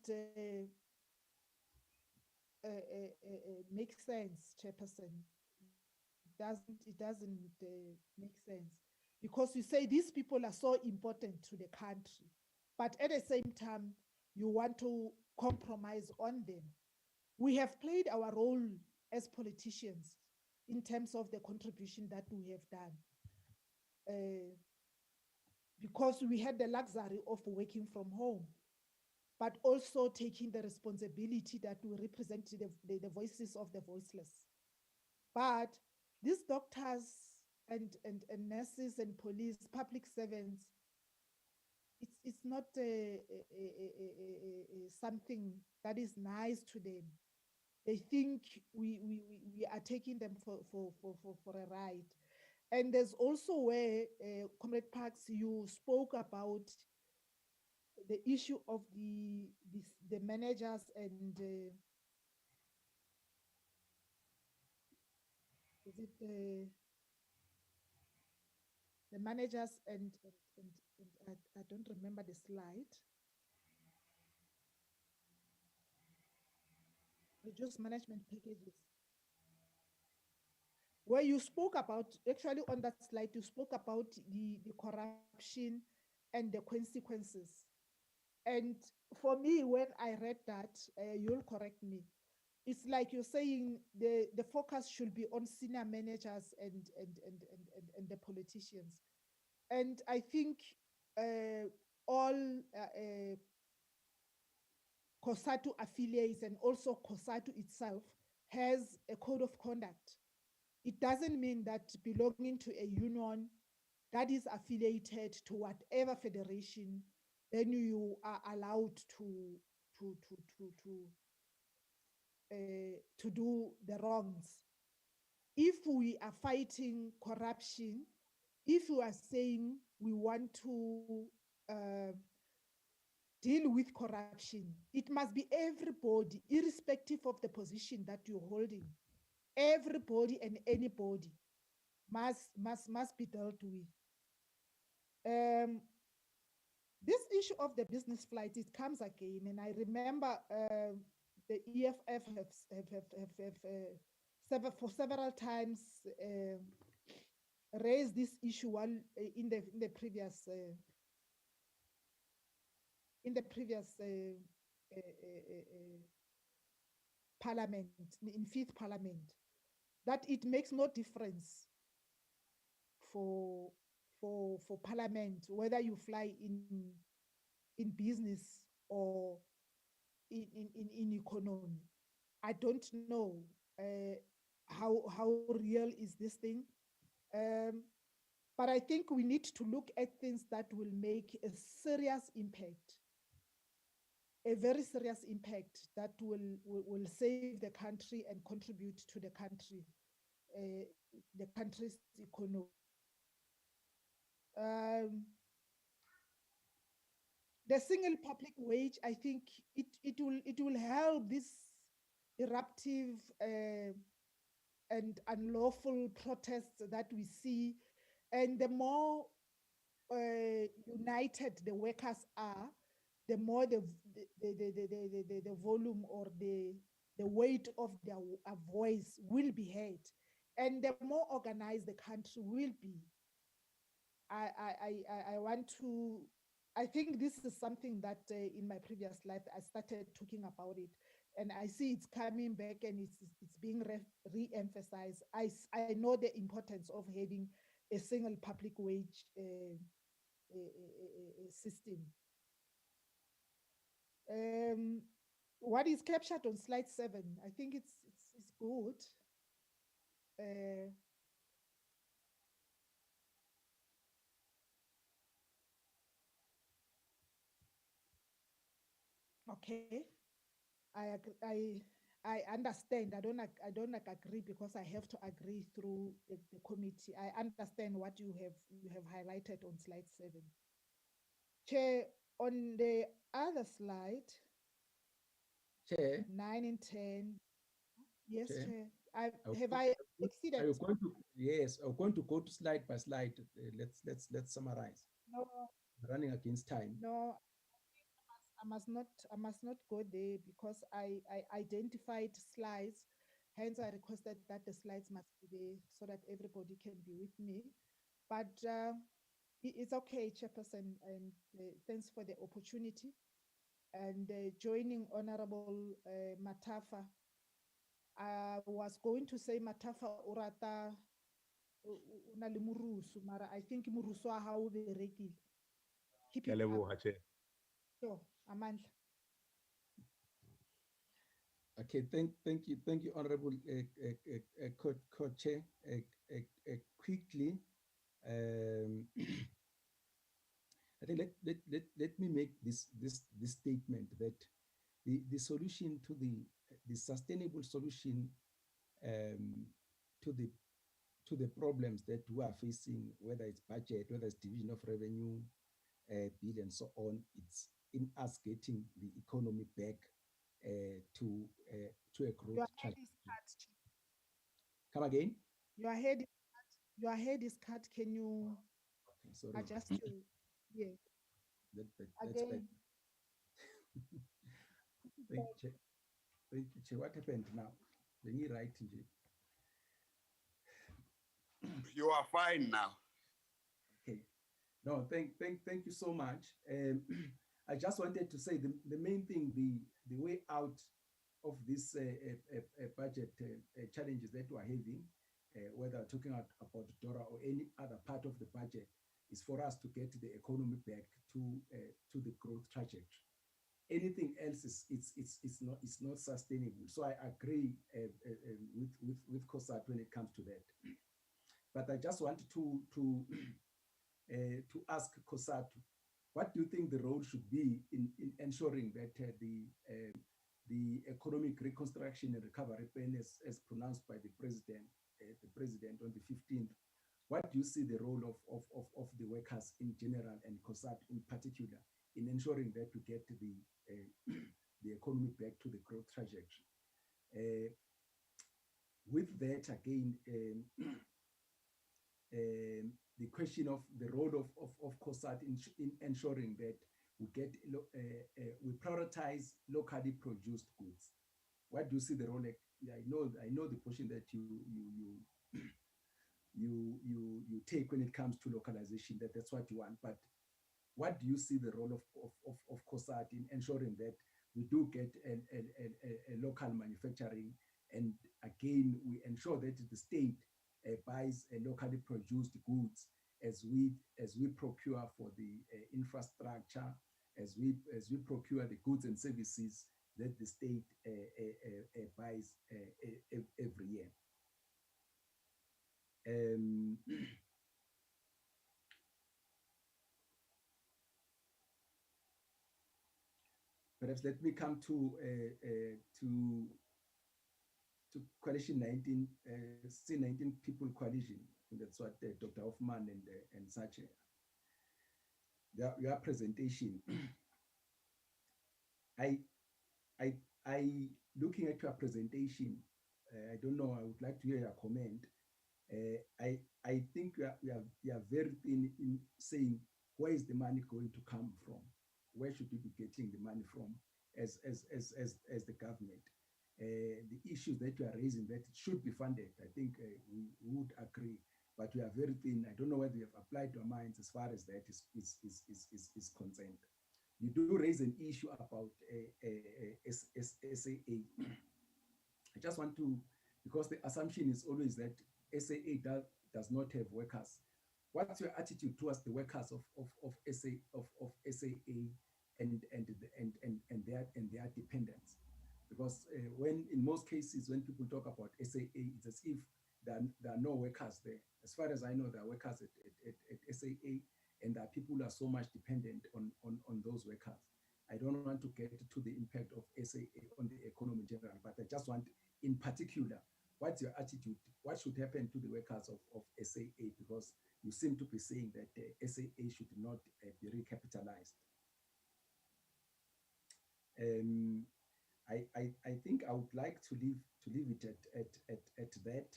make sense, Chairperson. It doesn't make sense, because you say these people are so important to the country, but at the same time you want to compromise on them. We have played our role as politicians in terms of the contribution that we have done, because we had the luxury of working from home, but also taking the responsibility that we represent the voices of the voiceless. But these doctors and nurses and police, public servants, it's not something that is nice to them. They think we are taking them for a ride. And there's also where, Comrade Parks, you spoke about the issue of the managers and is it the managers and I don't remember the slide. Reduce management packages. Where you spoke about, actually on that slide, you spoke about the corruption and the consequences. And for me, when I read that, you'll correct me, it's like you're saying the focus should be on senior managers and the politicians. And I think all COSATU affiliates and also COSATU itself has a code of conduct. It doesn't mean that belonging to a union that is affiliated to whatever federation then you are allowed to to to to to to do the wrongs. If we are fighting corruption, if you are saying we want to deal with corruption, it must be everybody, irrespective of the position that you're holding. Everybody and anybody must be dealt with. This issue of the business flight, it comes again, and I remember the EFF have for several times raised this issue one in the previous parliament, in fifth parliament, that it makes no difference for parliament whether you fly in business or in economy. I don't know how real is this thing, but I think we need to look at things that will make a serious impact, a very serious impact that will save the country and contribute to the country's economy. The single public wage, I think it will help this eruptive and unlawful protests that we see, and the more united the workers are, the more the volume or the weight of their voice will be heard, and the more organized the country will be. I want to, I think this is something that in my previous life I started talking about it, and I see it's coming back and it's being re-emphasized. I know the importance of having a single public wage system. What is captured on slide 7? I think it's good. Okay, I understand. I don't agree because I have to agree through the committee. I understand what you have highlighted on slide 7. Chair, on the other slide, Chair, 9 and 10. Yes, Chair. I exceeded? Are you going to? Yes, I'm going to go to slide by slide. Let's summarize. No, We're running against time. no, I must not go there because I identified slides. Hence, I requested that the slides must be there so that everybody can be with me. But it's okay, Chairperson, and thanks for the opportunity. And joining Honorable Matafa, I was going to say Matafa Urata una le murusu, mara I think murusu wa hao berekile. Keep it up. Sure, Amandla. Okay, thank you, Honorable Co-Chair. Quickly, I think let me make this statement that the solution to the sustainable solution to the problems that we are facing, whether it's budget, whether it's division of revenue, bill, and so on, it's in us getting the economy back to a growth track. Come again? Your head is cut. Can you adjust your That's again? better. Thank you, Chair. What happened now? Let me write in You are fine now. Okay. No, thank you so much. I just wanted to say the main thing, the way out of this budget challenges that we're having, whether we're talking about DORA or any other part of the budget, is for us to get the economy back to the growth trajectory. Anything else it's not sustainable. So I agree with COSAT when it comes to that. But I just want to ask COSAT what do you think the role should be in ensuring that the economic reconstruction and recovery plan, as pronounced by the president on the 15th, what do you see the role of the workers in general and COSAT in particular in ensuring that we get the economy back to the growth trajectory? With that, again, the question of the role of COSAT in ensuring that we get we prioritize locally produced goods. What do you see the role? I know the portion that you take when it comes to localization. That's what you want. But what do you see the role of COSAT in ensuring that we do get a local manufacturing, and again we ensure that the state buys locally produced goods as we procure for the infrastructure, as we procure the goods and services that the state buys every year. Perhaps let me come to Coalition 19, C19 People Coalition. That's what Dr. Hoffman and such. Your presentation. I looking at your presentation. I don't know. I would like to hear your comment. I think we are very thin in saying where is the money going to come from? Where should we be getting the money from as the government? The issues that you are raising, that it should be funded, I think we would agree, but we are very thin. I don't know whether you have applied your minds as far as that is concerned. You do raise an issue about SAA. I just want to, because the assumption is always that SAA does not have workers. What's your attitude towards the workers of SAA and their dependents? Because when in most cases when people talk about SAA, it's as if there are no workers there. As far as I know, there are workers at SAA, and that people are so much dependent on those workers. I don't want to get to the impact of SAA on the economy in general, but I just want, in particular, what's your attitude? What should happen to the workers of SAA? Because you seem to be saying that SAA should not be recapitalized. I think I would like to leave it at that,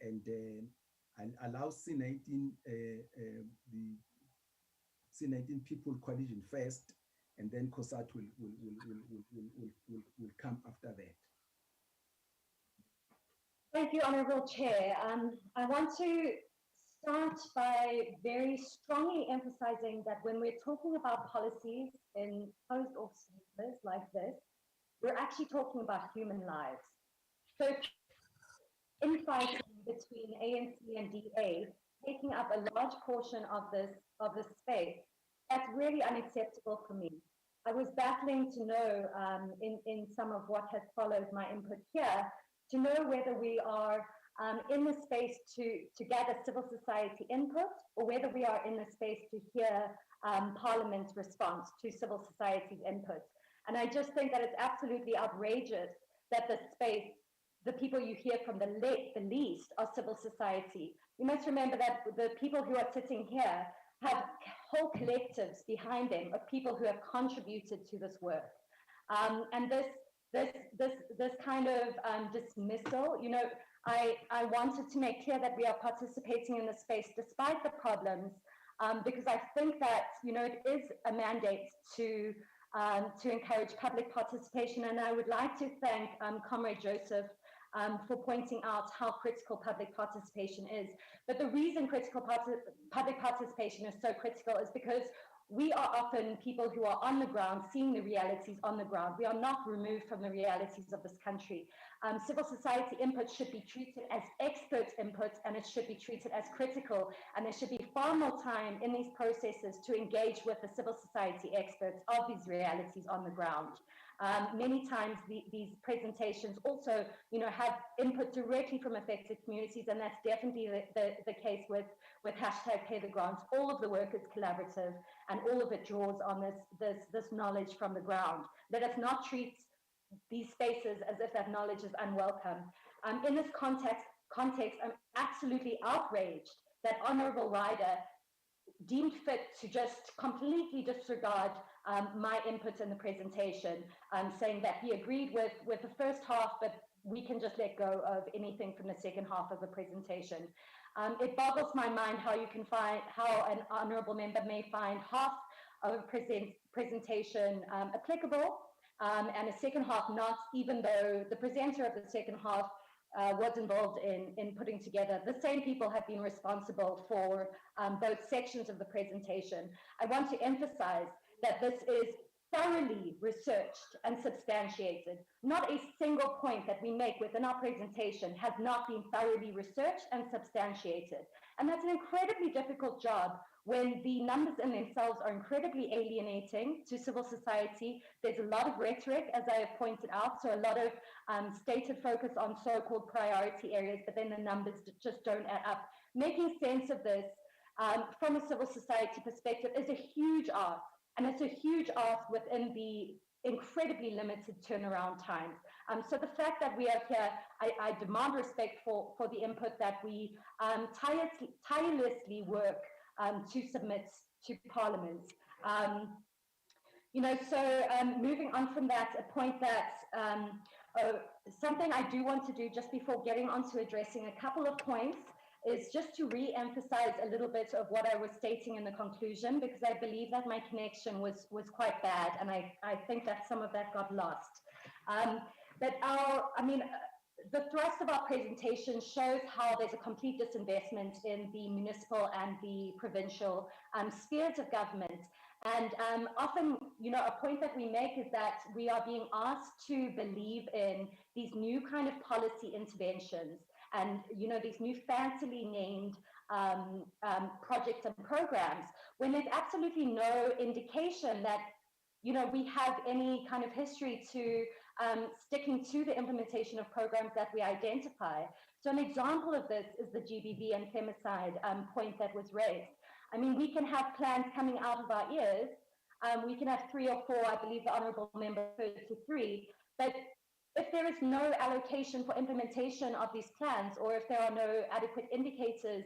and I'll allow C19 the C19 People Coalition first, and then COSAT will come after that. Thank you, Honourable Chair. I want to start by very strongly emphasizing that when we're talking about policies in closed-off sectors like this, we're actually talking about human lives. So infighting between ANC and DA taking up a large portion of this space, that's really unacceptable for me. I was battling to know in some of what has followed my input here, to know whether we are in the space to gather civil society input, or whether we are in the space to hear Parliament's response to civil society's input. And I just think that it's absolutely outrageous that the space, the people you hear from the least are civil society. You must remember that the people who are sitting here have whole collectives behind them of people who have contributed to this work. And this kind of dismissal, you know, I wanted to make clear that we are participating in the space despite the problems, because I think that, you know, it is a mandate to encourage public participation. And I would like to thank Comrade Joseph for pointing out how critical public participation is. But the reason public participation is so critical is because we are often people who are on the ground, seeing the realities on the ground. We are not removed from the realities of this country. Civil society input should be treated as expert input, and it should be treated as critical. And there should be far more time in these processes to engage with the civil society experts of these realities on the ground. Many times these presentations also, have input directly from affected communities, and that's definitely the case with hashtag Pay the Grants. All of the work is collaborative, and all of it draws on this knowledge from the ground. Let us not treat these spaces as if that knowledge is unwelcome. In this context, I'm absolutely outraged that Honourable Ryder deemed fit to just completely disregard my input in the presentation, saying that he agreed with the first half, but we can just let go of anything from the second half of the presentation. It boggles my mind how an honourable member may find half of a presentation applicable and a second half not, even though the presenter of the second half was involved in putting together. The same people have been responsible for both sections of the presentation. I want to emphasize that this is thoroughly researched and substantiated. Not a single point that we make within our presentation has not been thoroughly researched and substantiated. And that's an incredibly difficult job when the numbers in themselves are incredibly alienating to civil society. There's a lot of rhetoric, as I have pointed out, so a lot of stated focus on so-called priority areas, but then the numbers just don't add up. Making sense of this from a civil society perspective is a huge ask, and it's a huge ask within the incredibly limited turnaround times. So the fact that we are here, I demand respect for the input that we tirelessly work to submit to Parliament. Moving on from that, a point that something I do want to do just before getting on to addressing a couple of points is just to re-emphasize a little bit of what I was stating in the conclusion, because I believe that my connection was quite bad, and I think that some of that got lost. The thrust of our presentation shows how there's a complete disinvestment in the municipal and the provincial spheres of government. And often, a point that we make is that we are being asked to believe in these new kind of policy interventions and, these new fancily named projects and programs, when there's absolutely no indication that, we have any kind of history to sticking to the implementation of programs that we identify. So an example of this is the GBV and femicide point that was raised. I mean, we can have plans coming out of our ears. We can have 3 or 4, I believe the Honourable Member referred to 3, but if there is no allocation for implementation of these plans, or if there are no adequate indicators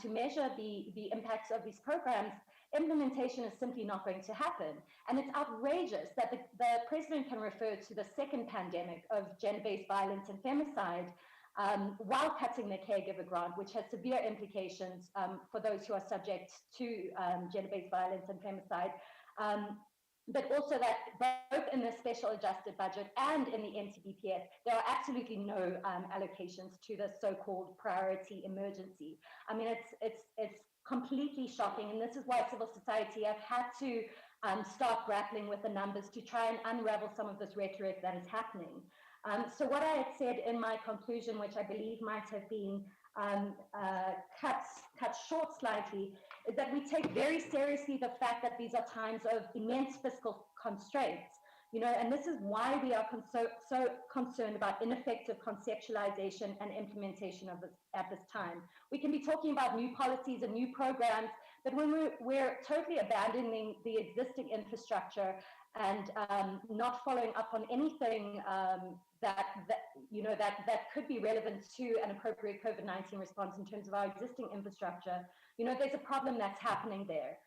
to measure the impacts of these programs, implementation is simply not going to happen. And it's outrageous that the President can refer to the second pandemic of gender-based violence and femicide while cutting the caregiver grant, which has severe implications for those who are subject to gender-based violence and femicide. But also that both in the special adjusted budget and in the NTBPS, there are absolutely no allocations to the so-called priority emergency. I mean, it's completely shocking, and this is why civil society have had to start grappling with the numbers to try and unravel some of this rhetoric that is happening. So what I had said in my conclusion, which I believe might have been cut short slightly, is that we take very seriously the fact that these are times of immense fiscal constraints, and this is why we are so concerned about ineffective conceptualization and implementation of this at this time. We can be talking about new policies and new programs, but when we're totally abandoning the existing infrastructure and not following up on anything that could be relevant to an appropriate COVID-19 response in terms of our existing infrastructure, there's a problem that's happening there.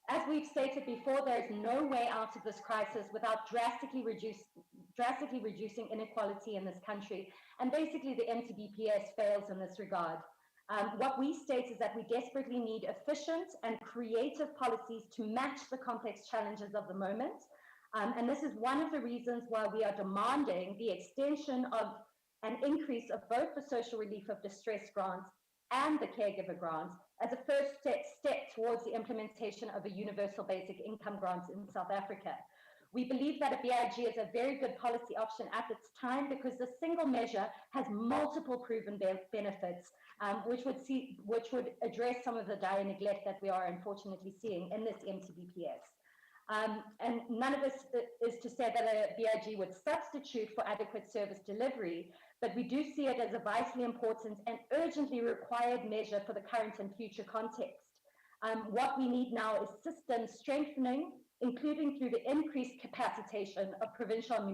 As we've stated before, there is no way out of this crisis without drastically reducing inequality in this country. And basically, the NTBPS fails in this regard. What we state is that we desperately need efficient and creative policies to match the complex challenges of the moment. And this is one of the reasons why we are demanding the extension of an increase of both the social relief of distress grants and the caregiver grants as a first step towards the implementation of a universal basic income grant in South Africa. We believe that a BIG is a very good policy option at its time because the single measure has multiple proven benefits, which would address some of the dire neglect that we are unfortunately seeing in this MTBPS. And none of this is to say that a BIG would substitute for adequate service delivery, but we do see it as a vitally important and urgently required measure for the current and future context. What we need now is system strengthening, including through the increased capacitation of provincial and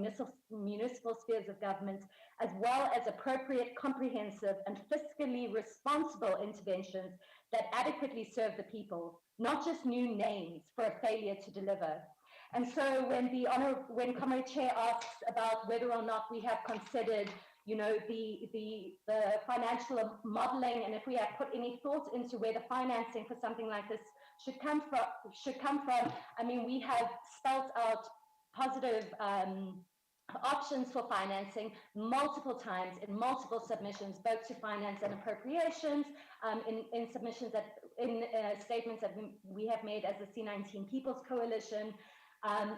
municipal spheres of government, as well as appropriate, comprehensive, and fiscally responsible interventions that adequately serve the people, not just new names for a failure to deliver. And so when Comrade Chair asks about whether or not we have considered, you know, the financial modeling, and if we have put any thought into where the financing for something like this should come from, I mean, we have spelt out positive options for financing multiple times in multiple submissions, both to finance and appropriations, in submissions in statements that we have made as the C19 People's Coalition.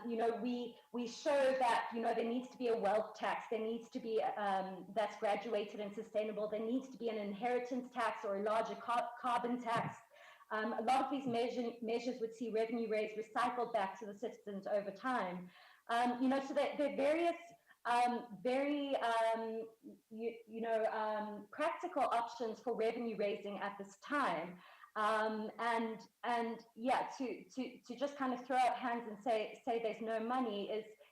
You know, we show that, you know, there needs to be a wealth tax, there needs to be that's graduated and sustainable, there needs to be an inheritance tax or a larger carbon tax. A lot of these measures would see revenue raised recycled back to the citizens over time. You know, so there are various very practical options for revenue raising at this time. And yeah, to just kind of throw out hands and say there's no money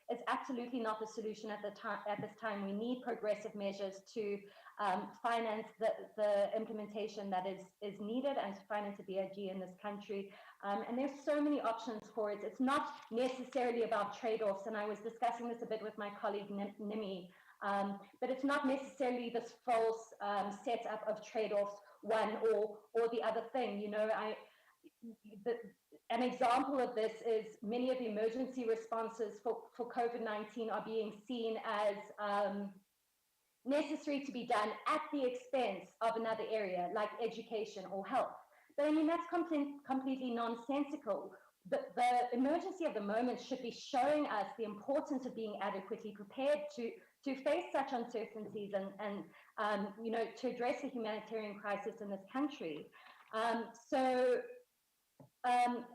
is absolutely not the solution at this time. We need progressive measures to finance the implementation that is needed and to finance a BIG in this country. And there's so many options for it. It's not necessarily about trade-offs, and I was discussing this a bit with my colleague Nimi, but it's not necessarily this false setup of trade-offs, one or the other thing. You know, an example of this is many of the emergency responses for COVID-19 are being seen as necessary to be done at the expense of another area like education or health. But I mean, that's completely nonsensical. The emergency of the moment should be showing us the importance of being adequately prepared to face such uncertainties and you know, to address the humanitarian crisis in this country.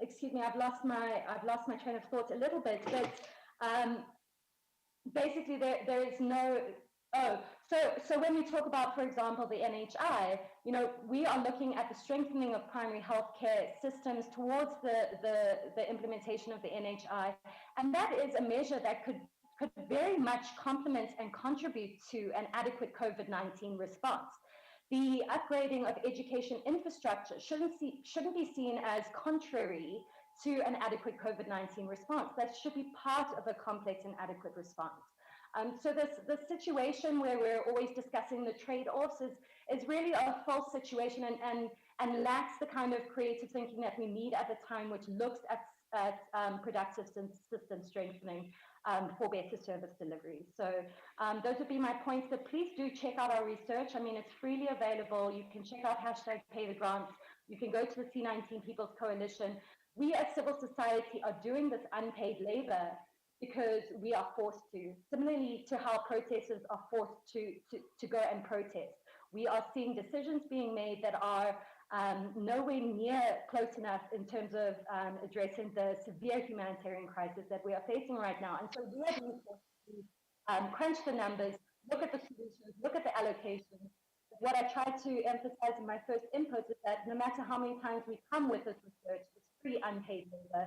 Excuse me, I've lost my train of thought a little bit, but basically there is no. So when we talk about, for example, the NHI, you know, we are looking at the strengthening of primary healthcare systems towards the implementation of the NHI, and that is a measure that could very much complement and contribute to an adequate COVID-19 response. The upgrading of education infrastructure shouldn't be seen as contrary to an adequate COVID-19 response. That should be part of a complex and adequate response. So the situation where we're always discussing the trade-offs is really a false situation and lacks the kind of creative thinking that we need at the time, which looks at productive system strengthening for better service delivery. So those would be my points, but please do check out our research. I mean, it's freely available. You can check out #PayTheGrants. You can go to the C19 People's Coalition. We as civil society are doing this unpaid labor because we are forced to. Similarly to how protesters are forced to go and protest. We are seeing decisions being made that are nowhere near close enough in terms of addressing the severe humanitarian crisis that we are facing right now. And so we are being forced to crunch the numbers, look at the solutions, look at the allocations. What I tried to emphasize in my first input is that no matter how many times we come with this research, it's pretty unpaid labor.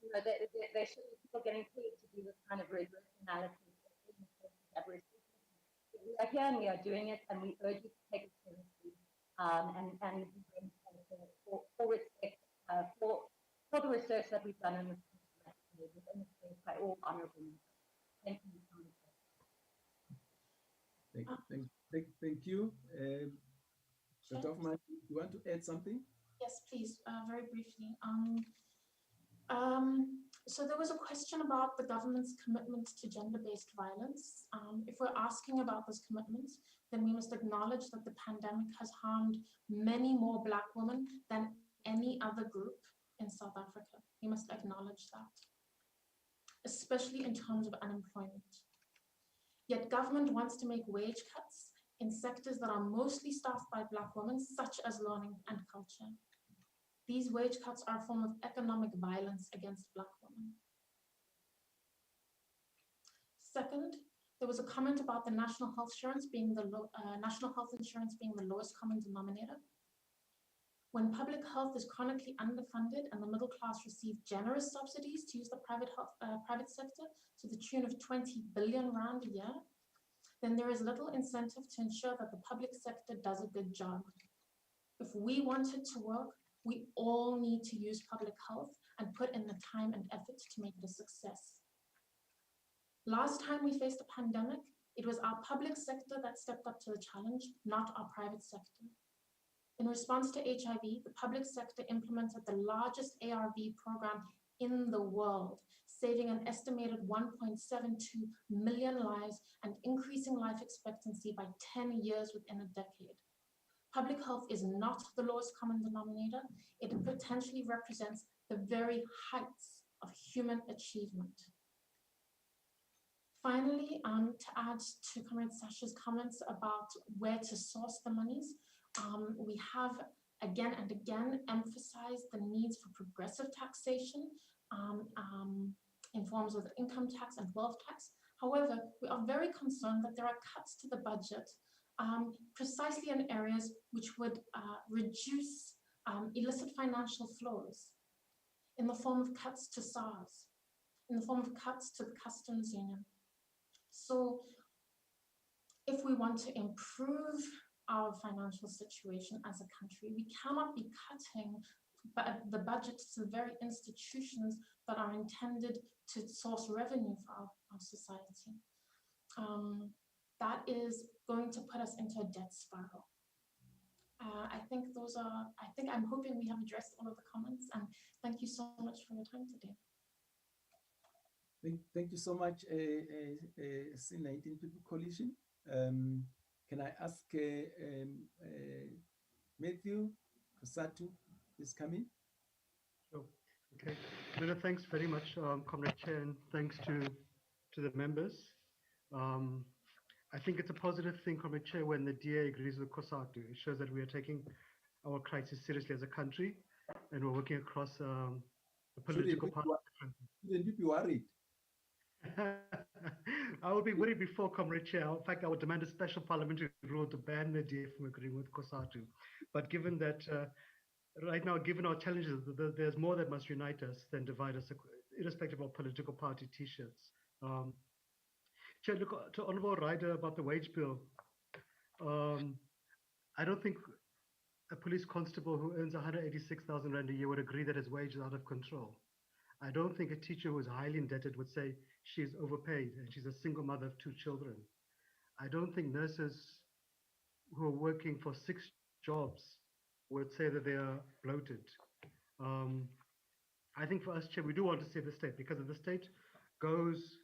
You know, there should be people getting paid to do this kind of rigorous analysis. We are here and we are doing it, and we urge you to take it seriously and for respect for the research that we've done in this space by all honourable members. Thank you so much. Thank you. Dr. Hoffman, you want to add something? Yes, please, very briefly. So there was a question about the government's commitment to gender-based violence. If we're asking about this commitment, then we must acknowledge that the pandemic has harmed many more Black women than any other group in South Africa. We must acknowledge that, especially in terms of unemployment. Yet government wants to make wage cuts in sectors that are mostly staffed by Black women, such as learning and culture. These wage cuts are a form of economic violence against Black women. Second, there was a comment about the national health insurance being the lowest common denominator. When public health is chronically underfunded and the middle class receive generous subsidies to use the private sector to the tune of 20 billion rand a year, then there is little incentive to ensure that the public sector does a good job. If we want it to work, we all need to use public health and put in the time and effort to make it a success. Last time we faced a pandemic, it was our public sector that stepped up to the challenge, not our private sector. In response to HIV, the public sector implemented the largest ARV program in the world, saving an estimated 1.72 million lives and increasing life expectancy by 10 years within a decade. Public health is not the lowest common denominator. It potentially represents the very heights of human achievement. Finally, to add to Comrade Sasha's comments about where to source the monies, we have again and again emphasized the needs for progressive taxation in forms of income tax and wealth tax. However, we are very concerned that there are cuts to the budget precisely in areas which would reduce illicit financial flows in the form of cuts to SARS, in the form of cuts to the customs union. So if we want to improve our financial situation as a country, we cannot be cutting the budget to the very institutions that are intended to source revenue for our society. That is going to put us into a debt spiral. I'm hoping we have addressed all of the comments, and thank you so much for your time today. Thank you so much, C19 People Coalition. Can I ask Matthew Kosatu, please come in? Sure. Okay. Miller, thanks very much, Comrade Chair, and thanks to the members. I think it's a positive thing, Comrade Chair, when the DA agrees with COSATU. It shows that we are taking our crisis seriously as a country, and we're working across the political party. Shouldn't you be worried? I would be worried before, Comrade Chair. In fact, I would demand a special parliamentary rule to ban the DA from agreeing with COSATU. But given that, right now, given our challenges, there's more that must unite us than divide us, irrespective of political party T-shirts. Chair, look, to Honorable Ryder about the wage bill, I don't think a police constable who earns 186,000 Rand a year would agree that his wage is out of control. I don't think a teacher who is highly indebted would say she is overpaid and she's a single mother of 2 children. I don't think nurses who are working for 6 jobs would say that they are bloated. I think for us, Chair, we do want to save the state, because if the state goes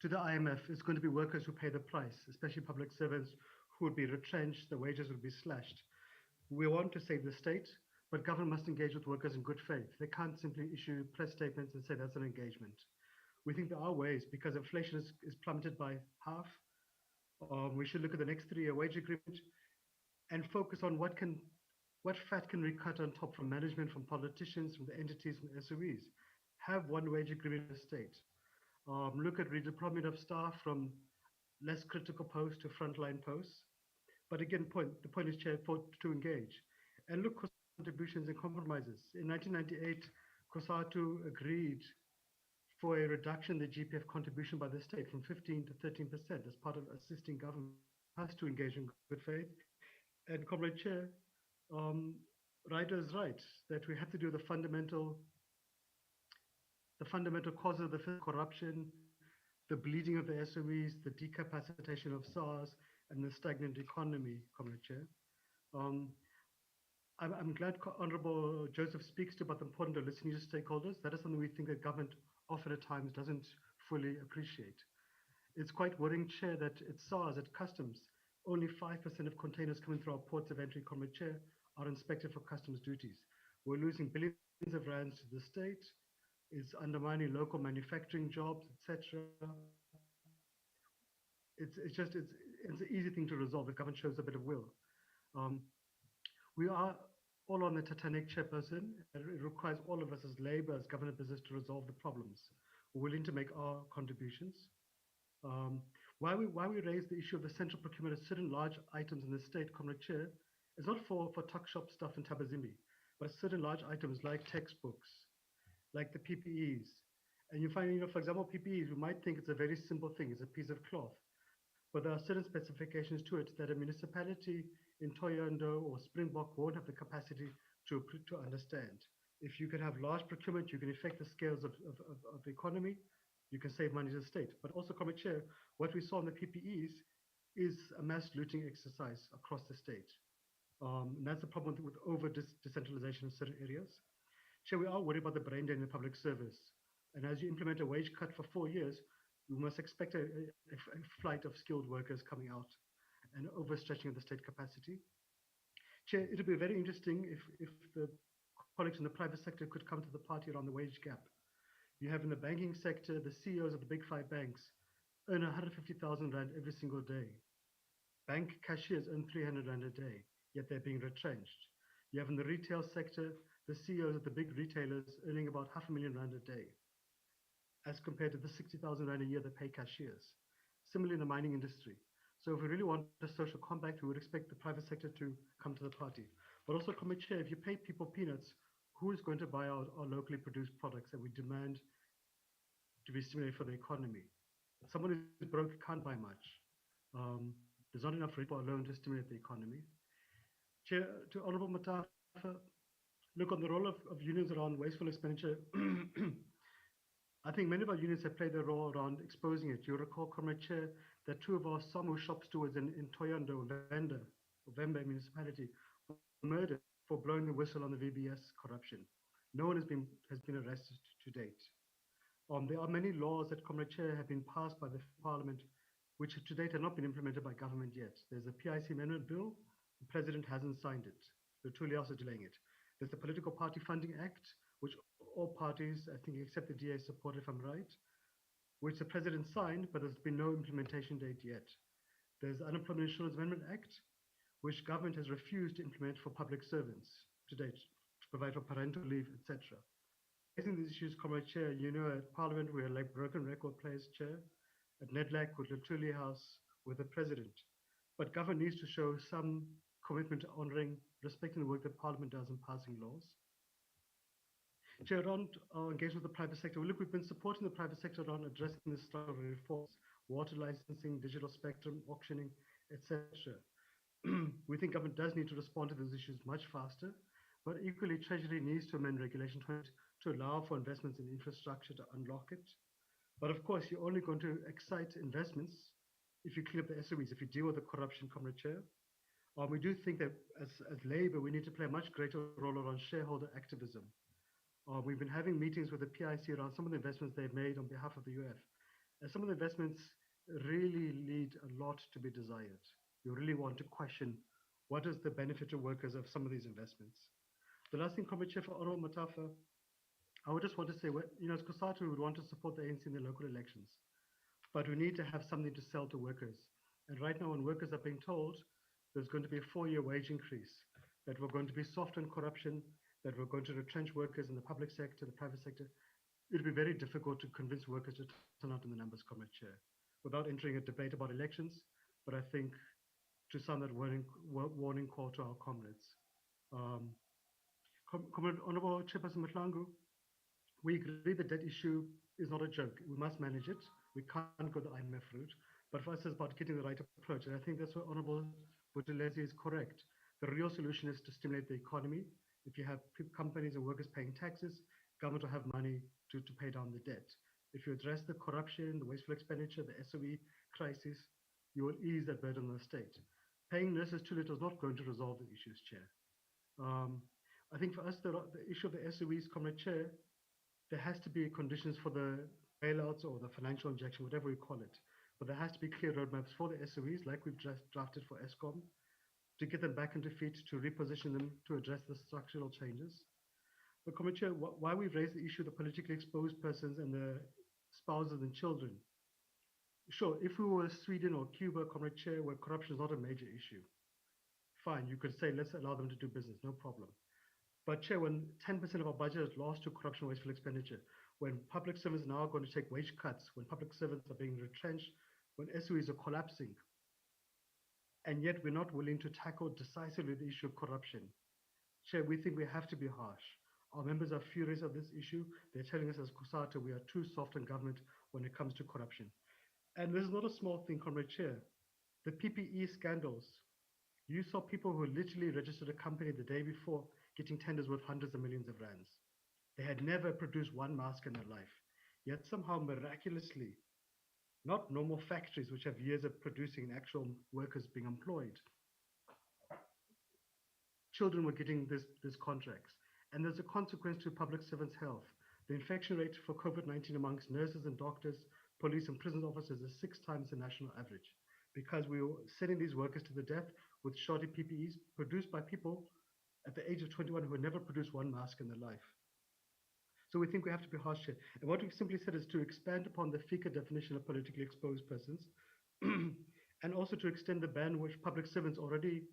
to the IMF, it's going to be workers who pay the price, especially public servants who would be retrenched, the wages would be slashed. We want to save the state, but government must engage with workers in good faith. They can't simply issue press statements and say that's an engagement. We think there are ways, because inflation is plummeted by half. We should look at the next 3-year wage agreement and focus on what fat can we cut on top from management, from politicians, from the entities, from the SOEs. Have one wage agreement in the state. Look at redeployment of staff from less critical posts to frontline posts. But again, the point is, Chair, to engage. And look for contributions and compromises. In 1998, COSATU agreed for a reduction in the GPF contribution by the state from 15 to 13% as part of assisting government. Has to engage in good faith. And Comrade Chair, Ryder is right that we have to do the fundamental cause of the corruption, the bleeding of the SOEs, the decapacitation of SARS, and the stagnant economy, Comrade Chair. I'm glad Honorable Joseph speaks to about the importance of listening to stakeholders. That is something we think that government often at times doesn't fully appreciate. It's quite worrying, Chair, that at SARS, at customs, only 5% of containers coming through our ports of entry, Comrade Chair, are inspected for customs duties. We're losing billions of rands to the state. It's undermining local manufacturing jobs, etc. It's an easy thing to resolve if government shows a bit of will. We are all on the Titanic, Chairperson. It requires all of us as Labour, as government business, to resolve the problems. We're willing to make our contributions. Why we raise the issue of the central procurement of certain large items in the state, Comrade Chair, is not for tuck shop stuff in Tabazimbi, but certain large items like textbooks, like the PPEs. And you find, for example, PPEs, we might think it's a very simple thing, it's a piece of cloth, but there are certain specifications to it that a municipality in Toyondo or Springbok won't have the capacity to understand. If you can have large procurement, you can affect the scales of the economy, you can save money to the state. But also, Comrade Chair, what we saw in the PPEs is a mass looting exercise across the state. And that's the problem with over decentralization in certain areas. Chair, we are worried about the brain drain in the public service. And as you implement a wage cut for 4 years, we must expect a flight of skilled workers coming out and overstretching of the state capacity. Chair, it would be very interesting if the colleagues in the private sector could come to the party around the wage gap. You have in the banking sector, the CEOs of the big 5 banks earn 150,000 Rand every single day. Bank cashiers earn 300 Rand a day, yet they're being retrenched. You have in the retail sector, the CEOs of the big retailers earning about 500,000 Rand a day, as compared to the 60,000 Rand a year they pay cashiers. Similarly in the mining industry. So if we really want a social compact, we would expect the private sector to come to the party. But also, Comrade Chair, if you pay people peanuts, who is going to buy our locally produced products that we demand to be stimulated for the economy? Someone who's broke can't buy much. There's not enough retail alone to stimulate the economy. Chair, to Honorable Matafa, look, on the role of unions around wasteful expenditure, I think many of our unions have played their role around exposing it. You recall, Comrade Chair, that 2 of our SAMU shop stewards in Toyondo, Vembe municipality, were murdered for blowing the whistle on the VBS corruption. No one has been arrested to date. There are many laws that, Comrade Chair, have been passed by the Parliament, which to date have not been implemented by government yet. There's a PIC amendment bill, the President hasn't signed it. The truly also delaying it. There's the Political Party Funding Act, which all parties, I think except the DA, support, if I'm right, which the President signed, but there's been no implementation date yet. There's the Unemployment Insurance Amendment Act, which government has refused to implement for public servants to date, to provide for parental leave, etc. Raising these issues, Comrade Chair, at Parliament, we are like broken record players, Chair. At NEDLAC, with the Truly House, with the President. But government needs to show some commitment to honouring, respecting the work that Parliament does in passing laws. Chair, around our engagement with the private sector, look, we've been supporting the private sector around addressing the structural reforms, water licensing, digital spectrum, auctioning, etc. We think government does need to respond to those issues much faster, but equally Treasury needs to amend Regulation 20 to allow for investments in infrastructure to unlock it. But of course, you're only going to excite investments if you clean up the SOEs, if you deal with the corruption, Comrade Chair. We do think that as Labour, we need to play a much greater role around shareholder activism. We've been having meetings with the PIC around some of the investments they've made on behalf of the UF. And some of the investments really lead a lot to be desired. You really want to question what is the benefit to workers of some of these investments. The last thing, Comrade Chair, for Honorable Matafa, I would just want to say, as COSATU, we would want to support the ANC in the local elections, but we need to have something to sell to workers. And right now, when workers are being told there's going to be a 4-year wage increase, that we're going to be soft on corruption, that we're going to retrench workers in the public sector, the private sector, it'll be very difficult to convince workers to turn out in the numbers, Comrade Chair, without entering a debate about elections. But I think to sound that warning call to our comrades. Honorable Chairperson Matlangu, we agree the debt issue is not a joke. We must manage it. We can't go the IMF route. But for us, it's about getting the right approach. And I think that's what Honorable Buthelezi is correct. The real solution is to stimulate the economy. If you have companies and workers paying taxes, government will have money to pay down the debt. If you address the corruption, the wasteful expenditure, the SOE crisis, you will ease that burden on the state. Paying nurses too little is not going to resolve the issues, Chair. I think for us, the issue of the SOEs, Comrade Chair, there has to be conditions for the bailouts or the financial injection, whatever we call it. But there has to be clear roadmaps for the SOEs, like we've just drafted for ESCOM, to get them back into feet, to reposition them, to address the structural changes. But Comrade Chair, why we've raised the issue of the politically exposed persons and the spouses and children. Sure, if we were Sweden or Cuba, Comrade Chair, where corruption is not a major issue, fine, you could say, let's allow them to do business, no problem. But Chair, when 10% of our budget is lost to corruption, wasteful expenditure, when public servants are now going to take wage cuts, when public servants are being retrenched, when SOEs are collapsing, and yet we're not willing to tackle decisively the issue of corruption. Chair, we think we have to be harsh. Our members are furious at this issue. They're telling us as COSATU we are too soft in government when it comes to corruption. And this is not a small thing, Comrade Chair. The PPE scandals. You saw people who literally registered a company the day before getting tenders worth hundreds of millions of rands. They had never produced one mask in their life. Yet somehow miraculously, not normal factories which have years of producing and actual workers being employed, children were getting these contracts. And there's a consequence to public servants' health. The infection rate for COVID-19 amongst nurses and doctors, police and prison officers is 6 times the national average, because we were sending these workers to the death with shoddy PPEs produced by people at the age of 21 who had never produced one mask in their life. So we think we have to be harsh here. And what we've simply said is to expand upon the FICA definition of politically exposed persons, and also to extend the ban which public servants already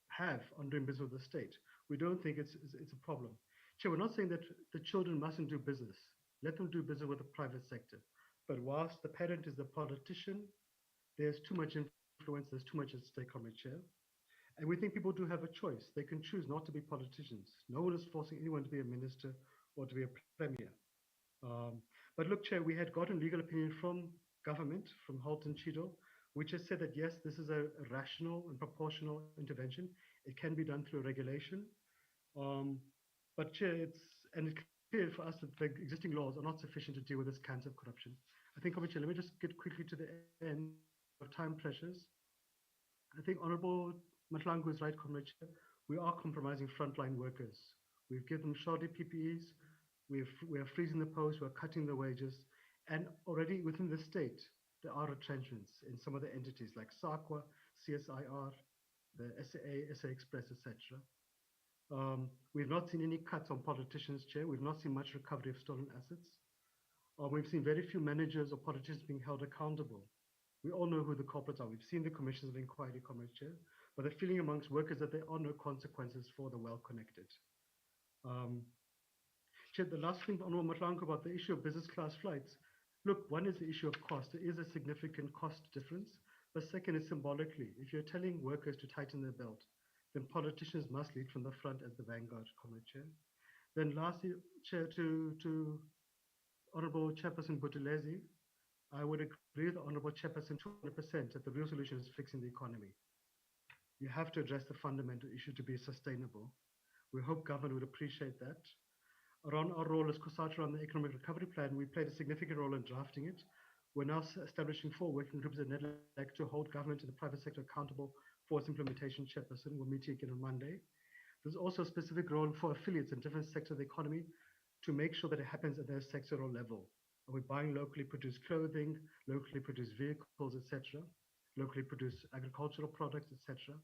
have on doing business with the state. We don't think it's a problem. Chair, we're not saying that the children mustn't do business. Let them do business with the private sector. But whilst the parent is the politician, there's too much influence, there's too much at stake, Comrade Chair. And we think people do have a choice. They can choose not to be politicians. No one is forcing anyone to be a minister or to be a premier. But look, Chair, we had gotten legal opinion from government, from Halton Chido, which has said that yes, this is a rational and proportional intervention. It can be done through a regulation. But Chair, it's clear for us that the existing laws are not sufficient to deal with this cancer of corruption. I think, Chair, let me just get quickly to the end of time pressures. I think Honorable Matlangu is right, Comrade Chair. We are compromising frontline workers. We've given them shoddy PPEs. We are freezing the posts. We're cutting the wages. And already within the state, there are retrenchments in some of the entities like SAQA, CSIR, the SAA, SA Express, etc. We've not seen any cuts on politicians, Chair. We've not seen much recovery of stolen assets. We've seen very few managers or politicians being held accountable. We all know who the culprits are. We've seen the commissions of inquiry, Comrade Chair, but the feeling amongst workers that there are no consequences for the well-connected. Chair, the last thing, Honorable Matlangu, about the issue of business class flights. Look, one is the issue of cost. There is a significant cost difference. But second is symbolically. If you're telling workers to tighten their belt, then politicians must lead from the front as the vanguard, Comrade Chair. Then lastly, Chair, to Honorable Chairperson Buthelezi, I would agree with the Honorable Chairperson 200% that the real solution is fixing the economy. You have to address the fundamental issue to be sustainable. We hope government would appreciate that. Around our role as COSATU on the Economic Recovery Plan, we played a significant role in drafting it. We're now establishing 4 working groups at NEDLAC to hold government and the private sector accountable for its implementation, Chairperson. We'll meet again on Monday. There's also a specific role for affiliates in different sectors of the economy to make sure that it happens at their sectoral level. Are we buying locally produced clothing, locally produced vehicles, etc., locally produced agricultural products, etc.,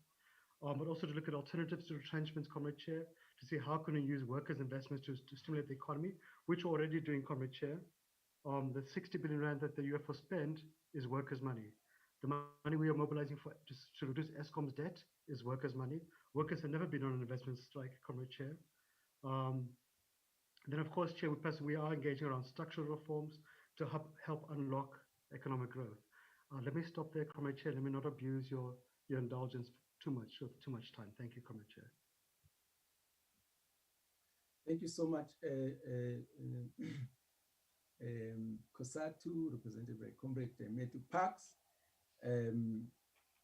but also to look at alternatives to retrenchments, Comrade Chair, to see how can we use workers' investments to stimulate the economy, which we're already doing, Comrade Chair. The 60 billion rand that the UFO spend is workers' money. The money we are mobilizing for to reduce Eskom's debt is workers' money. Workers have never been on an investment strike, Comrade Chair. Then, of course, Chair, we are engaging around structural reforms to help unlock economic growth. Let me stop there, Comrade Chair. Let me not abuse your indulgence too much time. Thank you, Comrade Chair. Thank you so much, COSATU, represented by Comrade Metu Parks.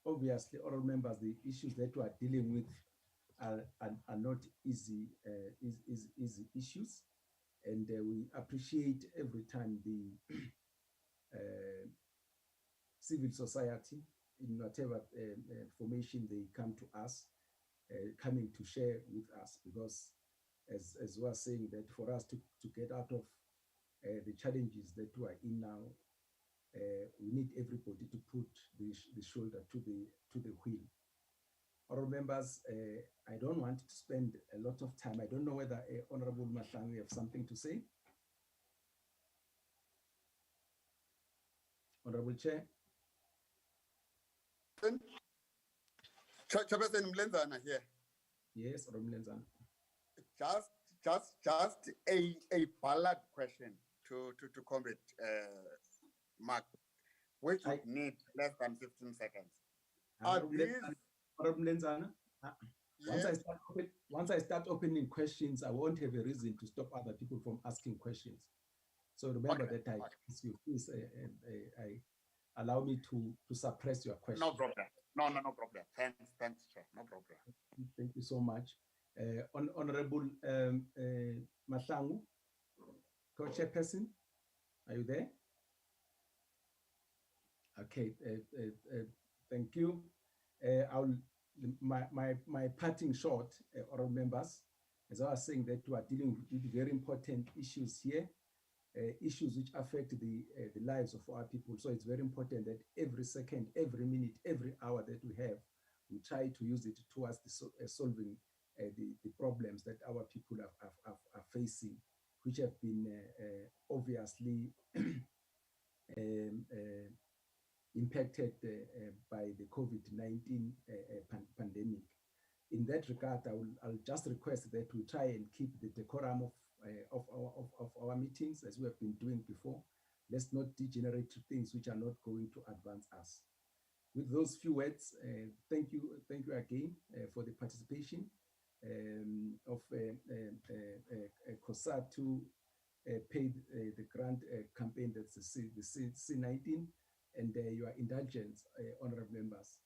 Obviously, all members, the issues that we are dealing with are not easy issues, and we appreciate every time the civil society, in whatever formation they come to us, coming to share with us, because as we are saying, that for us to get out of the challenges that we are in now, we need everybody to put the shoulder to the wheel. All members, I don't want to spend a lot of time. I don't know whether Honorable Matlangu have something to say. Honorable Chair. Chairperson Mlenzana here. Yes, Honorable Mlenzana. Just a ballot question to Comrade Mark, which would need less than 15 seconds. Are these? Once I start opening questions, I won't have a reason to stop other people from asking questions. So remember that I ask you, please allow me to suppress your question. No problem. No problem. Thanks, Chair. No problem. Thank you so much. Honorable Mahlangu, co-chairperson, are you there? Okay, thank you. My parting shot, honorable members, as I was saying, that we are dealing with very important issues here, issues which affect the lives of our people. So it's very important that every second, every minute, every hour that we have, we try to use it towards solving the problems that our people are facing, which have been obviously impacted by the COVID-19 pandemic. In that regard, I'll just request that we try and keep the decorum of our meetings as we have been doing before. Let's not degenerate to things which are not going to advance us. With those few words, thank you again for the participation of COSATU to paid the grant campaign, that's the C19, and your indulgence, honorable members.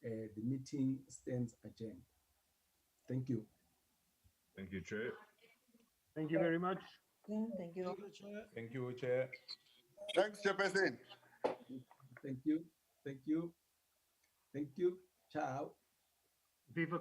The meeting stands adjourned. Thank you. Thank you, Chair. Thank you very much. Thank you. Thank you, Chair. Thanks, Chairperson. Thank you. Thank you. Thank you. Ciao. Viva